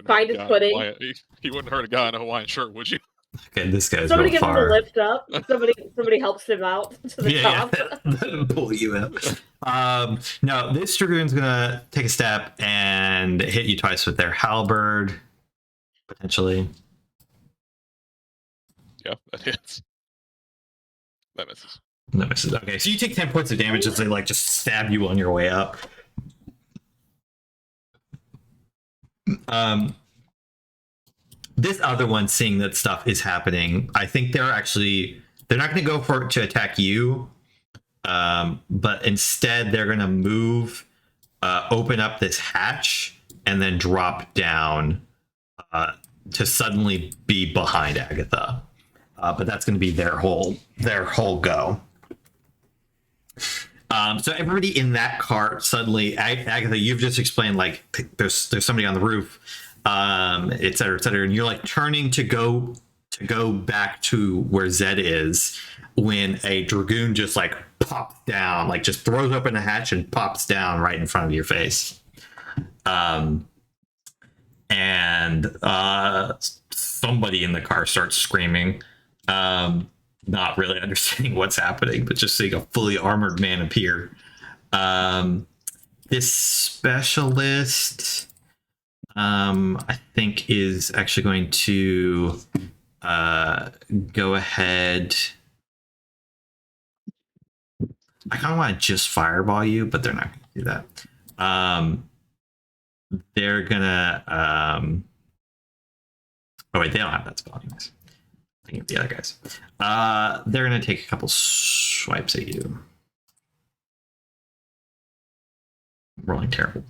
Find his footing. He wouldn't hurt a guy in a Hawaiian shirt, would you? Okay, this guy's Somebody real gives him a far. lift up. Somebody helps him out to the top. Yeah. Pull you up. No, this dragoon's gonna take a step and hit you twice with their halberd, potentially. Yeah, that hits. That misses. No misses. Okay, so you take 10 points of damage as they like just stab you on your way up. This other one, seeing that stuff is happening, I think they're not going to go to attack you, but instead they're going to move, open up this hatch, and then drop down to suddenly be behind Agatha. But that's going to be their whole go. So everybody in that cart suddenly, Agatha, you've just explained like there's somebody on the roof, et cetera, and you're like turning to go back to where Zed is when a dragoon just like pops down, like just throws open a hatch and pops down right in front of your face. And somebody in the car starts screaming. Not really understanding what's happening, but just seeing a fully armored man appear. This specialist, I think, is actually going to go ahead. I kind of want to just fireball you, but they're not going to do that. They're gonna. Oh wait, they don't have that spell anyways. Thinking of the other guys. They're gonna take a couple swipes at you. Rolling terrible.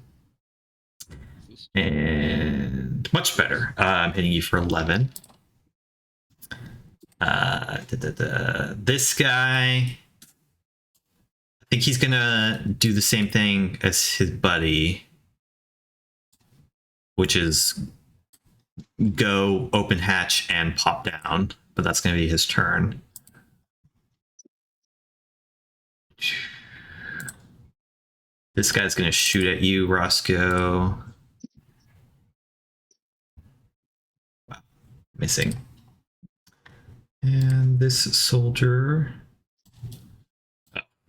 And much better. I'm hitting you for 11. This guy, I think he's gonna do the same thing as his buddy, which is go open hatch and pop down, but that's going to be his turn. This guy's going to shoot at you, Roscoe. Wow. Missing. And this soldier,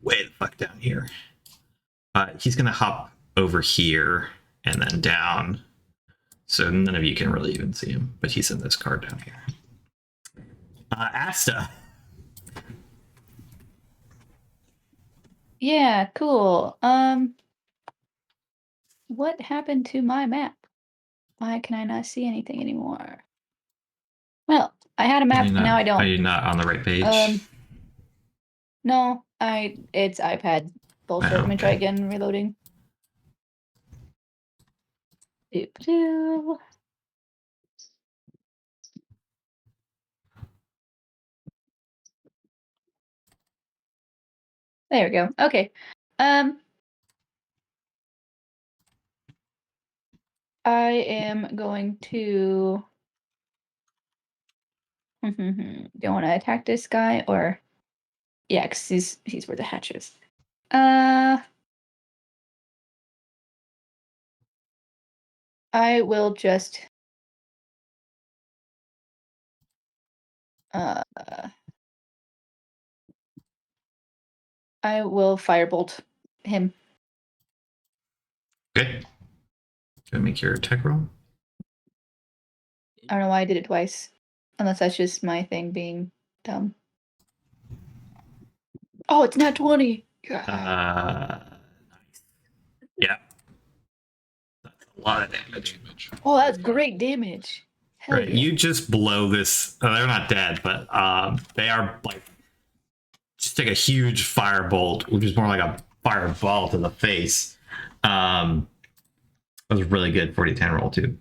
way the fuck down here. He's going to hop over here and then down. So none of you can really even see him, but he's in this card down here. Asta. Yeah, cool. What happened to my map? Why can I not see anything anymore? Well, I had a map, now I don't. Are you not on the right page? No, it's iPad. Bullshit. Oh, Let me try okay. again. Reloading. Doop-doo. There we go. Okay. I am going to. Do you want to attack this guy or? Yeah, because he's where the hatch is. I will just. I will firebolt him. Okay. Gonna make your attack roll. I don't know why I did it twice, unless that's just my thing being dumb. Oh, it's not 20. Nice. Yeah. That's a lot of damage. Oh, that's great damage. Hell Right. yeah. You just blow this. They're not dead, but they are like just take a huge firebolt, which is more like a fireball to the face. That was really good 40-10 roll too.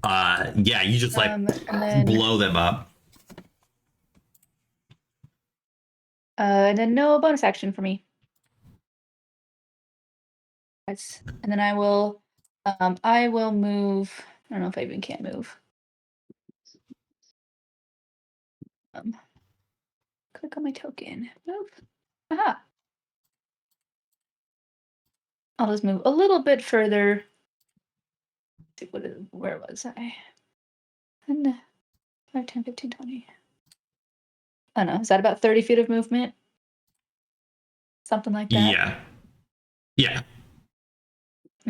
Yeah, you just like and then blow them up. and then no bonus action for me. That's and then I will move. I don't know if I even can move. Click on my token. Move. Aha. I'll just move a little bit further. Where was I? And 5, 10, 15, 20. I don't know. Is that about 30 feet of movement? Something like that. Yeah. Yeah.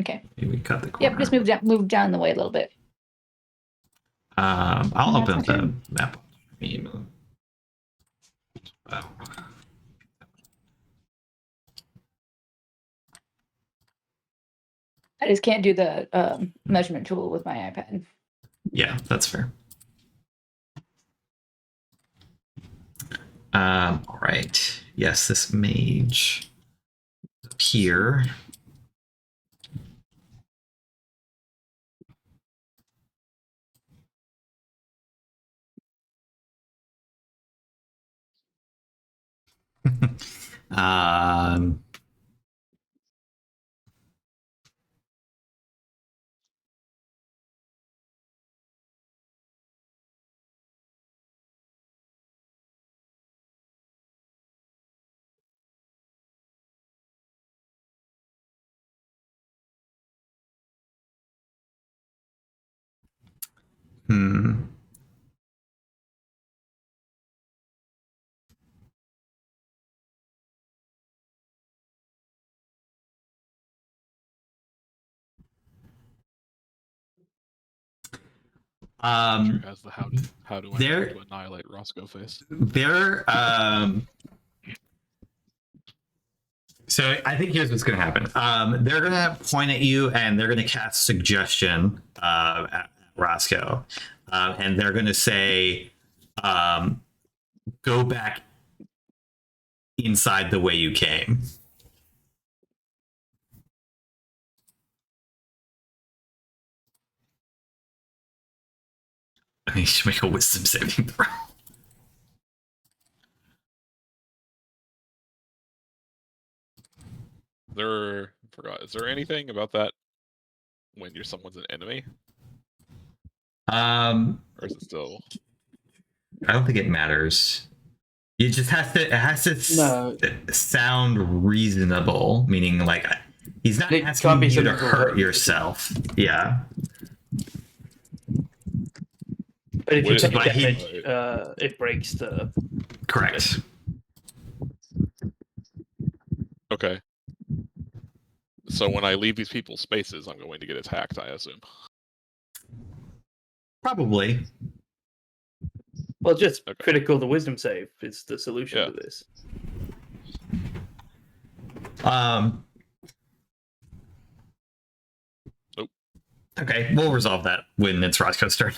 Okay. Maybe we cut the corner. Yep. Just move down the way a little bit. I'll That's open up my the turn. map. Wow. I just can't do the measurement tool with my iPad. Yeah, that's fair. All right. Yes, this mage up here. um, hmm. Andrew has the how do I there- know to annihilate Roscoe face? So I think here's what's going to happen. They're going to point at you and they're going to cast suggestion at Roscoe. And they're going to say, go back inside the way you came. I mean, you should make a wisdom saving throw. Is there anything about that when someone's an enemy? Or is it still? I don't think it matters. It just has to sound reasonable, meaning like he's not asking you to hurt yourself. Yeah. But if you take But damage, it breaks the. Correct. Okay. So when I leave these people's spaces, I'm going to get attacked, I assume. Probably. Well, just critical the wisdom save is the solution to this. Okay, we'll resolve that when it's Roscoe's turn.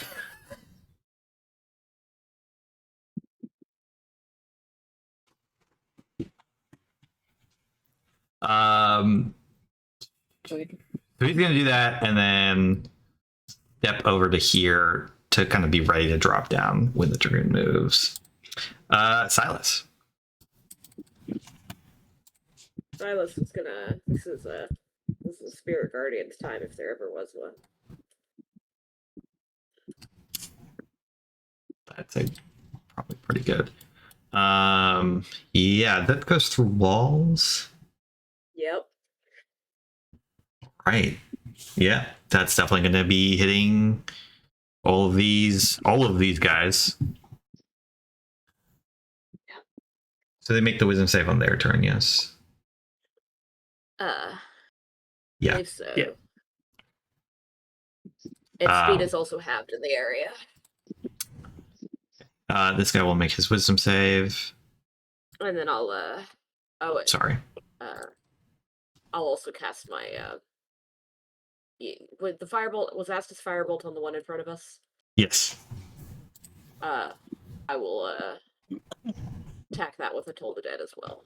So he's gonna do that, and then step over to here to kind of be ready to drop down when the dragoon moves. Silas. Silas is gonna. This is Spirit Guardian's time if there ever was one. That's probably pretty good. Yeah, that goes through walls. Yep. Right. Yeah, that's definitely going to be hitting all of these guys. So they make the wisdom save on their turn, yes. Yeah. believe so. Yeah. Its speed is also halved in the area. This guy will make his wisdom save. And then I'll Sorry. I'll also cast my with the firebolt. Was Astus firebolt on the one in front of us? Yes. I will attack that with a Toll the Dead as well.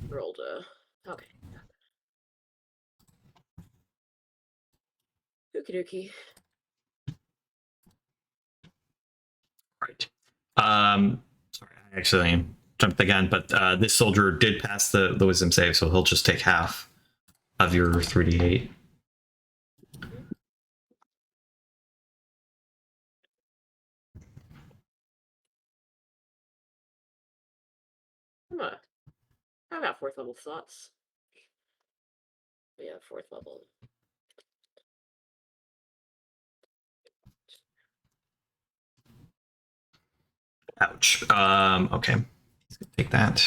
Rolled okay. Okie dokie. Right. Sorry, I actually jumped the gun, but this soldier did pass the wisdom save, so he'll just take half of your 3d8. I've got 4th level slots. Yeah, 4th level. Ouch. Okay. He's gonna take that.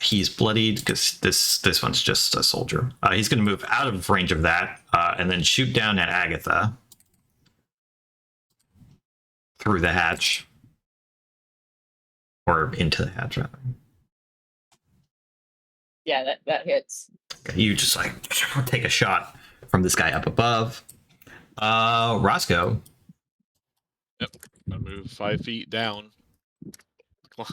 He's bloodied because this one's just a soldier. He's gonna move out of range of that and then shoot down at Agatha through the hatch. Or into the hatch, rather. Yeah, that hits. Okay, you just like take a shot from this guy up above. Roscoe. Yep. I move 5 feet down. Come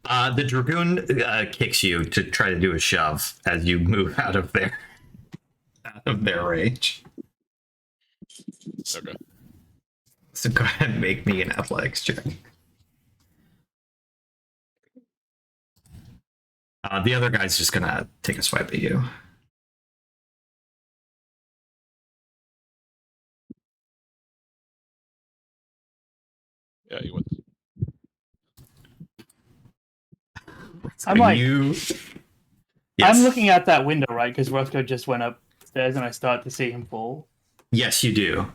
on. The dragoon kicks you to try to do a shove as you move out of their range. Okay. So go ahead and make me an athletics check. The other guy's just gonna take a swipe at you. Yeah, you went. I'm like- you. I'm looking out that window, right? Because Roscoe just went upstairs and I start to see him fall. Yes, you do.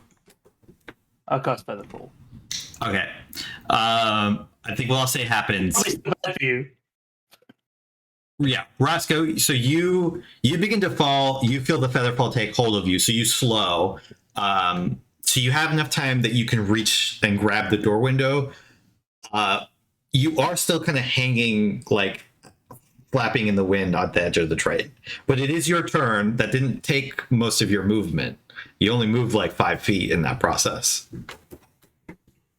I'll cast Feather Fall. Okay. I think what I'll say happens. Probably still bad for you. Yeah, Roscoe. So you begin to fall. You feel the feather fall take hold of you. So you slow. So you have enough time that you can reach and grab the door window. You are still kind of hanging, like flapping in the wind on the edge of the train. But it is your turn. That didn't take most of your movement. You only moved like 5 feet in that process.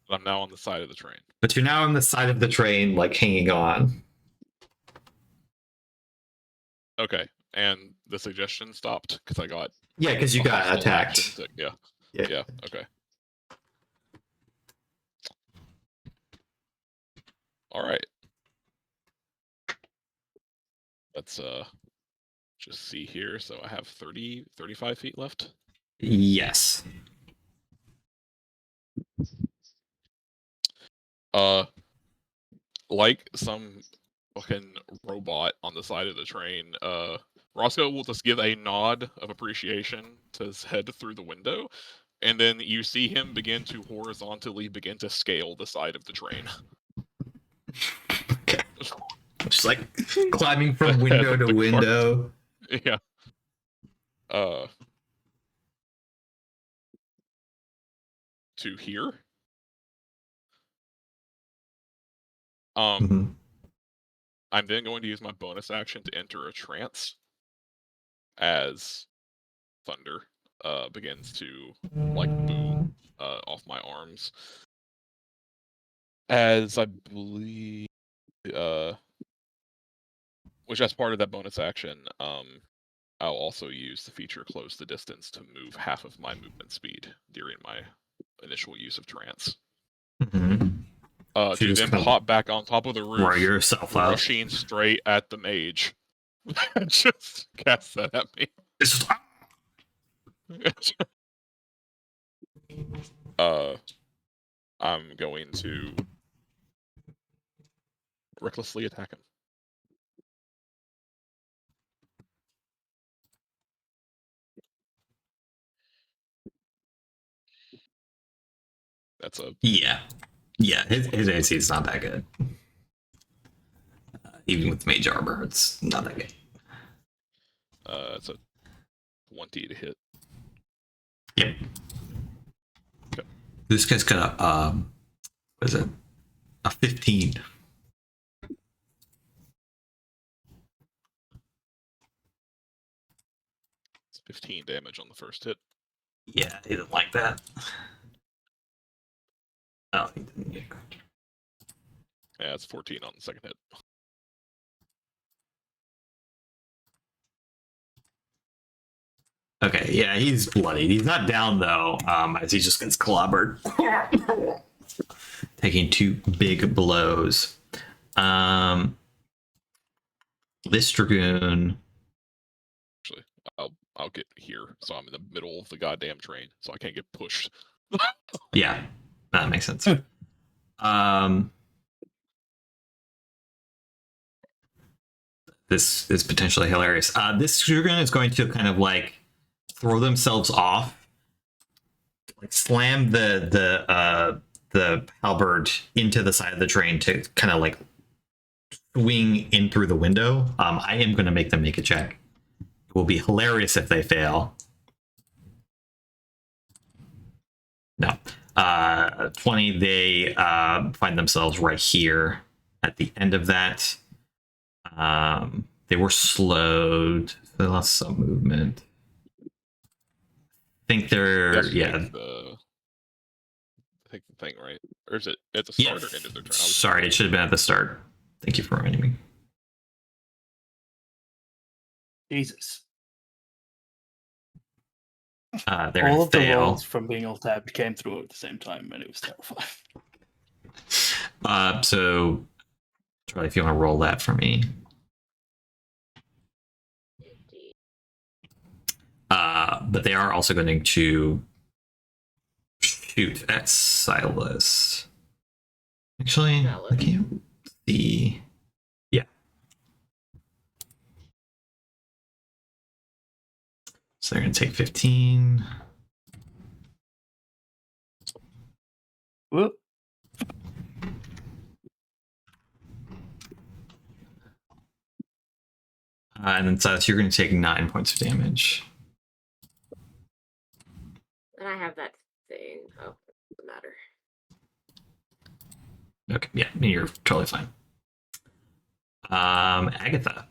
I'm now on the side of the train. But you're now on the side of the train, like hanging on. Okay, and the suggestion stopped because I got. Yeah, because you a got hostile attacked. action to- yeah. Yeah. Yeah. Okay. All right. Let's just see here. So I have 35 feet left. Yes. Like some fucking robot on the side of the train, Roscoe will just give a nod of appreciation to his head through the window, and then you see him begin to horizontally begin to scale the side of the train. Okay. Just like climbing from window to The cart. window. Yeah. To here. Mhm. I'm then going to use my bonus action to enter a trance as thunder begins to like boom off my arms. As I believe, which as part of that bonus action, I'll also use the feature Close the Distance to move half of my movement speed during my initial use of trance. Mhm. So To you just then kind of pop back on top of the roof, Roll yourself up. rushing straight at the mage. Just cast that at me. It's just, I'm going to recklessly attack him. That's a yeah. His AC is not that good. Even with mage armor, it's not that good. it's a 20 to hit. Yep. Okay. This guy's got a what is it? A 15. It's 15 damage on the first hit. Yeah, he didn't like that. Oh, he didn't get it. Yeah, it's 14 on the second hit. Okay, yeah, he's bloodied. He's not down though, as he just gets clobbered. Taking 2 big blows. This Dragoon. Actually, I'll get here, so I'm in the middle of the goddamn train, so I can't get pushed. Yeah, that makes sense. This is potentially hilarious. This Dragoon is going to kind of like throw themselves off, like slam the halberd into the side of the train to kind of like swing in through the window. I am going to make them make a check. It will be hilarious if they fail. No. 20, they find themselves right here at the end of that. They were slowed. So they lost some movement. I think they're, That's yeah. like the thing, right? Or is it at the start or end of their turn? Sorry, it should have been at the start. Thank you for reminding me. Jesus. They're All in of the fail. rolls from being alt-tabbed came through at the same time, and it was terrifying. So, Charlie, if you want to roll that for me. But they are also going to shoot at Silas. Actually, I can't see. Yeah. So they're going to take 15. Whoop. And then Silas, you're going to take 9 points of damage. And I have that thing. Oh, doesn't matter. Okay, yeah, you're totally fine. Agatha.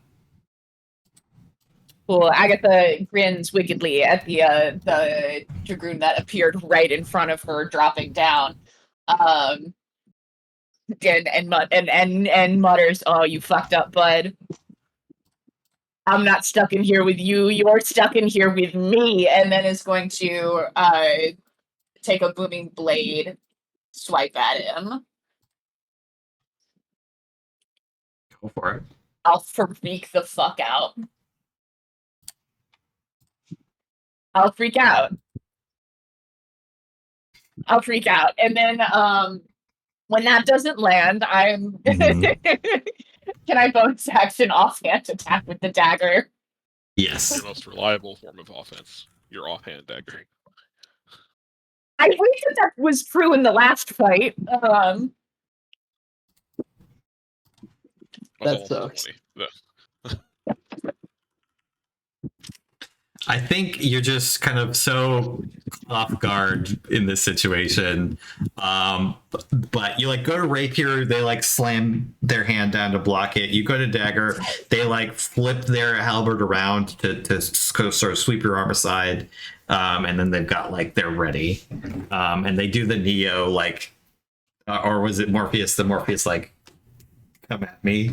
Well, Agatha grins wickedly at the dragoon that appeared right in front of her, dropping down, and mutters, "Oh, you fucked up, bud. I'm not stuck in here with you. You're stuck in here with me." And then is going to take a booming blade, swipe at him. Go for it. I'll freak the fuck out. I'll freak out. And then when that doesn't land, I'm can I bonus action offhand attack with the dagger? Yes. Your most reliable form of offense. Your offhand dagger. I wish that was true in the last fight. That That's almost sucks. 20. Yeah. I think you're just kind of so off guard in this situation. But you like go to rapier, they like slam their hand down to block it. You go to dagger, they like flip their halberd around to sort of sweep your arm aside. And then they've got like they're ready. And they do the Neo like, or was it Morpheus? The Morpheus like, come at me.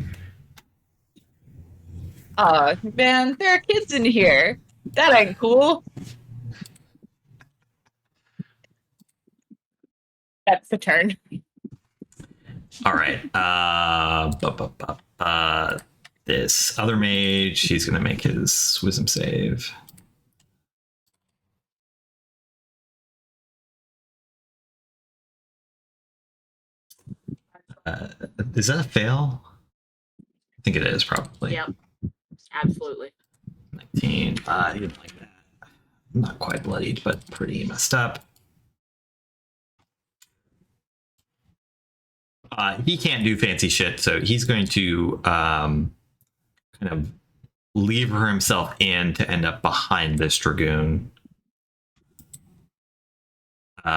Man, there are kids in here. That ain't cool. That's the turn. All right. This other mage, he's gonna make his wisdom save. Is that a fail? I think it is probably. Yep. Absolutely. 19. He didn't like that. Not quite bloodied, but pretty messed up. He can't do fancy shit, so he's going to kind of lever himself in to end up behind this dragoon. Take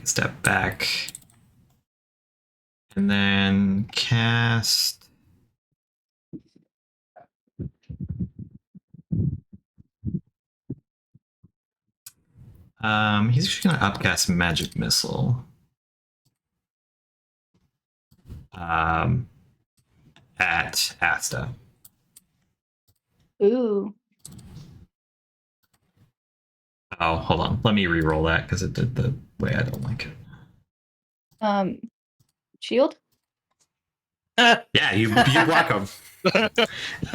a step back. And then cast. He's just gonna upcast Magic Missile. At Asta. Ooh. Oh, hold on. Let me re-roll that because it did the way I don't like it. Shield? Yeah, you block him.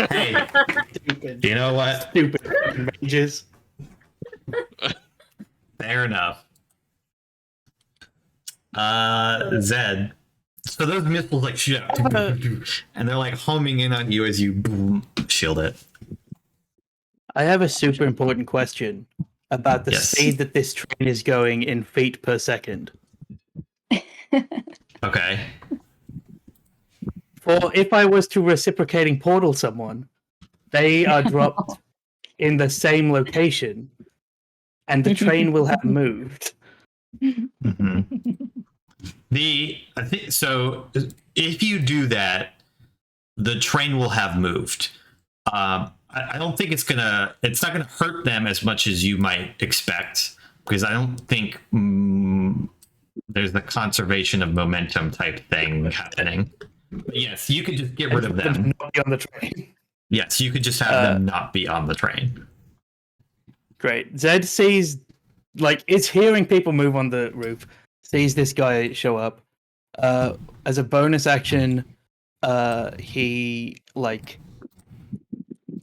Hey, Stupid. you know what? Stupid mages. Fair enough. Zed. So those missiles like shoot out, and they're like homing in on you as you boom, shield it. I have a super important question about the Yes. speed that this train is going in feet per second. Okay. For if I was to reciprocating portal someone, they are dropped in the same location, and the train will have moved. Mm-hmm. I think so. If you do that, the train will have moved. I don't think it's not gonna hurt them as much as you might expect, because I don't think there's the conservation of momentum type thing happening. But yes, you could just get rid of them. Not be on the train. Yes, you could just have them not be on the train. Great. Zed sees, like, is hearing people move on the roof. Sees this guy show up. As a bonus action, he like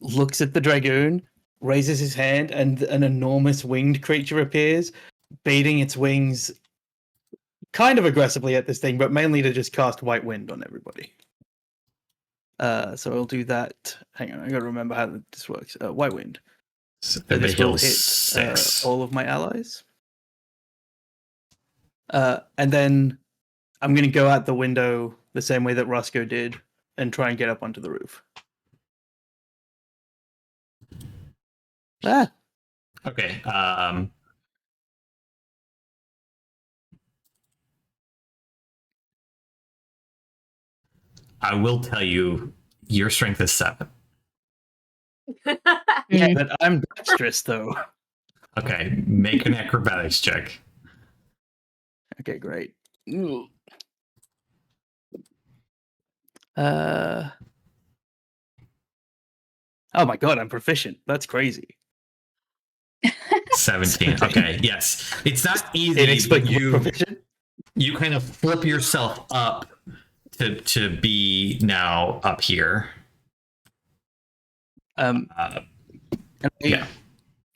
looks at the dragoon, raises his hand, and an enormous winged creature appears, beating its wings kind of aggressively at this thing, but mainly to just cast White Wind on everybody. So I'll do that. Hang on, I gotta remember how this works. White Wind. So So this will hit 6. all of my allies. And then I'm going to go out the window the same way that Roscoe did and try and get up onto the roof. Ah, Okay. I will tell you, your strength is 7. yeah, but I'm dexterous though. Okay, make an acrobatics check. Okay, great. Ooh. Oh my god, I'm proficient. That's crazy. 17. Okay, yes. It's not easy, but Inexplicably proficient. you kind of flip yourself up to be now up here. And Yeah.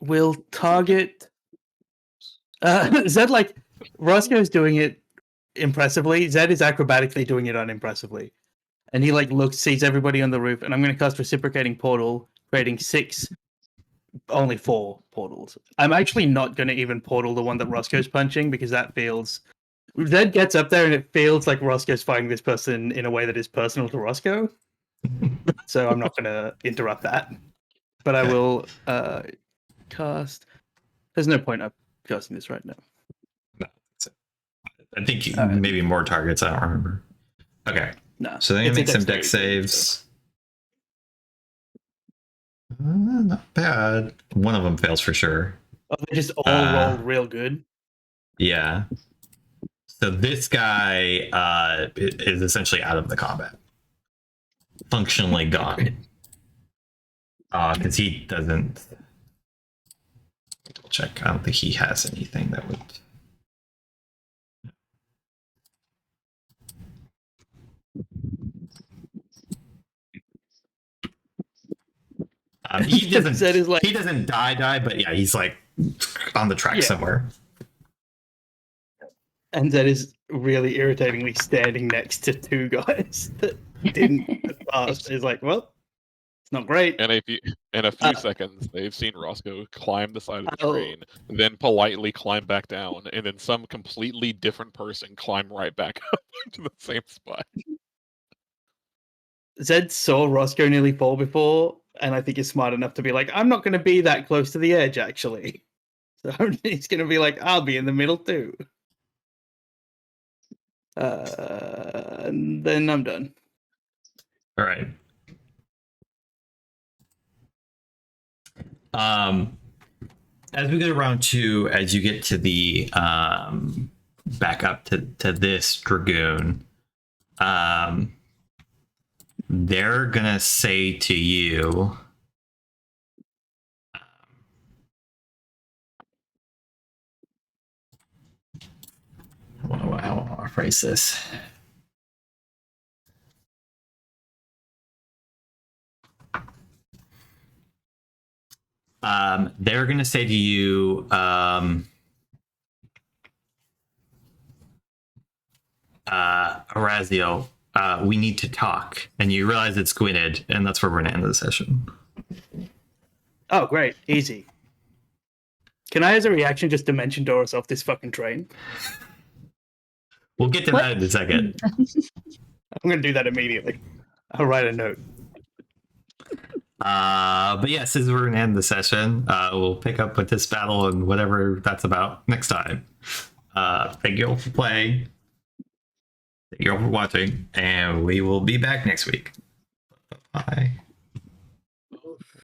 will target Zed, like Roscoe's doing it impressively. Zed is acrobatically doing it unimpressively. And he like looks, sees everybody on the roof, and I'm gonna cast reciprocating portal, creating 6, only 4 portals. I'm actually not gonna even portal the one that Roscoe's punching because that feels Zed gets up there and it feels like Roscoe's fighting this person in a way that is personal to Roscoe. so I'm not going to interrupt that. But I Okay. will cast. There's no point up casting this right now. I think Alright. maybe more targets. I don't remember. Okay. No. So they're gonna it's a make some deck dexterity saving saves. Not bad. One of them fails for sure. throw. Oh, they just all rolled real good. Yeah. So this guy is essentially out of the combat, functionally gone. Because he doesn't. Check. I don't think he has anything that would. He doesn't. Zed is like- he doesn't die, but yeah, he's like on the track Yeah. somewhere. And that is really irritatingly standing next to two guys that didn't pass. Is like, well, it's not great. And in a few Uh, seconds, they've seen Roscoe climb the side of the Oh. train, then politely climb back down, and then some completely different person climb right back up to the same spot. Zed saw Roscoe nearly fall before, and I think he's smart enough to be like, I'm not going to be that close to the edge, actually. So he's going to be like, I'll be in the middle too. And then I'm done. All right. As we go to round 2, as you get to the back up to this dragoon, they're gonna say to you, I don't know how I want to phrase this. They're going to say to you, Horazio, we need to talk. And you realize it's Gwynedd, and that's where we're going to end the session. Oh, great. Easy. Can I, as a reaction, just dimension door us off this fucking train? We'll get to What? that in a second. I'm going to do that immediately. I'll write a note. But yes, as we're going to end the session, we'll pick up with this battle and whatever that's about next time. Thank you all for playing. Thank you all for watching, and we will be back next week. Bye.